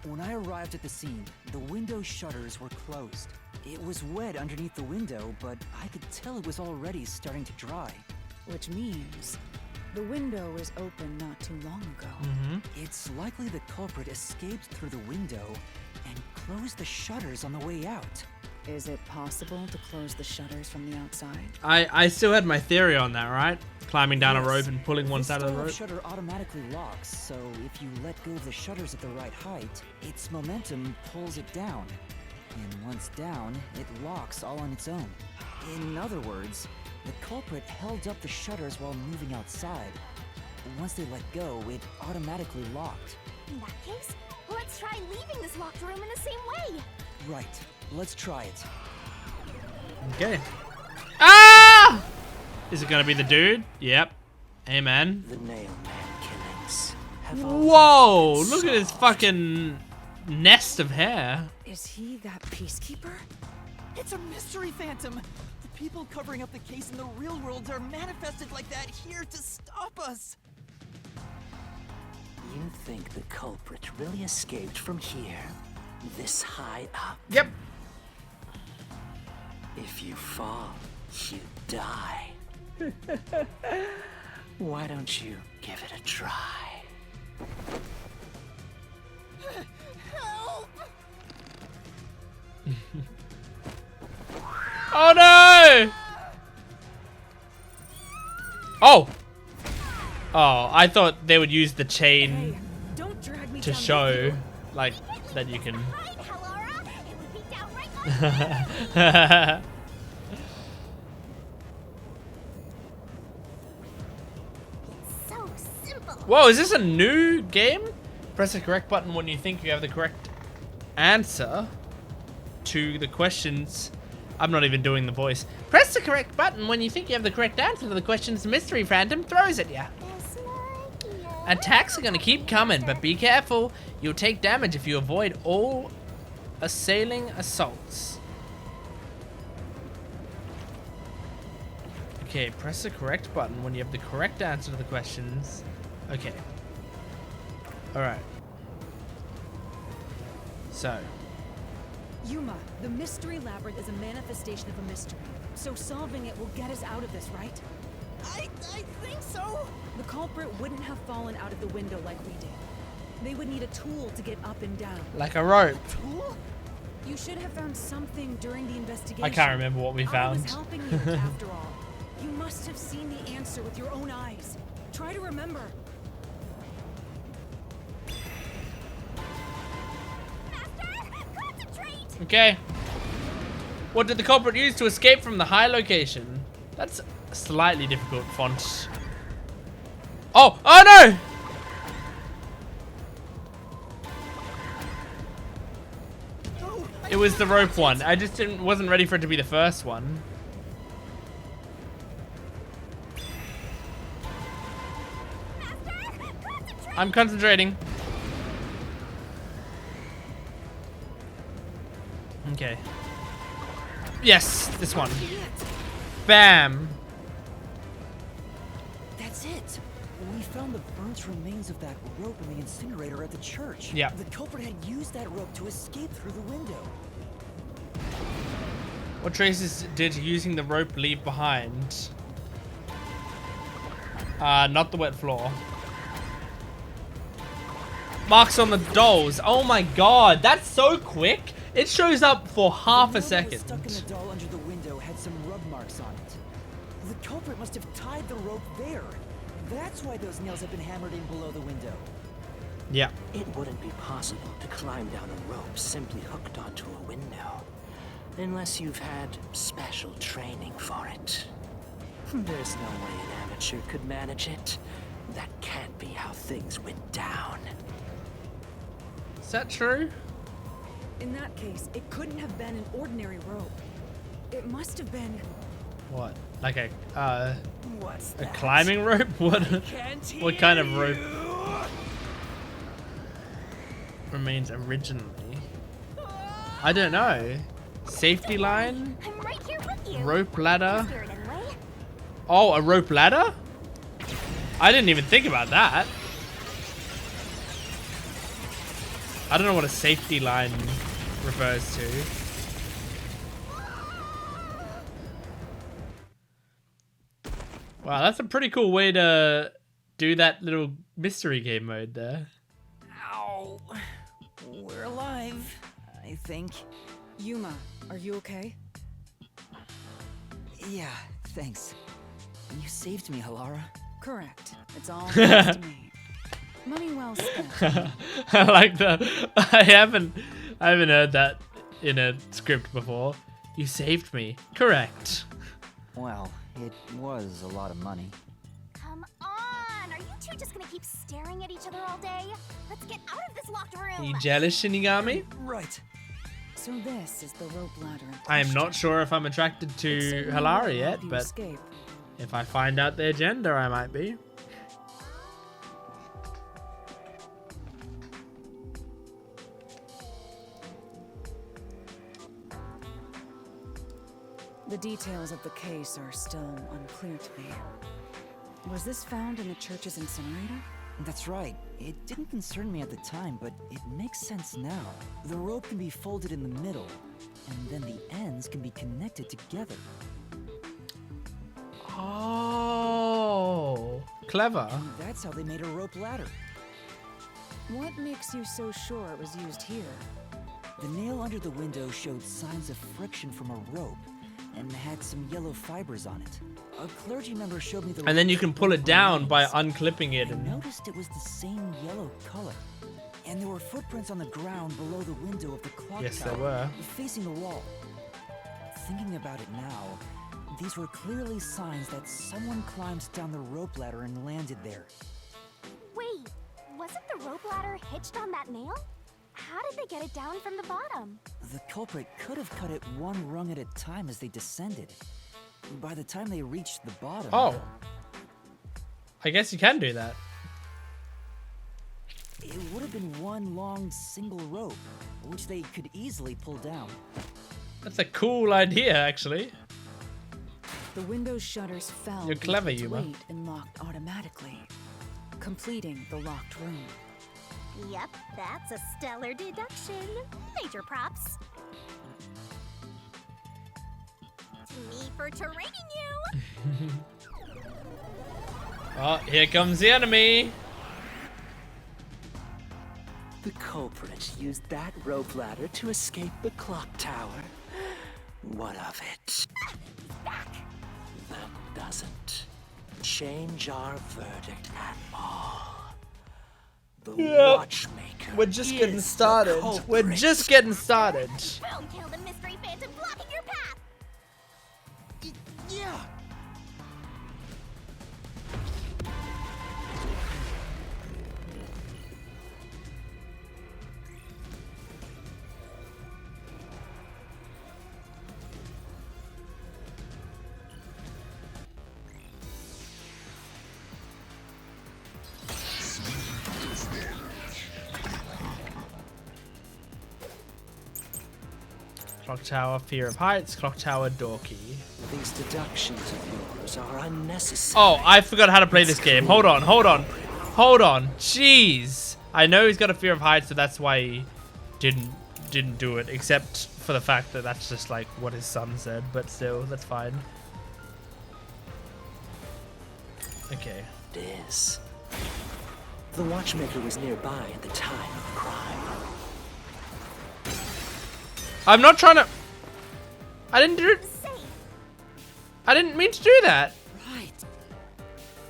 Speaker 2: When I arrived at the scene, the window shutters were closed. It was wet underneath the window, but I could tell it was already starting to dry.
Speaker 5: Which means the window was open not too long ago.
Speaker 2: It's likely the culprit escaped through the window and closed the shutters on the way out.
Speaker 5: Is it possible to close the shutters from the outside?
Speaker 1: I still had my theory on that, right? Climbing down a rope and pulling one
Speaker 2: This
Speaker 1: side of the
Speaker 2: style
Speaker 1: rope.
Speaker 2: shutter automatically locks, so if you let go of the shutters at the right height, its momentum pulls it down. And once down, it locks all on its own. In other words, the culprit held up the shutters while moving outside. Once they let go, it automatically locked.
Speaker 4: In that case, let's try leaving this locked room in the same way!
Speaker 2: Right, let's try it.
Speaker 1: Okay. Ah! Is it gonna be the dude? Yep. Amen.
Speaker 2: The nailman killings.
Speaker 1: Whoa! Look at his fucking nest of hair.
Speaker 5: Is he that peacekeeper?
Speaker 7: It's a mystery phantom! The people covering up the case in the real world are manifested like that here to stop us!
Speaker 11: You think the culprit really escaped from here? This high up?
Speaker 1: Yep.
Speaker 11: If you fall, you die. Why don't you give it a try?
Speaker 4: Help!
Speaker 1: Oh no! Oh! Oh, I thought they would use the chain
Speaker 5: Hey, don't drag me
Speaker 1: to
Speaker 5: down
Speaker 1: show, like, that you can.
Speaker 4: Right, Hallara? It would be downright unfair. So simple.
Speaker 1: Whoa, is this a new game? Press the correct button when you think you have the correct answer to the questions. I'm not even doing the voice. Press the correct button when you think you have the correct answer to the questions the mystery phantom throws at you. Attacks are gonna keep coming, but be careful. You'll take damage if you avoid all assailing assaults. Okay, press the correct button when you have the correct answer to the questions. Okay. Alright. So.
Speaker 5: Yuma, the mystery labyrinth is a manifestation of a mystery. So solving it will get us out of this, right?
Speaker 7: I think so!
Speaker 5: The culprit wouldn't have fallen out of the window like we did. They would need a tool to get up and down.
Speaker 1: Like a rope.
Speaker 7: Tool?
Speaker 5: You should have found something during the investigation.
Speaker 1: I can't remember what we
Speaker 5: I
Speaker 1: found.
Speaker 5: was helping you after all. You must have seen the answer with your own eyes. Try to remember.
Speaker 4: Master, concentrate!
Speaker 1: Okay. What did the culprit use to escape from the high location? That's a slightly difficult font. Oh! Oh no! It was the rope one. I just wasn't ready for it to be the first one. I'm concentrating. Okay. Yes, this one. Bam.
Speaker 7: That's it. We found the burnt remains of that rope in the incinerator at the church.
Speaker 1: Yeah.
Speaker 7: The culprit had used that rope to escape through the window.
Speaker 1: What traces did using the rope leave behind? Not the wet floor. Marks on the dolls. Oh my god, that's so quick. It shows up for half a second.
Speaker 7: The nail that was stuck in the doll under the window had some rub marks on it. The culprit must have tied the rope there. That's why those nails have been hammered in below the window.
Speaker 1: Yeah.
Speaker 11: It wouldn't be possible to climb down a rope simply hooked onto a window. Unless you've had special training for it. There's no way an amateur could manage it. That can't be how things went down.
Speaker 1: Is that true?
Speaker 5: In that case, it couldn't have been an ordinary rope. It must have been...
Speaker 1: What? Like a
Speaker 7: What's
Speaker 1: a
Speaker 7: that?
Speaker 1: climbing rope? What kind of rope remains originally? I don't know. Safety line?
Speaker 4: I'm right here with you.
Speaker 1: Rope ladder?
Speaker 4: Spirit anyway.
Speaker 1: Oh, a rope ladder? I didn't even think about that. I don't know what a safety line refers to. Wow, that's a pretty cool way to do that little mystery game mode there.
Speaker 7: Ow. We're alive, I think.
Speaker 5: Yuma, are you okay?
Speaker 7: Yeah, thanks. You saved me, Halara.
Speaker 5: Correct. It's all thanks to me. Money well spent.
Speaker 1: I like that. I haven't heard that in a script before. You saved me. Correct.
Speaker 2: Well, it was a lot of money.
Speaker 4: Come on! Are you two just gonna keep staring at each other all day? Let's get out of this locked room!
Speaker 1: Are you jealous, Shinigami?
Speaker 7: Right.
Speaker 5: So this is the rope ladder. in
Speaker 1: I am not
Speaker 5: question.
Speaker 1: sure if I'm attracted
Speaker 5: It
Speaker 1: to
Speaker 5: certainly
Speaker 1: Halara
Speaker 5: won't
Speaker 1: yet,
Speaker 5: help you
Speaker 1: but
Speaker 5: escape.
Speaker 1: if I find out their gender, I might be.
Speaker 5: The details of the case are still unclear to me. Was this found in the church's incinerator?
Speaker 7: That's right. It didn't concern me at the time, but it makes sense now. The rope can be folded in the middle, and then the ends can be connected together.
Speaker 1: Oh, clever.
Speaker 7: And that's how they made a rope ladder.
Speaker 5: What makes you so sure it was used here?
Speaker 7: The nail under the window showed signs of friction from a rope, and had some yellow fibers on it. A clergy member showed me the
Speaker 1: And then
Speaker 7: rope
Speaker 1: you can pull it
Speaker 7: for
Speaker 1: down by
Speaker 7: remains.
Speaker 1: unclipping it.
Speaker 7: I
Speaker 1: And
Speaker 7: noticed it was the same yellow color. And there were footprints on the ground below the window of the clock
Speaker 1: Yes,
Speaker 7: tower,
Speaker 1: there were.
Speaker 7: facing the wall. Thinking about it now, these were clearly signs that someone climbed down the rope ladder and landed there.
Speaker 4: Wait, wasn't the rope ladder hitched on that nail? How did they get it down from the bottom?
Speaker 7: The culprit could have cut it one rung at a time as they descended. By the time they reached the bottom...
Speaker 1: oh, I guess you can do that.
Speaker 7: It would have been one long single rope, which they could easily pull down.
Speaker 1: That's a cool idea, actually.
Speaker 5: The window shutters fell
Speaker 1: You're clever,
Speaker 5: beneath its
Speaker 1: Yuma.
Speaker 5: weight and locked automatically, completing the locked room.
Speaker 4: Yep, that's a stellar deduction. Major props. To me for training you.
Speaker 1: Oh, here comes the enemy.
Speaker 11: the culprit used that rope ladder to escape the clock tower. What of it? That doesn't change our verdict at all. The watchmaker.
Speaker 1: We're just
Speaker 11: is
Speaker 1: getting
Speaker 11: the
Speaker 1: started. We're
Speaker 11: culprit.
Speaker 1: just getting started.
Speaker 4: Boom, kill the mystery phantom blocking your path.
Speaker 7: Yeah.
Speaker 1: Clock Tower, Fear of Heights, Clock Tower, door key.
Speaker 11: These deductions of yours are unnecessary.
Speaker 1: Oh, I forgot how to play this game. Hold on. Jeez. I know he's got a Fear of Heights, so that's why he didn't do it, except for the fact that that's just like what his son said, but still, that's fine. Okay.
Speaker 11: It is. The watchmaker was nearby at the time of the crime.
Speaker 1: I'm not trying to... I didn't do it. I didn't mean to do that.
Speaker 7: Right.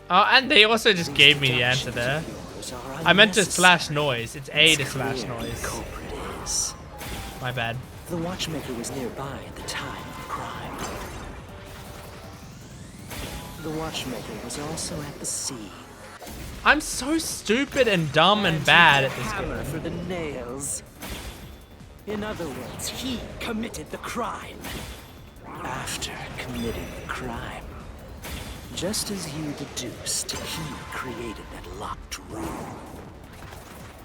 Speaker 1: Oh, and they also just gave me the answer there. I meant to slash noise. It's A to slash noise.
Speaker 11: Culprit is.
Speaker 1: My bad.
Speaker 11: The watchmaker was nearby at the time of the crime. The watchmaker was also at the scene.
Speaker 1: I'm so stupid and dumb and bad at this
Speaker 11: Hammer
Speaker 1: game.
Speaker 11: for the nails. In other words, he committed the crime. After committing the crime, just as you deduced, he created that locked room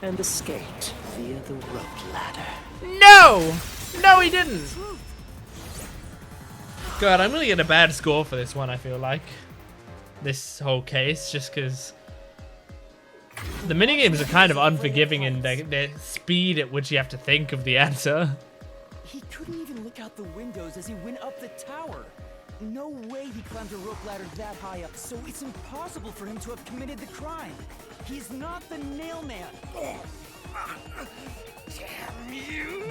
Speaker 11: and escaped via the rope ladder.
Speaker 1: No! No, he didn't. God, I'm gonna get a bad score for this one, I feel like. This whole case, just because the minigames are kind of unforgiving in their speed at which you have to think of the answer.
Speaker 7: He couldn't even look out the windows as he went up the tower. No way he climbed a rope ladder that high up, so it's impossible for him to have committed the crime. He's not the nail man. Damn you!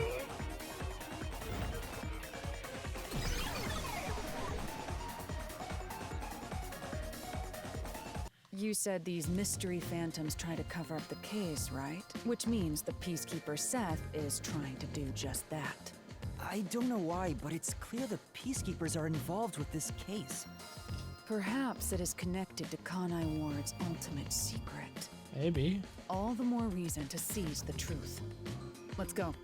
Speaker 5: You said these mystery phantoms try to cover up the case, right? Which means the Peacekeeper Seth is trying to do just that.
Speaker 7: I don't know why, but it's clear the Peacekeepers are involved with this case.
Speaker 5: Perhaps it is connected to Kanai Ward's ultimate secret.
Speaker 1: Maybe.
Speaker 5: All the more reason to seize the truth. Let's go.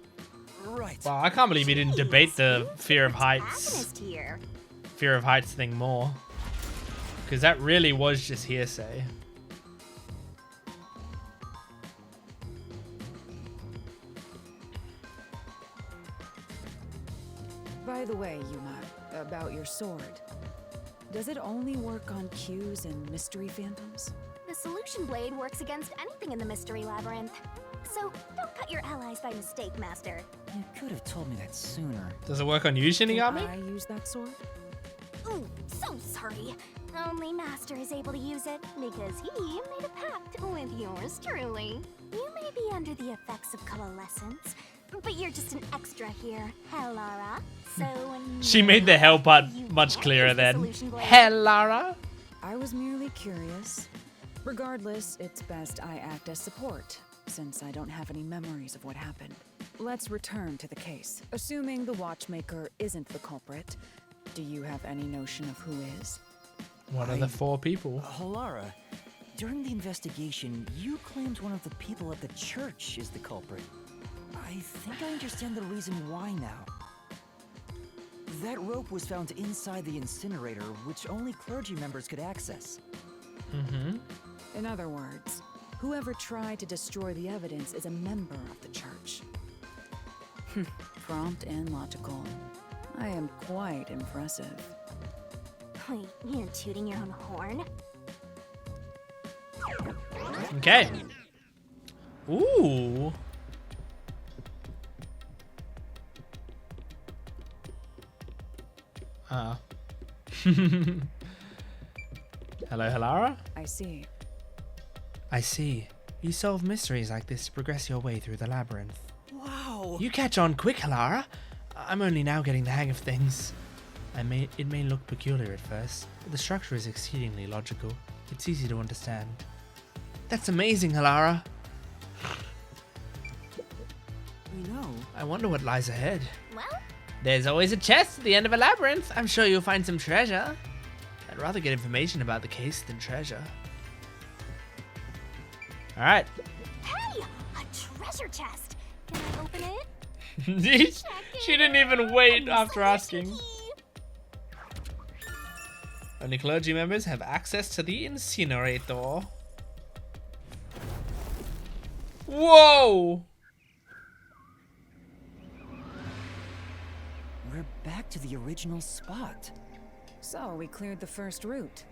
Speaker 7: Right.
Speaker 1: Wow, I can't believe he didn't debate the Fear of Heights.
Speaker 4: Here.
Speaker 1: Fear of Heights thing more. Because that really was just hearsay.
Speaker 5: By the way, Yuma, about your sword. Does it only work on cues and mystery phantoms?
Speaker 4: The solution blade works against anything in the mystery labyrinth. So don't cut your allies by mistake, Master.
Speaker 7: You could have told me that sooner.
Speaker 1: Does it work on you,
Speaker 5: Can
Speaker 1: Shinigami?
Speaker 5: I use that sword?
Speaker 4: Ooh, so sorry. Only Master is able to use it because he made a pact with yours truly. You may be under the effects of coalescence, but you're just an extra here, Hellara. So
Speaker 1: She made the hell part much clearer then. Hell, Lara.
Speaker 5: I was merely curious. Regardless, it's best I act as support, since I don't have any memories of what happened. Let's return to the case. Assuming the watchmaker isn't the culprit, do you have any notion of who is?
Speaker 1: What are the four people?
Speaker 7: Halara, during the investigation, you claimed one of the people at the church is the culprit. I think I understand the reason why now. That rope was found inside the incinerator, which only clergy members could access.
Speaker 1: Mm-hmm.
Speaker 5: In other words, whoever tried to destroy the evidence is a member of the church. Prompt and logical. I am quite impressive.
Speaker 4: Wait, you're tooting your own horn?
Speaker 1: Okay. Ooh. Hello, Halara?
Speaker 5: I see.
Speaker 1: I see. You solve mysteries like this to progress your way through the labyrinth.
Speaker 7: Wow!
Speaker 1: You catch on quick, Halara. I'm only now getting the hang of things. It may look peculiar at first, but the structure is exceedingly logical. It's easy to understand. That's amazing, Halara.
Speaker 7: You know,
Speaker 1: I wonder what lies ahead.
Speaker 4: Well,
Speaker 1: There's always a chest at the end of a labyrinth. I'm sure you'll find some treasure. I'd rather get information about the case than treasure. Alright.
Speaker 4: hey, a treasure chest. Can I open it?
Speaker 1: She didn't even wait after
Speaker 4: Where's
Speaker 1: asking.
Speaker 4: the key?
Speaker 1: Only clergy members have access to the incinerator. Whoa!
Speaker 7: we're back to the original spot.
Speaker 5: So, we cleared the first route.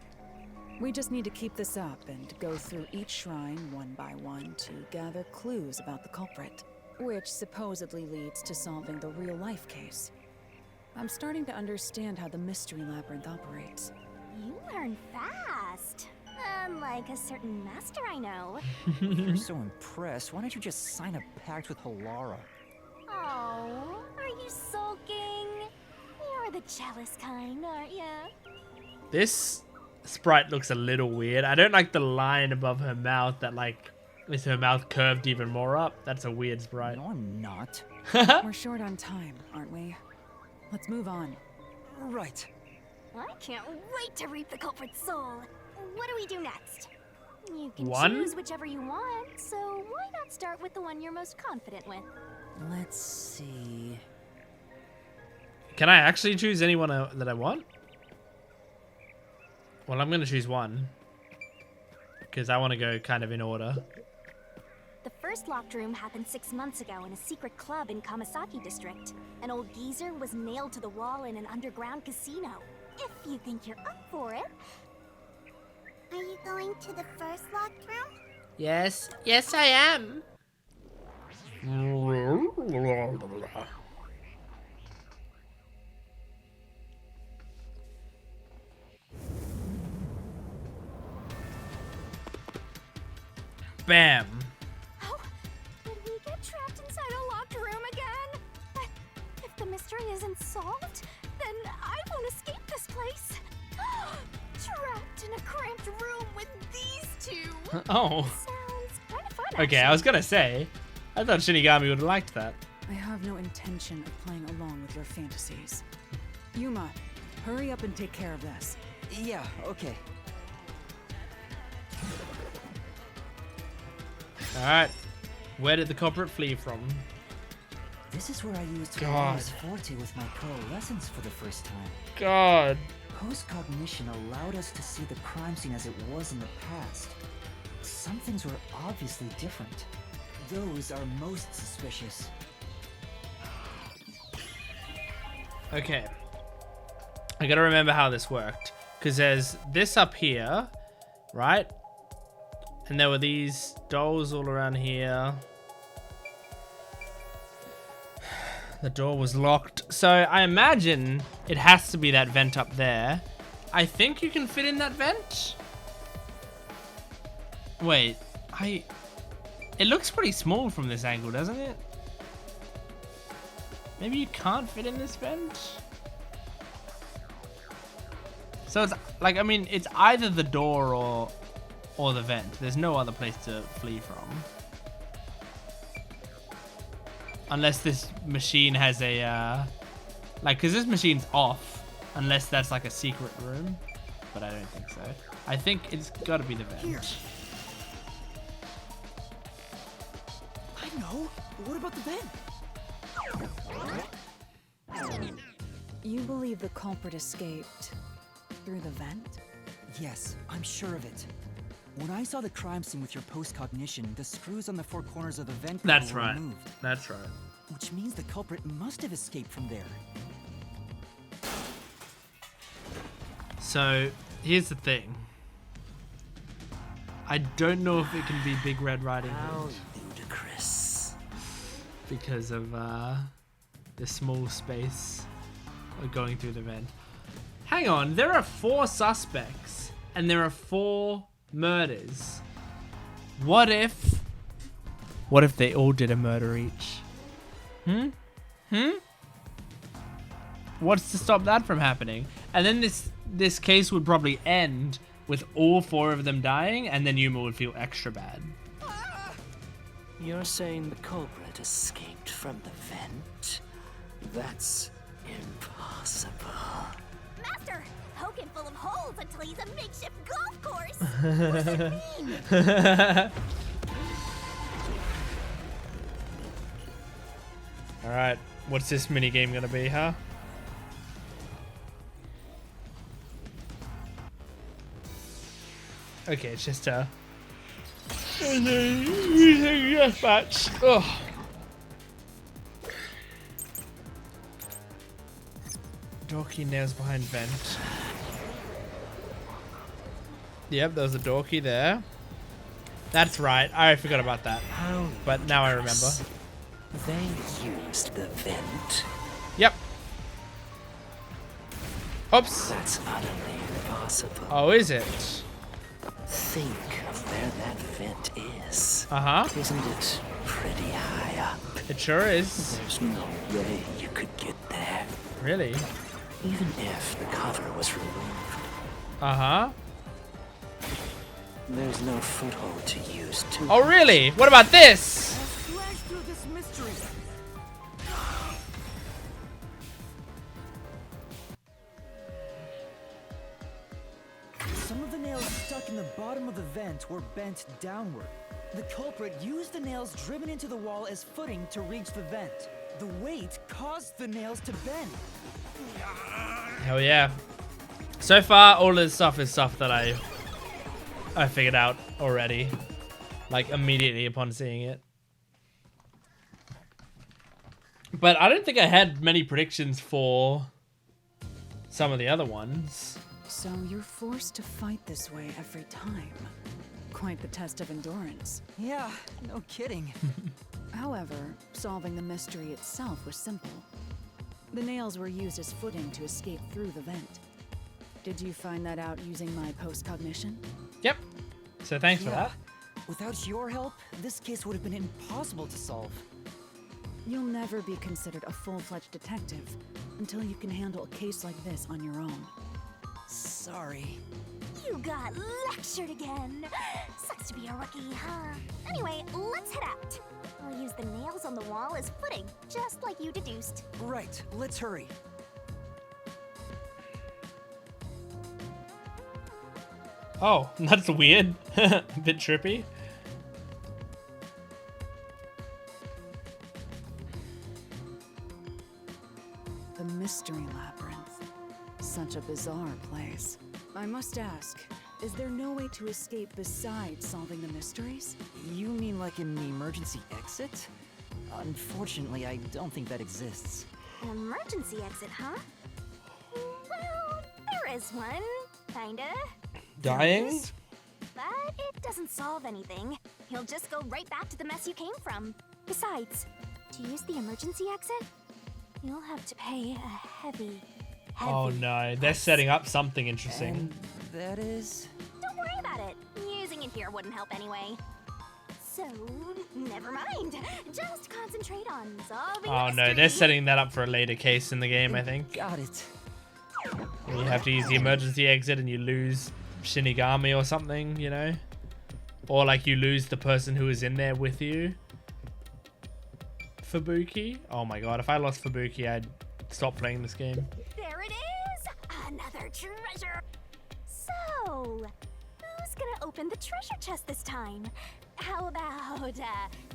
Speaker 5: We just need to keep this up and go through each shrine one by one to gather clues about the culprit, which supposedly leads to solving the real-life case. I'm starting to understand how the mystery labyrinth operates.
Speaker 4: You learn fast. Unlike a certain master I know.
Speaker 7: If you're so impressed, why don't you just sign a pact with Halara?
Speaker 4: Oh, are you sulking? You're the jealous kind, aren't ya?
Speaker 1: This sprite looks a little weird. I don't like the line above her mouth that like is her mouth curved even more up. That's a weird sprite.
Speaker 7: No, I'm not.
Speaker 5: We're short on time, aren't we? Let's move on.
Speaker 7: Right.
Speaker 4: I can't wait to reap the culprit's soul. What do we do next? You can
Speaker 1: One?
Speaker 4: choose whichever you want, so why not start with the one you're most confident with?
Speaker 7: Let's see.
Speaker 1: Can I actually choose anyone that I want? Well, I'm gonna choose one because I want to go kind of in order.
Speaker 4: The first locked room happened 6 months ago in a secret club in Kamasaki district. An old geezer was nailed to the wall in an underground casino. If you think you're up for it. Are you going to the first locked room?
Speaker 1: Yes, yes, I am. Bam.
Speaker 4: Oh, did we get trapped inside a locked room again? But if the mystery isn't solved, then I won't escape this place. Trapped in a cramped room with these two.
Speaker 1: Oh.
Speaker 4: Sounds kind of fun,
Speaker 1: Okay, I was gonna say, I thought Shinigami would have liked that.
Speaker 5: I have no intention of playing along with your fantasies. Yuma, hurry up and take care of this.
Speaker 7: Yeah, okay.
Speaker 1: Alright. Where did the culprit flee from?
Speaker 2: This is where I used
Speaker 1: God.
Speaker 2: Halara's forte with my pro lessons for the first time.
Speaker 1: God.
Speaker 2: Post-cognition allowed us to see the crime scene as it was in the past. Some things were obviously different. Those are most suspicious.
Speaker 1: Okay. I gotta remember how this worked. Because there's this up here, right? And there were these dolls all around here. The door was locked. So I imagine it has to be that vent up there. I think you can fit in that vent. Wait, it looks pretty small from this angle, doesn't it? Maybe you can't fit in this vent? So it's like, I mean, it's either the door or the vent. There's no other place to flee from. Unless this machine has a, like, because this machine's off. Unless that's like a secret room. But I don't think so. I think it's got to be the vent.
Speaker 7: Here. I know. What about the vent?
Speaker 5: You believe the culprit escaped through the vent?
Speaker 7: Yes, I'm sure of it. When I saw the crime scene with your post-cognition, the screws on the four corners of the vent
Speaker 1: That's
Speaker 7: were
Speaker 1: right.
Speaker 7: removed.
Speaker 1: That's right.
Speaker 7: Which means the culprit must have escaped from there.
Speaker 1: So here's the thing. I don't know if it can be Big Red Riding
Speaker 11: How
Speaker 1: Hood
Speaker 11: ludicrous.
Speaker 1: because of the small space going through the vent. Hang on, there are 4 suspects and there are 4 murders. What if What if they all did a murder each? What's to stop that from happening? And then this case would probably end with all 4 of them dying, and then Yuma would feel extra bad.
Speaker 11: You're saying the culprit escaped from the vent? That's impossible.
Speaker 4: Master, poke him full of holes until he's a makeshift golf course. What does it mean?
Speaker 1: Alright, what's this minigame gonna be, huh? Okay, it's just a yes match. Oh. Dorky nails behind vent. Yep, there was a dorky there. That's right. I forgot about that. But now I remember.
Speaker 11: They used the vent.
Speaker 1: Yep. Oops.
Speaker 11: That's utterly impossible.
Speaker 1: Oh, is it?
Speaker 11: Think of where that vent is.
Speaker 1: Uh-huh.
Speaker 11: Isn't it pretty high up?
Speaker 1: It sure is.
Speaker 11: There's no way you could get there.
Speaker 1: Really?
Speaker 11: Even if the cover was removed.
Speaker 1: Uh-huh.
Speaker 11: There's no foothold to use to...
Speaker 1: Oh, really? What about this?
Speaker 7: Flash through this mystery. Some of the nails stuck in the bottom of the vent were bent downward. The culprit used the nails driven into the wall as footing to reach the vent. The weight caused the nails to bend.
Speaker 1: Hell yeah. So far, all this stuff is stuff that I figured out already. Like, immediately upon seeing it. But I don't think I had many predictions for some of the other ones.
Speaker 5: So you're forced to fight this way every time. Quite the test of endurance.
Speaker 7: Yeah, no kidding.
Speaker 5: However, solving the mystery itself was simple. The nails were used as footing to escape through the vent. Did you find that out using my post-cognition?
Speaker 1: Yep. So thanks for that.
Speaker 7: Without your help, this case would have been impossible to solve.
Speaker 5: You'll never be considered a full-fledged detective until you can handle a case like this on your own.
Speaker 7: Sorry.
Speaker 4: You got lectured again. Sucks to be a rookie, huh? Anyway, let's head out. I'll use the nails on the wall as footing, just like you deduced.
Speaker 7: Right, let's hurry.
Speaker 1: Oh, that's weird. A bit trippy.
Speaker 5: The Mystery Labyrinth. Such a bizarre place. I must ask, is there no way to escape besides solving the mysteries?
Speaker 7: You mean like an emergency exit? Unfortunately, I don't think that exists.
Speaker 4: An emergency exit, huh? Well, there is one, kinda.
Speaker 1: Dying?
Speaker 4: But it doesn't solve anything. You'll just go right back to the mess you came from. Besides, to use the emergency exit, you'll have to pay a heavy
Speaker 1: Oh no, they're setting up something interesting.
Speaker 7: And that is...
Speaker 4: Don't worry about it. Using it here wouldn't help anyway. So, never mind. Just concentrate on solving
Speaker 1: Oh
Speaker 4: the
Speaker 1: no,
Speaker 4: mystery.
Speaker 1: they're setting that up for a later case in the game, I think.
Speaker 7: Got it.
Speaker 1: You have to use the emergency exit and you lose Shinigami or something, you know? Or like you lose the person who is in there with you. Fubuki? Oh my god, if I lost Fubuki, I'd stop playing this game.
Speaker 4: There it is! Another treasure! So, who's gonna open the treasure chest this time? How about,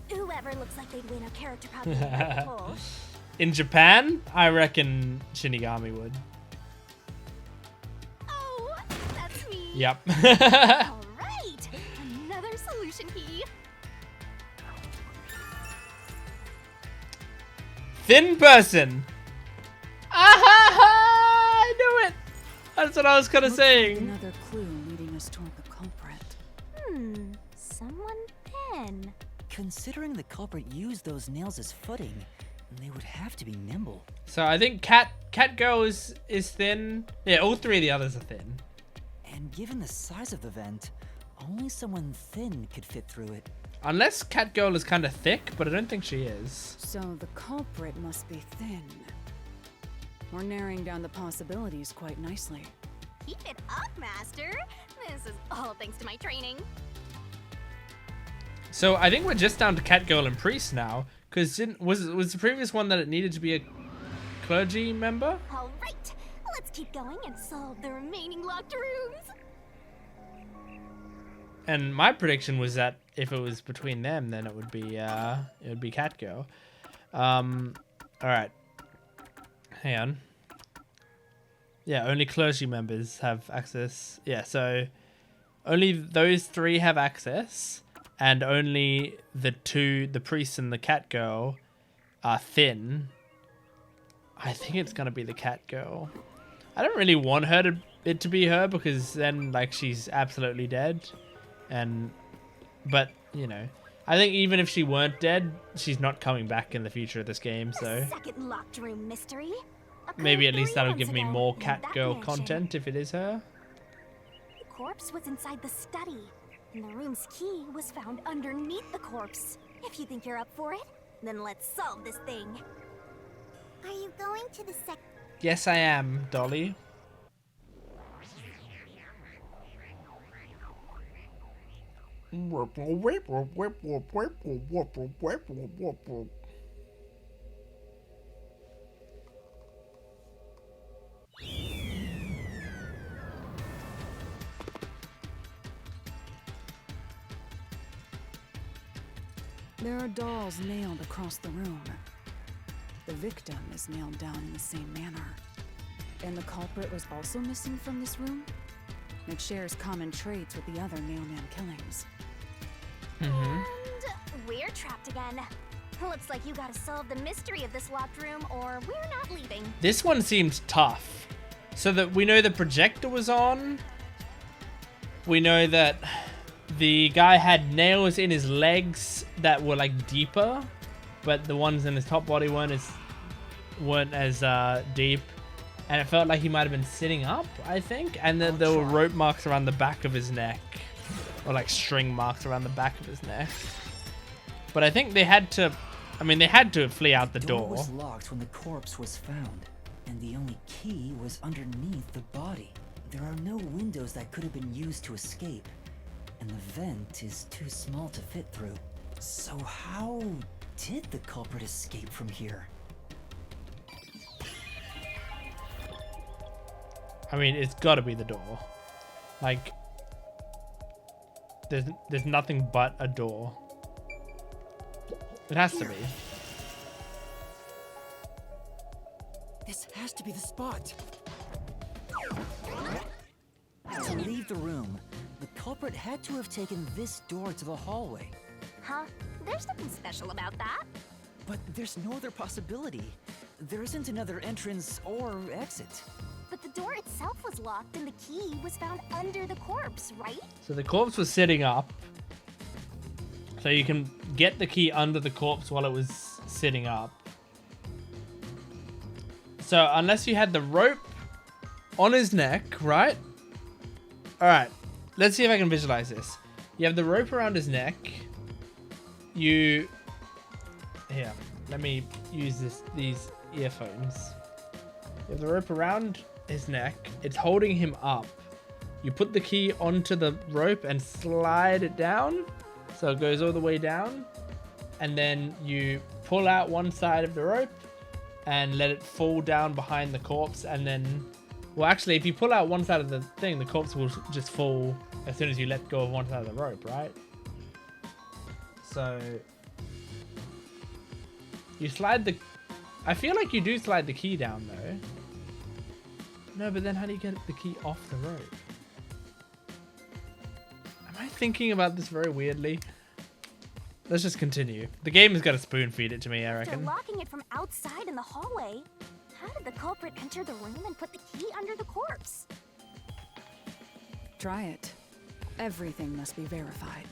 Speaker 4: whoever looks like they'd win a character popularity poll?
Speaker 1: In Japan, I reckon Shinigami would.
Speaker 4: Oh, that's me!
Speaker 1: Yep.
Speaker 4: Alright! Another solution key!
Speaker 1: Thin person! I knew it! That's what I was kind of
Speaker 5: Looks like
Speaker 1: saying.
Speaker 5: another clue leading us toward the culprit.
Speaker 4: Someone thin.
Speaker 7: Considering the culprit used those nails as footing, they would have to be nimble.
Speaker 1: So I think Cat Girl is thin. Yeah, all 3 of the others are thin.
Speaker 7: And given the size of the vent, only someone thin could fit through it.
Speaker 1: Unless Catgirl is kind of thick, but I don't think she is.
Speaker 5: So the culprit must be thin. We're narrowing down the possibilities quite nicely.
Speaker 4: Keep it up, Master. This is all thanks to my training.
Speaker 1: So I think we're just down to Catgirl and Priest now, because was the previous one that it needed to be a clergy member?
Speaker 4: All right, let's keep going and solve the remaining locked rooms.
Speaker 1: And my prediction was that if it was between them, then it would be Catgirl. All right, hang on. Yeah, only clergy members have access. Yeah, so only those 3 have access, and only the priest and the Catgirl, are thin. I think it's gonna be the Catgirl. I don't really want it to be her, because then like she's absolutely dead. But you know, I think even if she weren't dead, she's not coming back in the future of this game. So
Speaker 4: Second locked room mystery.
Speaker 1: maybe at least that'll give me
Speaker 4: ago,
Speaker 1: more
Speaker 4: in that
Speaker 1: Catgirl
Speaker 4: mansion.
Speaker 1: content if it is her.
Speaker 4: The corpse was inside the study, and the room's key was found underneath the corpse. If you think you're up for it, then let's solve this thing. Are you going to the
Speaker 1: Yes, I am, Dolly.
Speaker 5: There are dolls nailed across the room. The victim is nailed down in the same manner. And the culprit was also missing from this room? It shares common traits with the other nailman killings.
Speaker 4: And we're trapped again. Looks like you gotta solve the mystery of this locked room, or we're not leaving.
Speaker 1: This one seems tough. So that we know the projector was on. We know that the guy had nails in his legs that were like deeper, but the ones in his top body weren't as deep. And it felt like he might have been sitting up, I think. And then there were rope marks around the back of his neck. Or like string marks around the back of his neck. But I think they had to... I mean, they had to flee out the door.
Speaker 2: The door was locked when the corpse was found. And the only key was underneath the body. There are no windows that could have been used to escape. And the vent is too small to fit through. So how did the culprit escape from here?
Speaker 1: I mean, it's got to be the door. Like, there's nothing but a door. It has to be.
Speaker 2: This has to be the spot. To leave the room, the culprit had to have taken this door to the hallway.
Speaker 4: Huh? There's nothing special about that.
Speaker 2: But there's no other possibility. There isn't another entrance or exit.
Speaker 4: But the door itself was locked and the key was found under the corpse, right?
Speaker 1: So the corpse was sitting up. So you can get the key under the corpse while it was sitting up. So unless you had the rope on his neck, right? Alright, let's see if I can visualize this. You have the rope around his neck. Here, let me use these earphones. You have the rope around his neck. It's holding him up. You put the key onto the rope and slide it down. So it goes all the way down. And then you pull out one side of the rope and let it fall down behind the corpse. And then, well, actually, if you pull out one side of the thing, the corpse will just fall as soon as you let go of one side of the rope, right? So you slide the... I feel like you do slide the key down, though. No, but then how do you get the key off the rope? Am I thinking about this very weirdly? Let's just continue. The game has got to spoon feed it to me, I
Speaker 4: After
Speaker 1: reckon.
Speaker 4: locking it from outside in the hallway, how did the culprit enter the room and put the key under the corpse?
Speaker 5: Try it. Everything must be verified.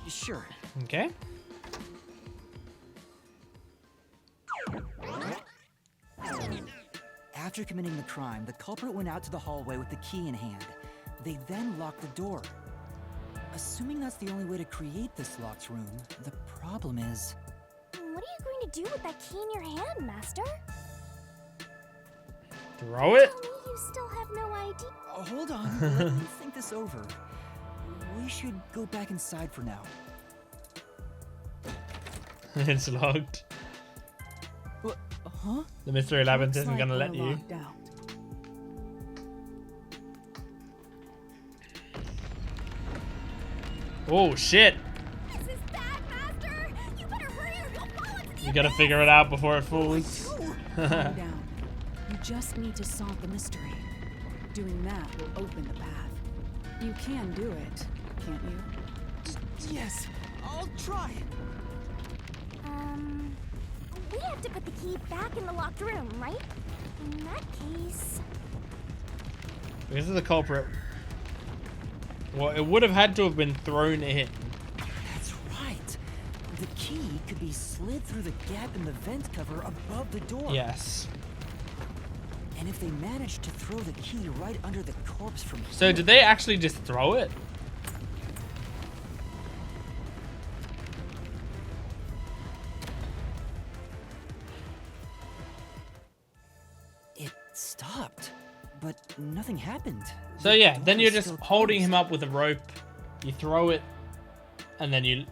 Speaker 2: Sure.
Speaker 1: Okay.
Speaker 2: After committing the crime, the culprit went out to the hallway with the key in hand.
Speaker 7: They then lock the door. Assuming that's the only way to create this locked room, the problem is...
Speaker 4: What are you going to do with that key in your hand, Master?
Speaker 1: Throw it?
Speaker 4: Tell me you still have no idea.
Speaker 7: Oh, hold on, let me think this over. We should go back inside for now.
Speaker 1: It's locked.
Speaker 7: What? Huh?
Speaker 1: The mystery labyrinth
Speaker 5: Looks
Speaker 1: isn't
Speaker 5: like
Speaker 1: gonna let
Speaker 5: we're
Speaker 1: you.
Speaker 5: locked out.
Speaker 1: Oh shit!
Speaker 4: This is bad, Master. You better hurry or you'll fall into the
Speaker 1: You gotta figure it out before it falls.
Speaker 5: Calm down. You just need to solve the mystery. Doing that will open the path. You can do it, can't you?
Speaker 7: Yes, I'll try.
Speaker 4: We have to put the key back in the locked room, right? In that case...
Speaker 1: This is the culprit. Well, it would have had to have been thrown in.
Speaker 7: That's right. The key could be slid through the gap in the vent cover above the door.
Speaker 1: Yes.
Speaker 7: And if they managed to throw the key right under the corpse from
Speaker 1: So
Speaker 7: here,
Speaker 1: did they actually just throw it?
Speaker 7: it stopped, but nothing happened.
Speaker 1: So
Speaker 7: The
Speaker 1: yeah,
Speaker 7: door
Speaker 1: then you're
Speaker 7: is
Speaker 1: just
Speaker 7: still
Speaker 1: holding
Speaker 7: closed.
Speaker 1: him up with a rope. You throw it, and then you...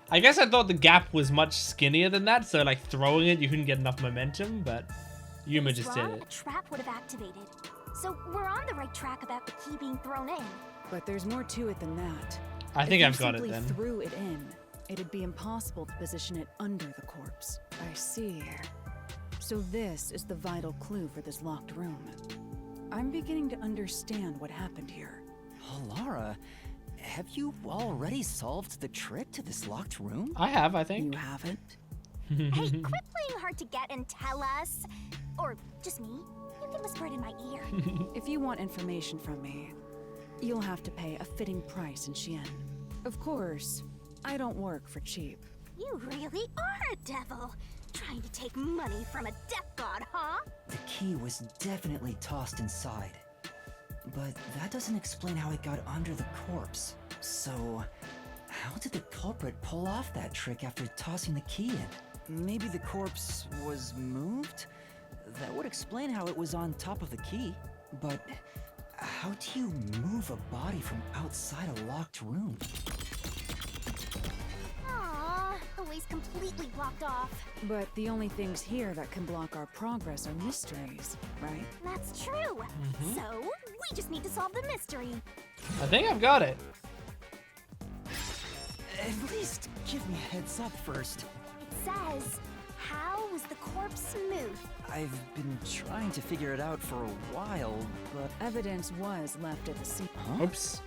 Speaker 1: I guess I thought the gap was much skinnier than that, so like throwing it, you couldn't get enough momentum, but Yuma just did
Speaker 4: Wrong,
Speaker 1: it.
Speaker 4: a trap would have activated. So we're on the right track about the key being thrown in.
Speaker 5: But there's more to it than that.
Speaker 1: I think
Speaker 5: If
Speaker 1: I've got it
Speaker 5: you
Speaker 1: then.
Speaker 5: simply threw it in, it'd be impossible to position it under the corpse. I see. So this is the vital clue for this locked room. I'm beginning to understand what happened here.
Speaker 7: Lara, have you already solved the trick to this locked room?
Speaker 1: I have, I think.
Speaker 5: You haven't?
Speaker 4: Hey, quit playing hard to get and tell us. Or just me. You can whisper it in my ear.
Speaker 5: If you want information from me, you'll have to pay a fitting price in Xian. Of course, I don't work for cheap.
Speaker 4: You really are a devil. Trying to take money from a death god, huh?
Speaker 2: The key was definitely tossed inside. But that doesn't explain how it got under the corpse. So, how did the culprit pull off that trick after tossing the key in?
Speaker 7: Maybe the corpse was moved? That would explain how it was on top of the key.
Speaker 2: But how do you move a body from outside a locked room?
Speaker 4: Aww, the way's completely blocked off.
Speaker 5: But the only things here that can block our progress are mysteries, right?
Speaker 4: That's true. So, we just need to solve the mystery.
Speaker 1: I think I've got it.
Speaker 7: At least give me a heads up first.
Speaker 4: It says, how was the corpse moved?
Speaker 7: I've been trying to figure it out for a while, but...
Speaker 5: Evidence was left at the scene.
Speaker 7: Huh?
Speaker 1: Oops.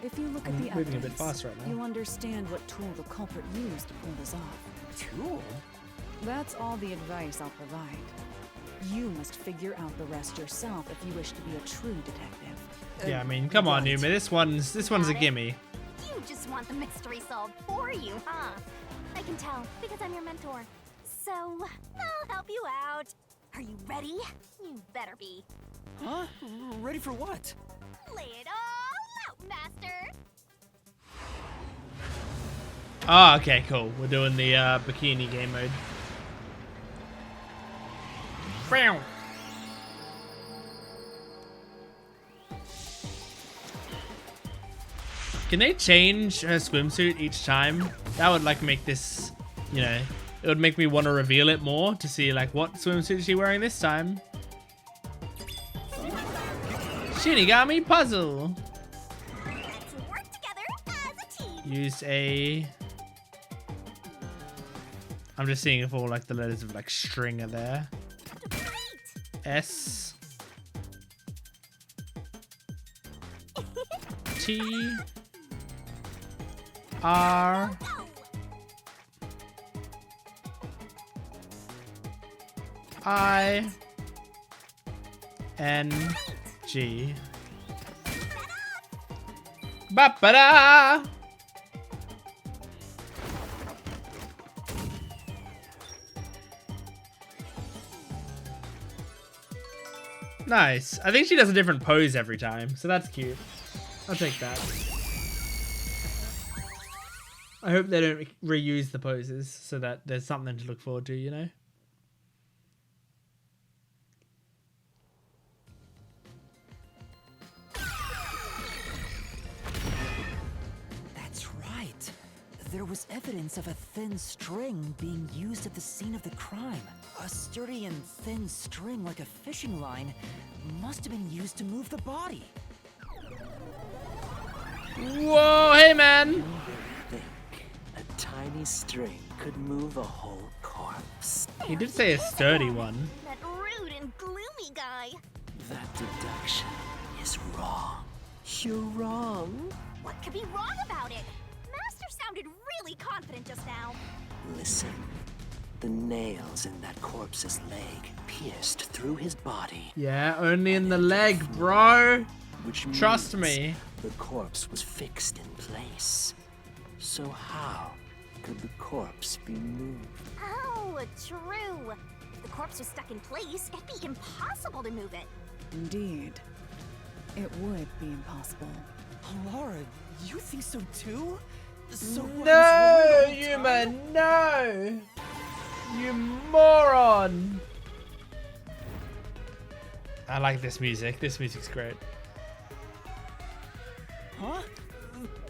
Speaker 5: If you look at
Speaker 1: I'm
Speaker 5: the
Speaker 1: moving a
Speaker 5: evidence,
Speaker 1: bit fast right now.
Speaker 5: you'll understand what tool the culprit used to pull this off.
Speaker 7: Tool?
Speaker 5: That's all the advice I'll provide. You must figure out the rest yourself if you wish to be a true detective.
Speaker 1: Yeah, I mean, come on,
Speaker 7: right.
Speaker 1: Yuma. This one's a
Speaker 4: Got it?
Speaker 1: gimme.
Speaker 4: You just want the mystery solved for you, huh? I can tell, because I'm your mentor. So, I'll help you out. Are you ready? You better be.
Speaker 7: Huh? Ready for what?
Speaker 4: Lay it all out, Master!
Speaker 1: Oh, okay, cool. We're doing the bikini game mode. Bow. Can they change her swimsuit each time? That would like make this, you know, it would make me want to reveal it more to see like what swimsuit is she wearing this time. Shinigami puzzle.
Speaker 4: Let's work together as a team!
Speaker 1: Use a... I'm just seeing if all like the letters of like string are there.
Speaker 4: Great!
Speaker 1: S T R I N G. Ba-ba-da! Nice. I think she does a different pose every time, so that's cute. I'll take that. I hope they don't reuse the poses so that there's something to look forward to, you know?
Speaker 7: That's right. There was evidence of a thin string being used at the scene of the crime. A sturdy and thin string like a fishing line must have been used to move the body.
Speaker 1: Whoa, hey man!
Speaker 11: Think a tiny string could move a whole corpse.
Speaker 1: He did say a sturdy one.
Speaker 4: That rude and gloomy guy.
Speaker 11: That deduction is wrong. You're wrong.
Speaker 4: What could be wrong about it? Master sounded really confident just now.
Speaker 11: Listen. The nails in that corpse's leg pierced through his body.
Speaker 1: Yeah, only in the leg, bro.
Speaker 11: Which
Speaker 1: Trust
Speaker 11: means
Speaker 1: me.
Speaker 11: The corpse was fixed in place. So how could the corpse be moved?
Speaker 4: Oh, true. If the corpse was stuck in place, it'd be impossible to move it.
Speaker 5: Indeed. It would be impossible.
Speaker 7: Laura, you think so too? So what
Speaker 1: No,
Speaker 7: was wrong the whole time?
Speaker 1: Yuma, no! You moron! I like this music. This music's great.
Speaker 7: Huh?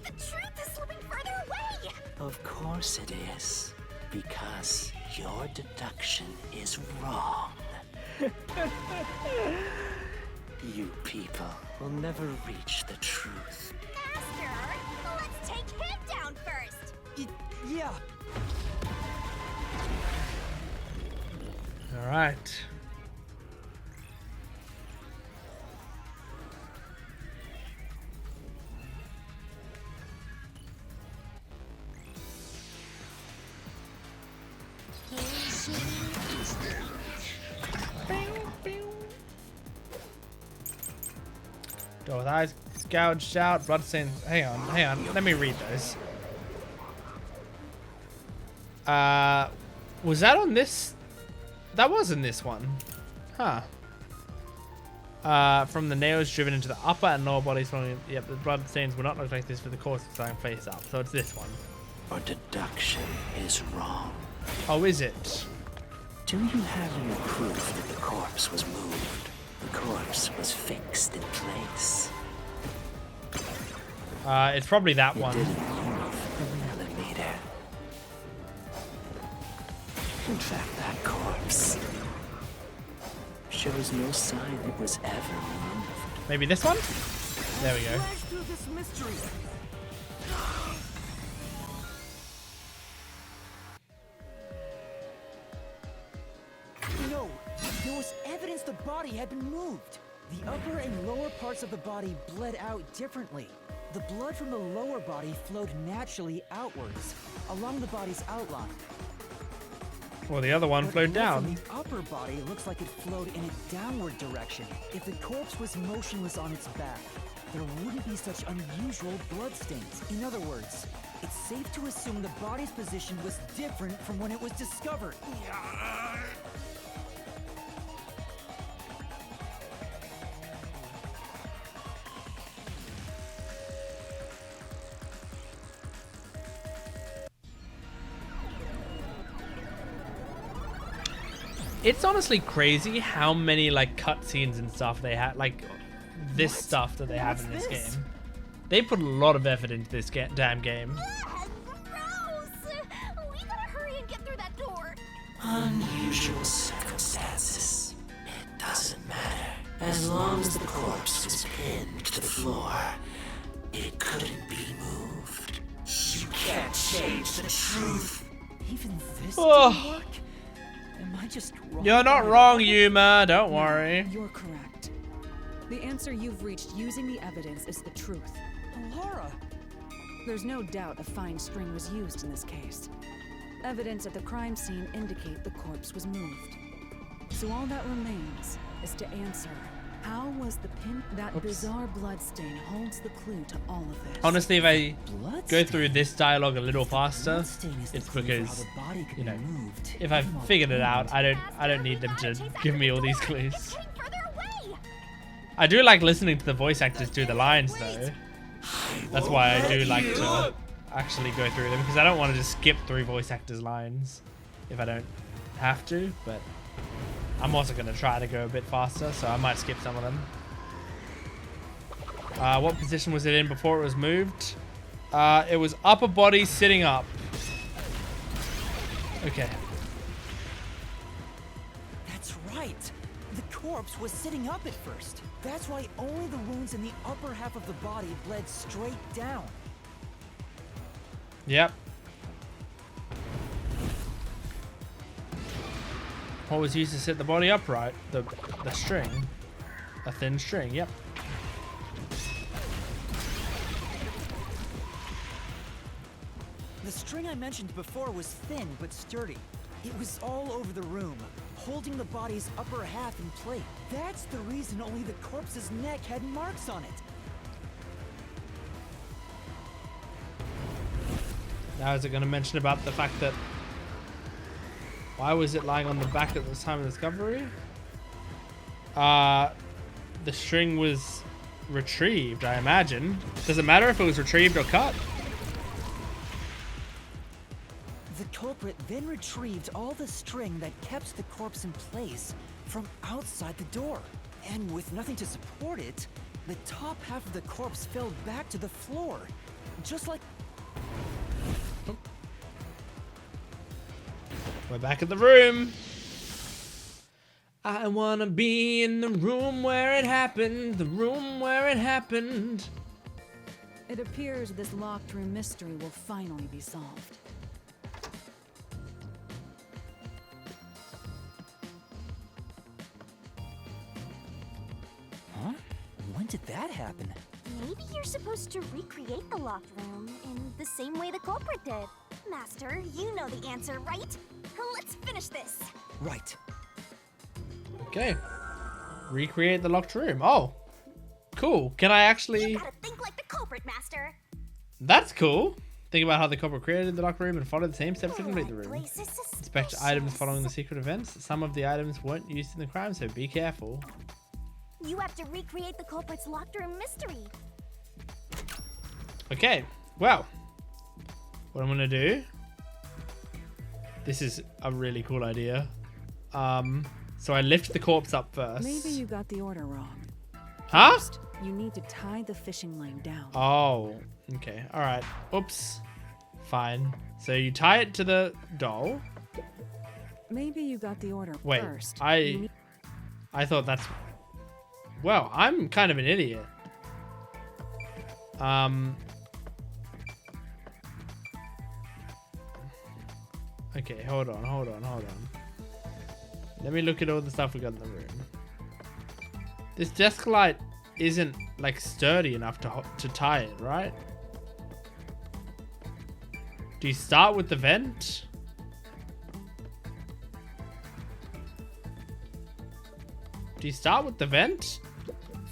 Speaker 4: The truth is slipping further away.
Speaker 11: Of course it is. Because your deduction is wrong. You people will never reach the truth.
Speaker 4: Master, let's take him down first.
Speaker 7: Yeah.
Speaker 1: All right. Door with eyes gouged out, bloodstains. Hang on. Let me read those. Was that on this? That was in this one. Huh. From the nails driven into the upper and lower bodies. Yep, the bloodstains will not look like this for the corpse lying face up. So it's this one.
Speaker 11: Your deduction is wrong.
Speaker 1: Oh, is it?
Speaker 11: Do you have any proof that the corpse was moved? The corpse was fixed in place.
Speaker 1: It's probably that
Speaker 11: It
Speaker 1: one.
Speaker 11: didn't move a millimeter. In fact, that corpse shows no sign it was ever moved.
Speaker 1: Maybe this one? There we go.
Speaker 7: Flash through this mystery. No, there was evidence the body had been moved. The upper and lower parts of the body bled out differently. The blood from the lower body flowed naturally outwards, along the body's outline.
Speaker 1: Well, the other one
Speaker 7: But
Speaker 1: flowed
Speaker 7: blood from
Speaker 1: down.
Speaker 7: The upper body looks like it flowed in a downward direction. If the corpse was motionless on its back, there wouldn't be such unusual bloodstains. In other words, it's safe to assume the body's position was different from when it was discovered.
Speaker 1: It's honestly crazy how many like cutscenes and stuff they had, like this stuff that they have in this
Speaker 7: What's this?
Speaker 1: game. They put a lot of effort into this damn game.
Speaker 4: Ugh, gross. We gotta hurry and get through that door.
Speaker 11: Unusual circumstances. It doesn't matter. As long as the corpse was pinned to the floor, it couldn't be moved. You can't change the truth.
Speaker 7: Even this
Speaker 1: Oh.
Speaker 7: didn't work? Am I just wrong?
Speaker 1: You're not wrong, Yuma. Don't worry.
Speaker 5: You're correct. The answer you've reached using the evidence is the truth.
Speaker 7: Laura!
Speaker 5: There's no doubt a fine string was used in this case. Evidence at the crime scene indicate the corpse was moved. So all that remains is to answer, how was the pin? That bizarre bloodstain holds the clue to all of this.
Speaker 1: Honestly, if I
Speaker 7: Blood
Speaker 1: go through this dialogue a little faster,
Speaker 7: Bloodstain is the
Speaker 1: it's
Speaker 7: clue for how
Speaker 1: because,
Speaker 7: the body could
Speaker 1: you know,
Speaker 7: be moved.
Speaker 1: if I've figured it out, I don't need them to give me all these clues.
Speaker 4: It's getting further away.
Speaker 1: I do like listening to the voice actors do the lines though. That's why I do like to actually go through them, because I don't want to just skip 3 voice actors' lines if I don't have to, but I'm also going to try to go a bit faster, so I might skip some of them. What position was it in before it was moved? It was upper body sitting up. Okay.
Speaker 7: That's right. The corpse was sitting up at first. That's why only the wounds in the upper half of the body bled straight down.
Speaker 1: Yep. What was used to sit the body upright? The string. A thin string, yep.
Speaker 7: The string I mentioned before was thin but sturdy. It was all over the room, holding the body's upper half in place. That's the reason only the corpse's neck had marks on it.
Speaker 1: Now is it going to mention about the fact that... Why was it lying on the back at the time of discovery? The string was retrieved, I imagine. Does it matter if it was retrieved or cut?
Speaker 7: The culprit then retrieved all the string that kept the corpse in place from outside the door. And with nothing to support it, the top half of the corpse fell back to the floor. Just like...
Speaker 1: We're back at the room. I wanna be in the room where it happened. The room where it happened.
Speaker 5: It appears this locked room mystery will finally be solved.
Speaker 7: Huh? When did that happen?
Speaker 4: Maybe you're supposed to recreate the locked room in the same way the culprit did. Master, you know the answer, right? Let's finish this.
Speaker 7: Right.
Speaker 1: Okay. Recreate the locked room. Oh. Cool. Can I actually...
Speaker 4: You gotta think like the culprit, Master.
Speaker 1: That's cool. Think about how the culprit created the locked room and follow the same steps to complete the room. Inspect items following the secret events. Some of the items weren't used in the crime, so be careful.
Speaker 4: You have to recreate the culprit's locked room mystery.
Speaker 1: Okay. Well. What I'm gonna do... This is a really cool idea. So I lift the corpse up first.
Speaker 5: Maybe you got the order wrong.
Speaker 1: Huh?
Speaker 5: First, you need to tie the fishing line down.
Speaker 1: Oh, okay. All right. Oops. Fine. So you tie it to the doll.
Speaker 5: Maybe you got the order
Speaker 1: Wait,
Speaker 5: first.
Speaker 1: I thought that's... Well, I'm kind of an idiot. Okay, hold on. Let me look at all the stuff we got in the room. This desk light isn't like sturdy enough to tie it, right? Do you start with the vent? Do you start with the vent?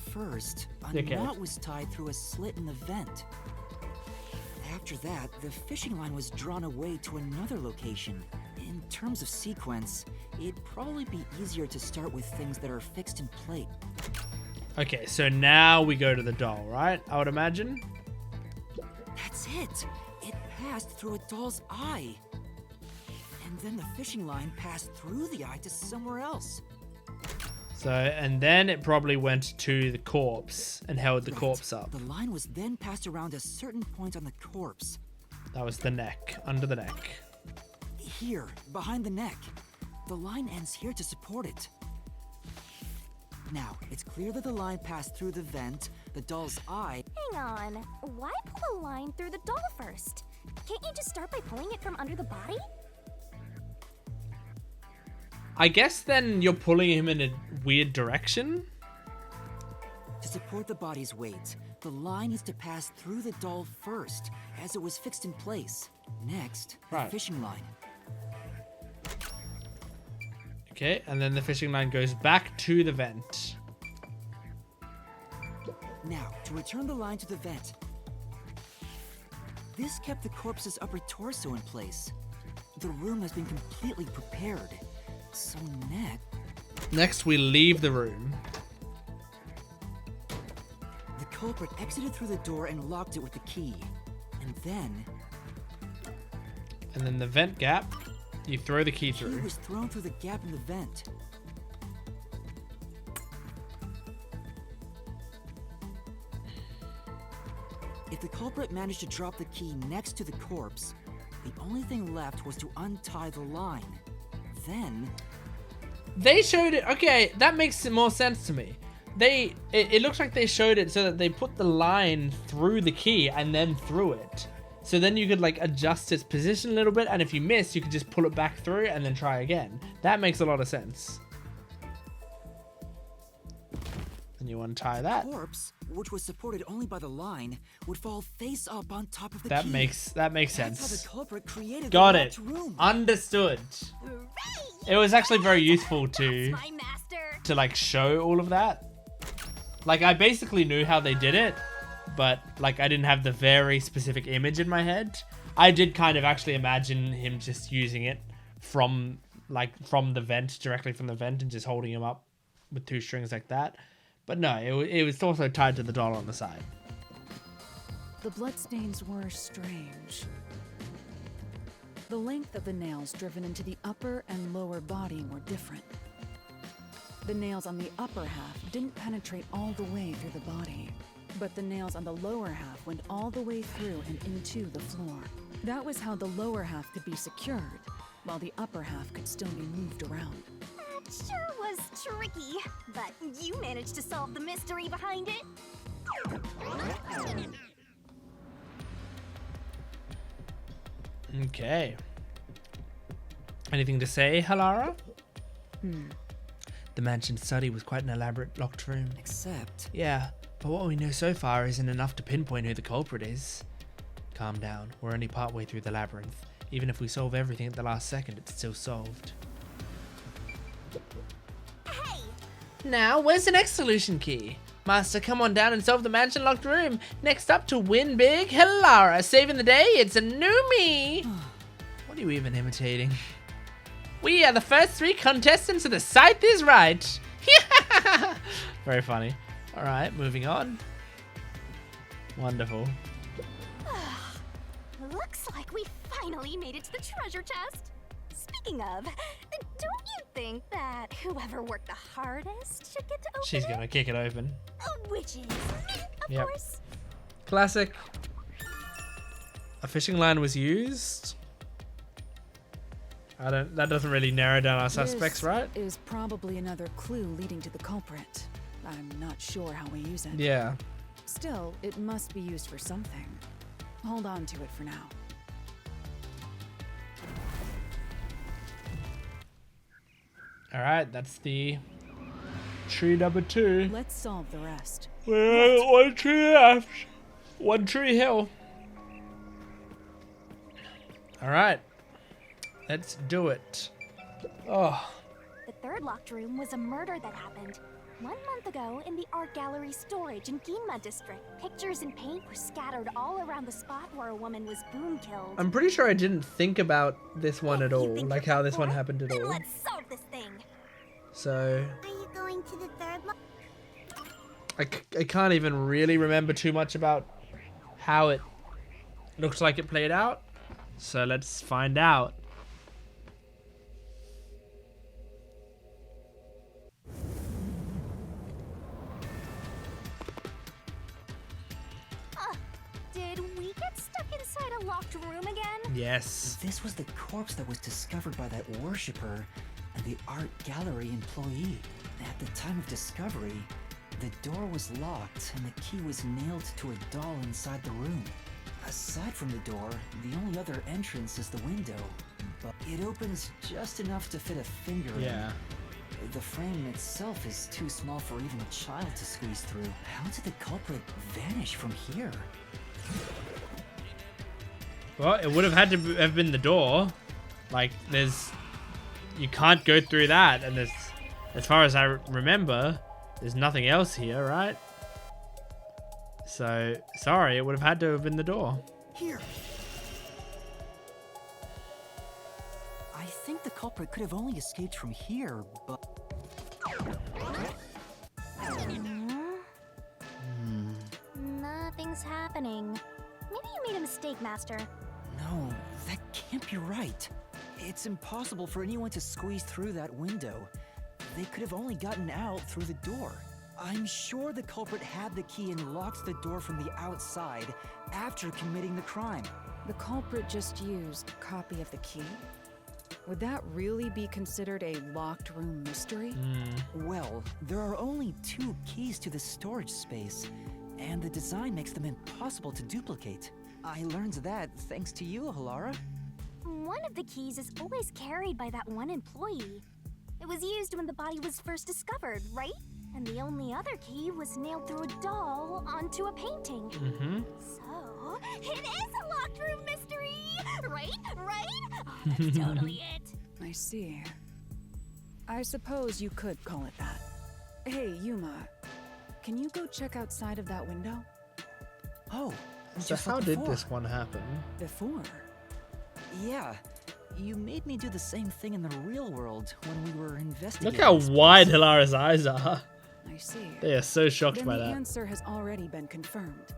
Speaker 7: First, a
Speaker 1: Okay.
Speaker 7: knot was tied through a slit in the vent. After that, the fishing line was drawn away to another location. In terms of sequence, it'd probably be easier to start with things that are fixed in place.
Speaker 1: Okay, so now we go to the doll, right? I would imagine.
Speaker 7: That's it! It passed through a doll's eye. And then the fishing line passed through the eye to somewhere else.
Speaker 1: So, and then it probably went to the corpse and held the corpse up.
Speaker 7: The line was then passed around a certain point on the corpse.
Speaker 1: That was the neck, under the neck.
Speaker 7: Here, behind the neck. The line ends here to support it. Now, it's clear that the line passed through the vent, the doll's eye.
Speaker 4: Hang on. Why pull a line through the doll first? Can't you just start by pulling it from under the body?
Speaker 1: I guess then you're pulling him in a weird direction.
Speaker 7: To support the body's weight, the line needs to pass through the doll first, as it was fixed in place. Next, the
Speaker 1: Right.
Speaker 7: fishing line.
Speaker 1: Okay, and then the fishing line goes back to the vent.
Speaker 7: Now, to return the line to the vent. This kept the corpse's upper torso in place. The room has been completely prepared. So next,
Speaker 1: Next, we leave the room.
Speaker 7: the culprit exited through the door and locked it with the key. And then
Speaker 1: the vent gap, you throw the key
Speaker 7: the
Speaker 1: through.
Speaker 7: key was thrown through the gap in the vent. If the culprit managed to drop the key next to the corpse, the only thing left was to untie the line. Then
Speaker 1: They showed it. Okay, that makes more sense to me. It looks like they showed it so that they put the line through the key and then through it. So then you could like adjust its position a little bit, and if you miss, you could just pull it back through and then try again. That makes a lot of sense. And you untie that.
Speaker 7: the corpse, which was supported only by the line, would fall face up on top of the
Speaker 1: That
Speaker 7: key.
Speaker 1: makes
Speaker 7: That's how
Speaker 1: sense.
Speaker 7: the culprit created
Speaker 1: Got
Speaker 7: the
Speaker 1: it.
Speaker 7: locked room.
Speaker 1: Understood.
Speaker 4: Hooray!
Speaker 1: It was actually very useful
Speaker 4: That's
Speaker 1: to
Speaker 4: my master.
Speaker 1: like show all of that. Like I basically knew how they did it, but like I didn't have the very specific image in my head. I did kind of actually imagine him just using it from the vent, directly from the vent, and just holding him up with two strings like that. But no, it was also tied to the doll on the side.
Speaker 5: The bloodstains were strange. The length of the nails driven into the upper and lower body were different. The nails on the upper half didn't penetrate all the way through the body, but the nails on the lower half went all the way through and into the floor. That was how the lower half could be secured, while the upper half could still be moved around.
Speaker 4: That sure was tricky, but you managed to solve the mystery behind it.
Speaker 1: Okay. Anything to say, Halara? The mansion study was quite an elaborate locked room.
Speaker 7: Except
Speaker 1: Yeah, but what we know so far isn't enough to pinpoint who the culprit is. Calm down, we're only partway through the labyrinth. Even if we solve everything at the last second, it's still solved.
Speaker 4: Hey,
Speaker 1: Now, where's the next solution key? Master, come on down and solve the mansion locked room. Next up to win big, Halara. Saving the day, it's a new me. What are you even imitating? We are the first 3 contestants of the Scythe is Right. Very funny. Alright, moving on. Wonderful.
Speaker 4: looks like we finally made it to the treasure chest. Speaking of, don't you think that whoever worked the hardest should get to open
Speaker 1: She's
Speaker 4: it?
Speaker 1: gonna kick it open.
Speaker 4: Which is me, of
Speaker 1: Yep.
Speaker 4: course.
Speaker 1: Classic. A fishing line was used. That doesn't really narrow down our suspects,
Speaker 5: This
Speaker 1: right?
Speaker 5: is probably another clue leading to the culprit. I'm not sure how we use it.
Speaker 1: Yeah.
Speaker 5: Still, it must be used for something. Hold on to it for now.
Speaker 1: Alright, that's the tree number 2.
Speaker 5: Let's solve the rest.
Speaker 1: Well, 1 tree left. 1 tree hill. Alright. Let's do it. Oh.
Speaker 4: The third locked room was a murder that happened 1 month ago in the art gallery storage in Ginma district. Pictures and paint were scattered all around the spot where a woman was boom killed.
Speaker 1: I'm pretty sure I didn't think about this one at
Speaker 4: You
Speaker 1: all.
Speaker 4: think
Speaker 1: Like
Speaker 4: you're
Speaker 1: how this one
Speaker 4: bored?
Speaker 1: happened at
Speaker 4: Then
Speaker 1: all.
Speaker 4: let's solve this thing.
Speaker 1: So,
Speaker 4: Are you going to the third lock?
Speaker 1: I can't even really remember too much about how it looks like it played out. So let's find out.
Speaker 4: Did we get stuck inside a locked room again?
Speaker 1: Yes.
Speaker 7: this was the corpse that was discovered by that worshipper and the art gallery employee. At the time of discovery, the door was locked and the key was nailed to a doll inside the room. Aside from the door, the only other entrance is the window, but it opens just enough to fit a finger
Speaker 1: Yeah.
Speaker 7: in. The frame itself is too small for even a child to squeeze through. How did the culprit vanish from here?
Speaker 1: Well, it would have had to have been the door. Like, you can't go through that, and as far as I remember, there's nothing else here, right? So, sorry, it would have had to have been the door.
Speaker 7: Here. I think the culprit could have only escaped from here, but
Speaker 4: happening? Maybe you made a mistake, Master.
Speaker 7: No, that can't be right. It's impossible for anyone to squeeze through that window. They could have only gotten out through the door. I'm sure the culprit had the key and locked the door from the outside after committing the crime.
Speaker 5: The culprit just used a copy of the key? Would that really be considered a locked room mystery?
Speaker 7: Well, there are only 2 keys to the storage space, and the design makes them impossible to duplicate. I learned that thanks to you, Halara.
Speaker 4: One of the keys is always carried by that one employee. It was used when the body was first discovered, right? And the only other key was nailed through a doll onto a painting. So, it is a locked room mystery! Right? Oh, that's totally it.
Speaker 5: I see. I suppose you could call it that. Hey, Yuma, can you go check outside of that window?
Speaker 7: Oh,
Speaker 1: So
Speaker 7: just
Speaker 1: how
Speaker 7: like
Speaker 1: did
Speaker 7: before.
Speaker 1: this one happen?
Speaker 5: Before?
Speaker 7: Yeah, you made me do the same thing in the real world when we were investigating.
Speaker 1: Look how
Speaker 7: this
Speaker 1: wide
Speaker 7: place.
Speaker 1: Hilara's eyes are.
Speaker 5: I see.
Speaker 1: They are so shocked
Speaker 5: Then
Speaker 1: by
Speaker 5: the
Speaker 1: that.
Speaker 5: answer has already been confirmed.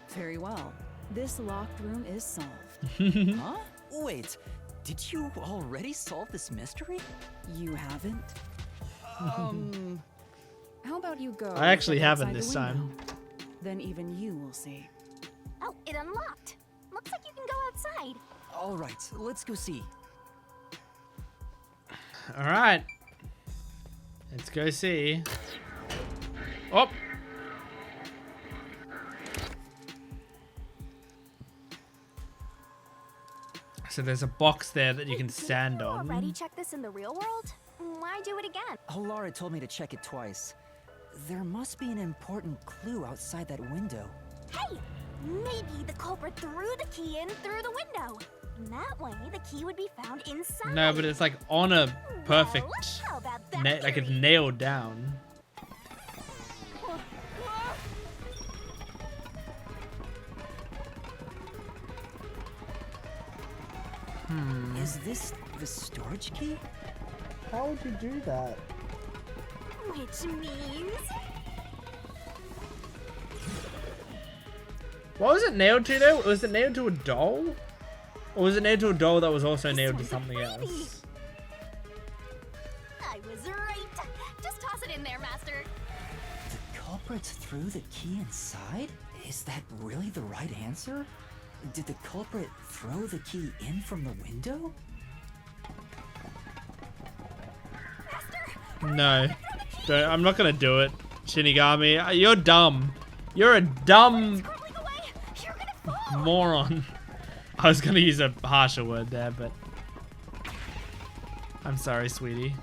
Speaker 5: Very well. This locked room is solved.
Speaker 7: Huh? Wait, did you already solve this mystery?
Speaker 5: You haven't? How about you go?
Speaker 1: I actually
Speaker 5: check
Speaker 1: haven't
Speaker 5: outside the
Speaker 1: this time.
Speaker 5: window? Then even you will see.
Speaker 4: Oh, it unlocked. Looks like you can go outside.
Speaker 7: All right, let's go see.
Speaker 1: All right. Let's go see. Oh. So there's a box there that you can stand
Speaker 4: You
Speaker 1: on.
Speaker 4: already checked this in the real world? Why do it again?
Speaker 7: Halara told me to check it twice. There must be an important clue outside that window.
Speaker 4: Hey! Maybe the culprit threw the key in through the window. And that way, the key would be found inside.
Speaker 1: No, but it's like on a perfect,
Speaker 4: Well, how about that
Speaker 1: like it's
Speaker 4: theory?
Speaker 1: nailed down.
Speaker 7: Is this the storage key?
Speaker 1: How would you do that?
Speaker 4: Which means...
Speaker 1: What was it nailed to though? Was it nailed to a doll? Or was it nailed to a doll that was also nailed to
Speaker 4: one's a
Speaker 1: something
Speaker 4: freebie.
Speaker 1: else?
Speaker 4: I was right. Just toss it in there, Master.
Speaker 7: The culprit threw the key inside? Is that really the right answer? Did the culprit throw the key in from the window?
Speaker 1: No. Don't, I'm not gonna do it, Shinigami. You're dumb. You're a dumb
Speaker 4: Crumbling away. You're gonna fall.
Speaker 1: moron. I was gonna use a harsher word there, but I'm sorry, sweetie.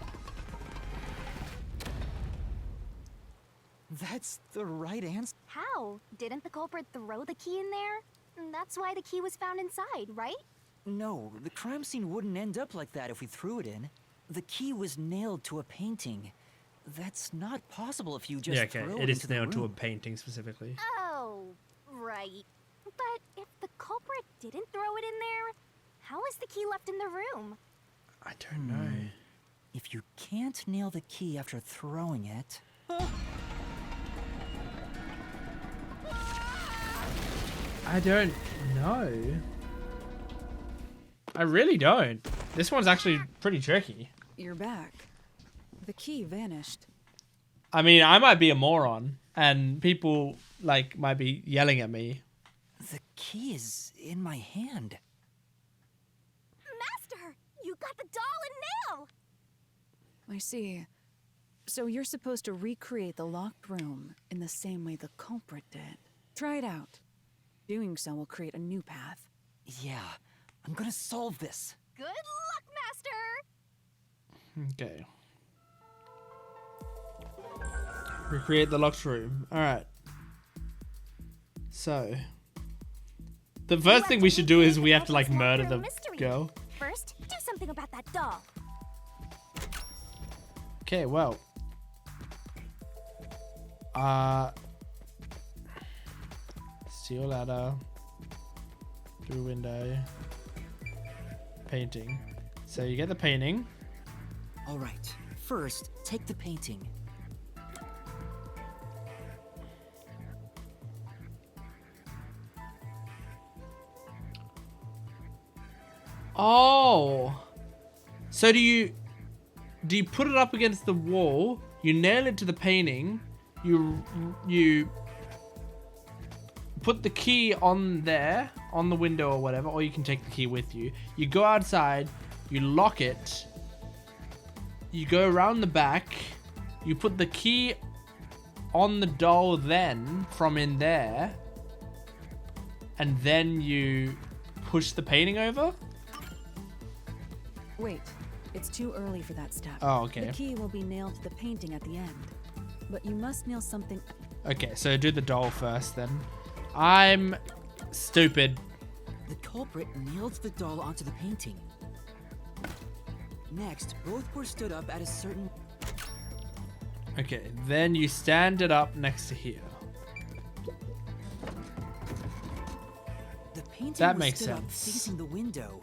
Speaker 7: That's the right answer.
Speaker 4: How? Didn't the culprit throw the key in there? That's why the key was found inside, right?
Speaker 7: No, the crime scene wouldn't end up like that if we threw it in. The key was nailed to a painting. That's not possible if you just
Speaker 1: Yeah, okay.
Speaker 7: throw
Speaker 1: It is
Speaker 7: into the
Speaker 1: nailed to a
Speaker 7: room.
Speaker 1: painting specifically.
Speaker 4: Oh, right. But if the culprit didn't throw it in there, how is the key left in the room?
Speaker 1: I don't know.
Speaker 7: If you can't nail the key after throwing it...
Speaker 1: I don't know. I really don't. This one's actually pretty tricky.
Speaker 5: You're back. The key vanished.
Speaker 1: I mean, I might be a moron, and people like might be yelling at me.
Speaker 7: The key is in my hand.
Speaker 4: Master, you got the doll and nail!
Speaker 5: I see. So you're supposed to recreate the locked room in the same way the culprit did. Try it out. Doing so will create a new path.
Speaker 7: Yeah, I'm gonna solve this.
Speaker 4: Good luck, Master!
Speaker 1: Okay. Recreate the locked room. Alright. So. The first thing we should do is we have to like murder the girl.
Speaker 4: First, do something about that doll.
Speaker 1: Okay, well. Steal ladder. Through window. Painting. So you get the painting.
Speaker 7: All right, first, take the painting.
Speaker 1: Oh. So do you put it up against the wall, you nail it to the painting, you put the key on there, on the window or whatever, or you can take the key with you. You go outside, you lock it, you go around the back, you put the key on the doll then, from in there, and then you push the painting over?
Speaker 5: Wait, it's too early for that step.
Speaker 1: Oh, okay.
Speaker 5: The key will be nailed to the painting at the end. But you must nail something.
Speaker 1: Okay, so do the doll first then. I'm stupid.
Speaker 7: The culprit nailed the doll onto the painting. Next, both were stood up at a certain...
Speaker 1: Okay, then you stand it up next to here.
Speaker 7: The painting
Speaker 1: That
Speaker 7: was
Speaker 1: makes
Speaker 7: stood up
Speaker 1: sense.
Speaker 7: facing the window.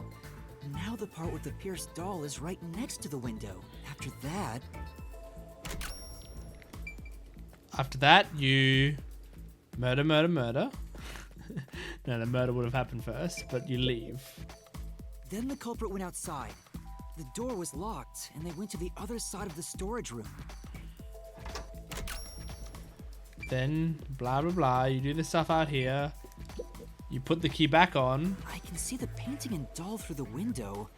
Speaker 7: Now the part with the pierced doll is right next to the window.
Speaker 1: After that, you murder. No, the murder would have happened first, but you leave.
Speaker 7: Then the culprit went outside. The door was locked, and they went to the other side of the storage room.
Speaker 1: Then, blah, blah, blah, you do the stuff out here. You put the key back on.
Speaker 7: I can see the painting and doll through the window,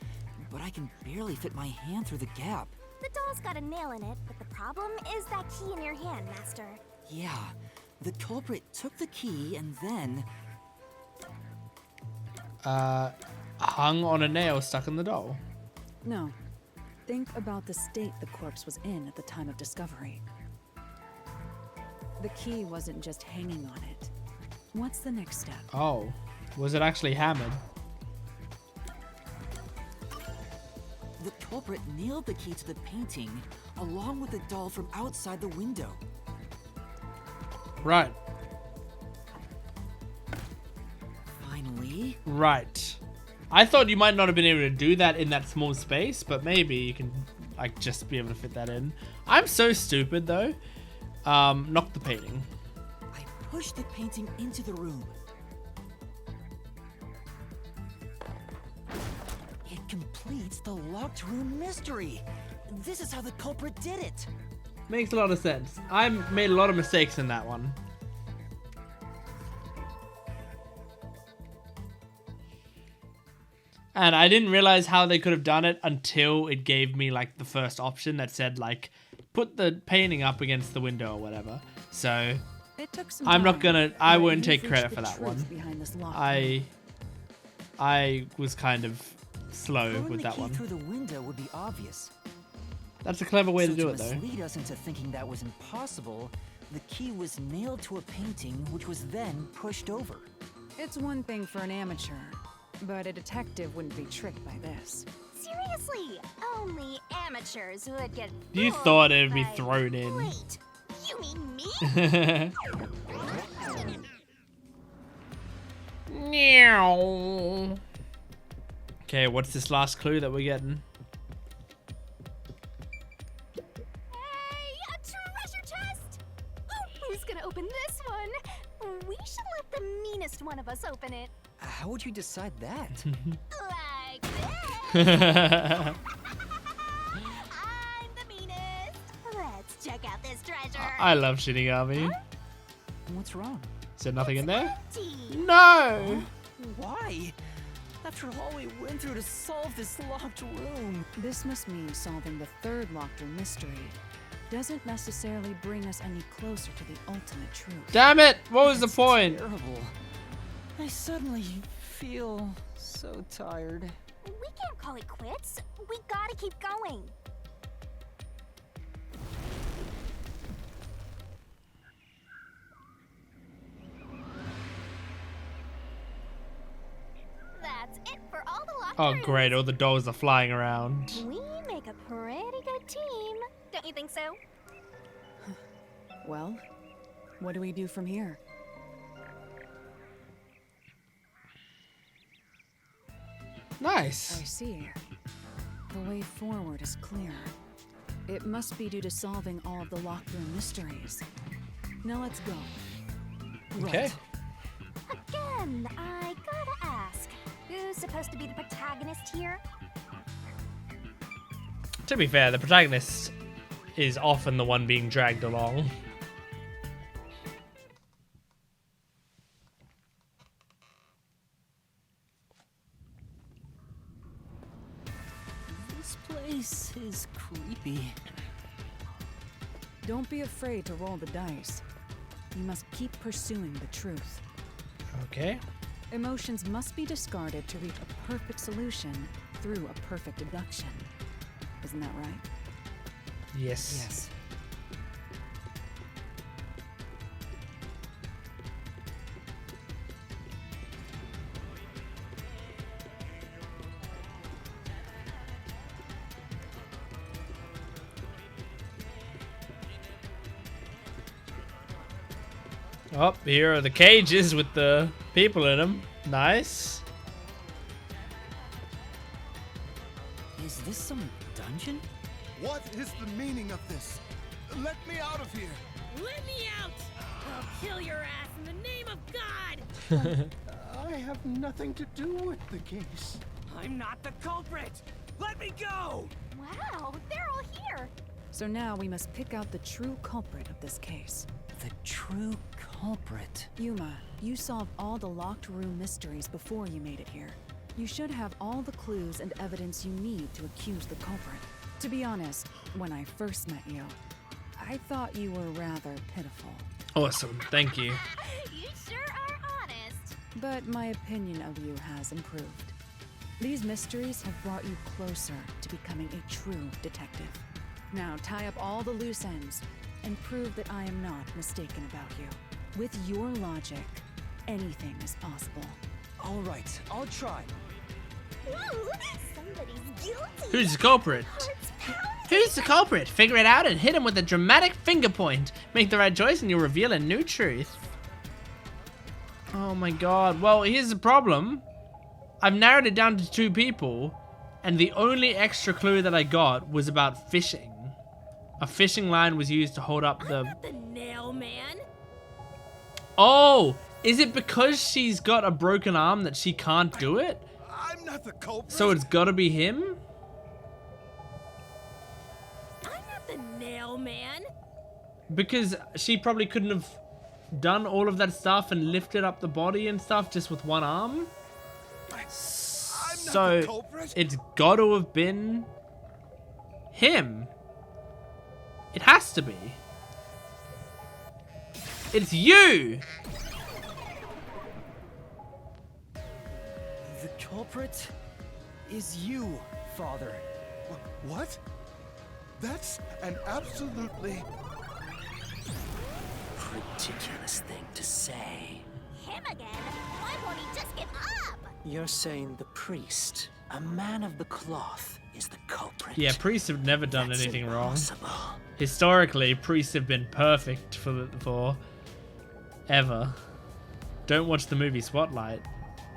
Speaker 7: but I can barely fit my hand through the gap.
Speaker 4: The doll's got a nail in it, but the problem is that key in your hand, Master.
Speaker 7: Yeah, the culprit took the key and then...
Speaker 1: Hung on a nail stuck in the doll.
Speaker 5: No. Think about the state the corpse was in at the time of discovery. The key wasn't just hanging on it. What's the next step?
Speaker 1: Oh, was it actually hammered?
Speaker 7: The culprit nailed the key to the painting, along with the doll from outside the window.
Speaker 1: Right.
Speaker 7: Finally...
Speaker 1: Right. I thought you might not have been able to do that in that small space, but maybe you can, like, just be able to fit that in. I'm so stupid, though. Knock the painting.
Speaker 7: I pushed the painting into the room. It completes the locked room mystery. This is how the culprit did it.
Speaker 1: Makes a lot of sense. I made a lot of mistakes in that one. And I didn't realize how they could have done it until it gave me like the first option that said like, put the painting up against the window or whatever. So
Speaker 5: It took some
Speaker 1: I'm not
Speaker 5: time,
Speaker 1: gonna,
Speaker 5: but
Speaker 1: I wouldn't
Speaker 5: you've
Speaker 1: take
Speaker 5: reached
Speaker 1: credit
Speaker 5: the
Speaker 1: for that
Speaker 5: truth
Speaker 1: one.
Speaker 5: behind this locked room.
Speaker 1: I was kind of slow
Speaker 7: Throwing
Speaker 1: with
Speaker 7: the
Speaker 1: that
Speaker 7: key
Speaker 1: one.
Speaker 7: through the window would be obvious.
Speaker 1: That's a clever way
Speaker 7: So
Speaker 1: to do it though.
Speaker 7: mislead us into thinking that was impossible, the key was nailed to a painting, which was then pushed over.
Speaker 5: It's one thing for an amateur, but a detective wouldn't be tricked by this.
Speaker 4: Seriously, only amateurs would get
Speaker 1: You
Speaker 4: fooled
Speaker 1: thought it would be
Speaker 4: by-
Speaker 1: thrown in.
Speaker 4: Wait, you mean me?
Speaker 1: Meow. Okay, what's this last clue that we're getting?
Speaker 4: Hey, a treasure chest! Oh, who's gonna open this one? We should let the meanest one of us open it.
Speaker 7: How would you decide that?
Speaker 4: Like this. I'm the meanest. Let's check out this treasure.
Speaker 1: I love Shinigami.
Speaker 7: What's wrong?
Speaker 1: Is there nothing in there?
Speaker 4: Empty.
Speaker 1: No!
Speaker 7: Why? After all we went through to solve this locked room.
Speaker 5: This must mean solving the third locked room mystery doesn't necessarily bring us any closer to the ultimate truth.
Speaker 1: Damn it! What was the point?
Speaker 7: Terrible. I suddenly feel so tired.
Speaker 4: We can't call it quits. We gotta keep going. That's it for all the locked
Speaker 1: Oh
Speaker 4: rooms.
Speaker 1: great, all the dolls are flying around.
Speaker 4: We make a pretty good team. Don't you think so?
Speaker 5: Well, what do we do from here?
Speaker 1: Nice.
Speaker 5: I see. The way forward is clear. It must be due to solving all of the locked room mysteries. Now let's go.
Speaker 1: Okay.
Speaker 4: Again, I gotta ask. Who's supposed to be the protagonist here?
Speaker 1: To be fair, the protagonist is often the one being dragged along.
Speaker 7: This place is creepy.
Speaker 5: Don't be afraid to roll the dice. You must keep pursuing the truth.
Speaker 1: Okay.
Speaker 5: Emotions must be discarded to reach a perfect solution through a perfect deduction. Isn't that right?
Speaker 1: Yes.
Speaker 7: Yes.
Speaker 1: Oh, here are the cages with the people in them. Nice.
Speaker 7: Is this some dungeon?
Speaker 6: What is the meaning of this? Let me out of here.
Speaker 10: Let me out! I'll kill your ass in the name of God!
Speaker 12: I have nothing to do with the case.
Speaker 7: I'm not the culprit! Let me go!
Speaker 4: Wow, they're all here.
Speaker 5: So now we must pick out the true culprit of this case.
Speaker 7: The true culprit.
Speaker 5: Yuma, you solved all the locked room mysteries before you made it here. You should have all the clues and evidence you need to accuse the culprit. To be honest, when I first met you, I thought you were rather pitiful.
Speaker 1: Awesome. Thank you.
Speaker 4: You sure are honest.
Speaker 5: But my opinion of you has improved. These mysteries have brought you closer to becoming a true detective. Now tie up all the loose ends and prove that I am not mistaken about you. With your logic, anything is possible.
Speaker 7: All right, I'll try.
Speaker 4: Ooh, somebody's guilty.
Speaker 1: Who's the culprit?
Speaker 4: Heart's pounding.
Speaker 1: Who's the culprit? Figure it out and hit him with a dramatic finger point. Make the right choice and you'll reveal a new truth. Oh my god. Well, here's the problem. I've narrowed it down to 2 people, and the only extra clue that I got was about fishing. A fishing line was used to hold up the...
Speaker 10: I'm not the nail man.
Speaker 1: Oh! Is it because she's got a broken arm that she can't do it?
Speaker 6: I'm not the culprit.
Speaker 1: So it's gotta be him?
Speaker 10: I'm not the nail man.
Speaker 1: Because she probably couldn't have done all of that stuff and lifted up the body and stuff just with one arm? So it's got to have been him. It has to be. It's you!
Speaker 7: The culprit is you, Father.
Speaker 6: What? That's an absolutely...
Speaker 11: Ridiculous thing to say.
Speaker 4: Him again? Why won't he just give up?
Speaker 11: You're saying the priest, a man of the cloth, is the culprit.
Speaker 1: Yeah, priests have never done
Speaker 11: That's
Speaker 1: anything
Speaker 11: impossible.
Speaker 1: wrong. Historically, priests have been perfect for ever. Don't watch the movie Spotlight.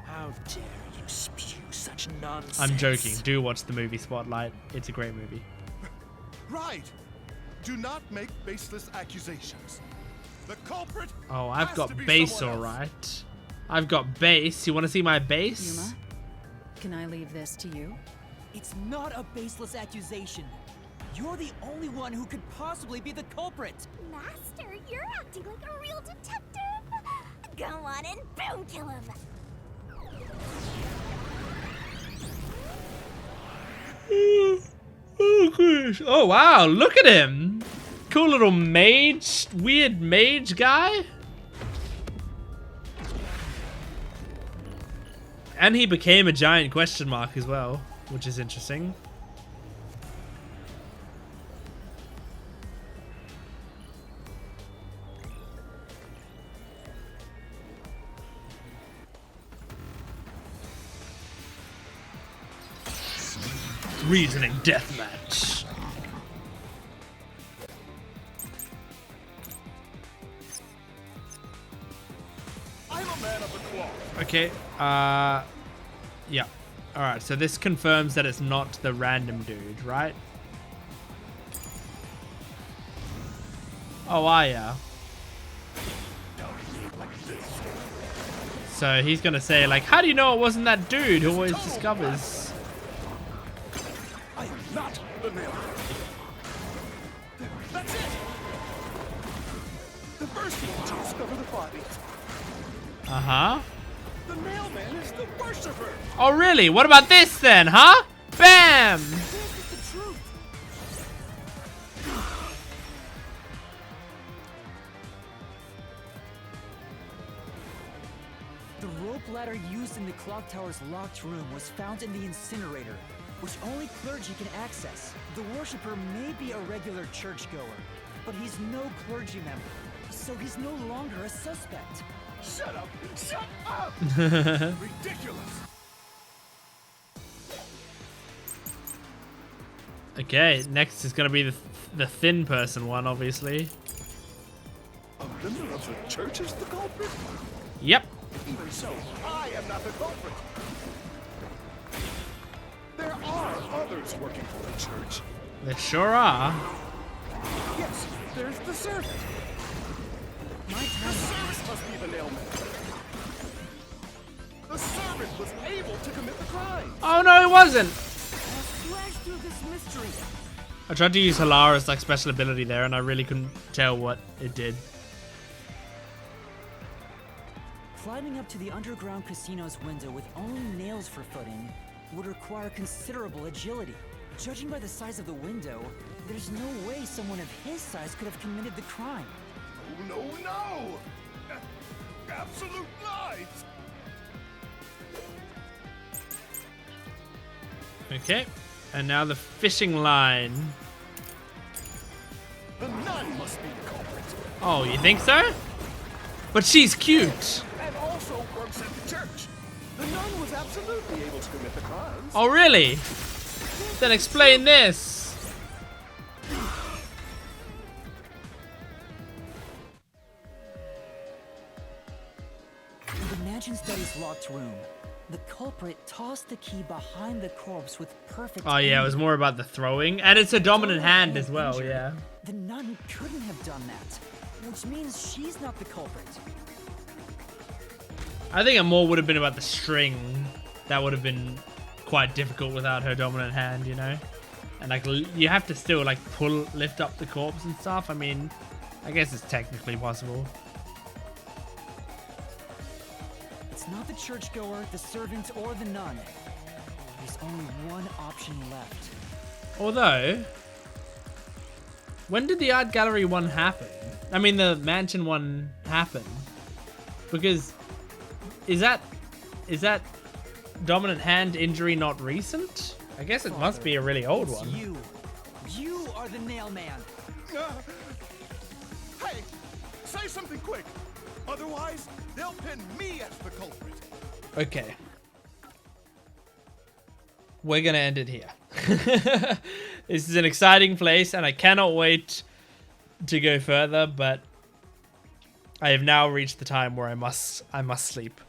Speaker 11: How dare you spew such nonsense?
Speaker 1: I'm joking. Do watch the movie Spotlight. It's a great movie.
Speaker 6: Right. Do not make baseless accusations. The culprit.
Speaker 1: Oh, I've
Speaker 6: has
Speaker 1: got
Speaker 6: to be
Speaker 1: base,
Speaker 6: someone else.
Speaker 1: alright. I've got base. You want to see my base?
Speaker 5: Yuma, can I leave this to you?
Speaker 7: It's not a baseless accusation. You're the only one who could possibly be the culprit.
Speaker 4: Master, you're acting like a real detective. Go on and boom kill him.
Speaker 1: Oh, gosh. Oh, wow. Look at him. Cool little mage, weird mage guy. And he became a giant question mark as well, which is interesting. Reasoning deathmatch.
Speaker 6: I'm a man of the cloth.
Speaker 1: Okay, yeah. Alright, so this confirms that it's not the random dude, right? Oh, are ya? So he's gonna say like, how do you know it wasn't that dude who always discovers?
Speaker 9: I am not the nail. That's it. The first one to discover the body.
Speaker 1: Uh-huh.
Speaker 9: The mailman is the worshiper.
Speaker 1: Oh really? What about this then, huh? Bam!
Speaker 7: The rope ladder used in the clock tower's locked room was found in the incinerator, which only clergy can access. The worshipper may be a regular churchgoer, but he's no clergy member, so he's no longer a suspect.
Speaker 9: Shut up! Shut up! Ridiculous!
Speaker 1: Okay, next is gonna be the thin person one, obviously.
Speaker 9: A member of the church is the culprit?
Speaker 1: Yep.
Speaker 9: Even so, I am not the culprit. There are others working for the church.
Speaker 1: There sure are.
Speaker 9: Yes, there's the servant. The servant must be the nailman. The servant was able to commit the crime.
Speaker 1: Oh no, it wasn't.
Speaker 9: Slash through this mystery.
Speaker 1: I tried to use Halara's like special ability there, and I really couldn't tell what it did.
Speaker 7: Climbing up to the underground casino's window with only nails for footing would require considerable agility. Judging by the size of the window, there's no way someone of his size could have committed the crime.
Speaker 9: No, no, no! Absolute lies!
Speaker 1: Okay, and now the fishing line.
Speaker 9: The nun must be the culprit.
Speaker 1: Oh, you think so? But she's cute.
Speaker 9: And also works at the church. The nun was absolutely able to commit the crimes.
Speaker 1: Oh, really? Then explain this.
Speaker 7: In the mansion study's locked room, the culprit tossed the key behind the corpse with perfect
Speaker 1: Oh yeah, it was more about the throwing, and it's a dominant hand as well. Yeah.
Speaker 7: The nun couldn't have done that, which means she's not the culprit.
Speaker 1: I think it more would have been about the string. That would have been quite difficult without her dominant hand, you know. And like you have to still like lift up the corpse and stuff. I mean, I guess it's technically possible.
Speaker 7: It's not the churchgoer, the servant, or the nun. There's only one option left.
Speaker 1: Although, when did the art gallery one happen? I mean, the mansion one happen? Because is that dominant hand injury not recent? I guess it must be a really old one.
Speaker 7: You are the nail man.
Speaker 9: Hey, say something quick. Otherwise, they'll pin me as the culprit.
Speaker 1: Okay. We're gonna end it here. This is an exciting place, and I cannot wait to go further, but I have now reached the time where I must sleep.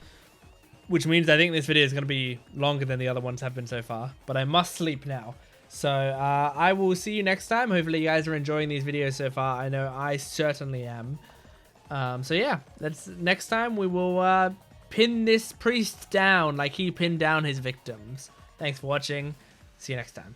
Speaker 1: Which means I think this video is going to be longer than the other ones have been so far. But I must sleep now. So I will see you next time. Hopefully you guys are enjoying these videos so far. I know I certainly am. So yeah, next time we will pin this priest down like he pinned down his victims. Thanks for watching. See you next time.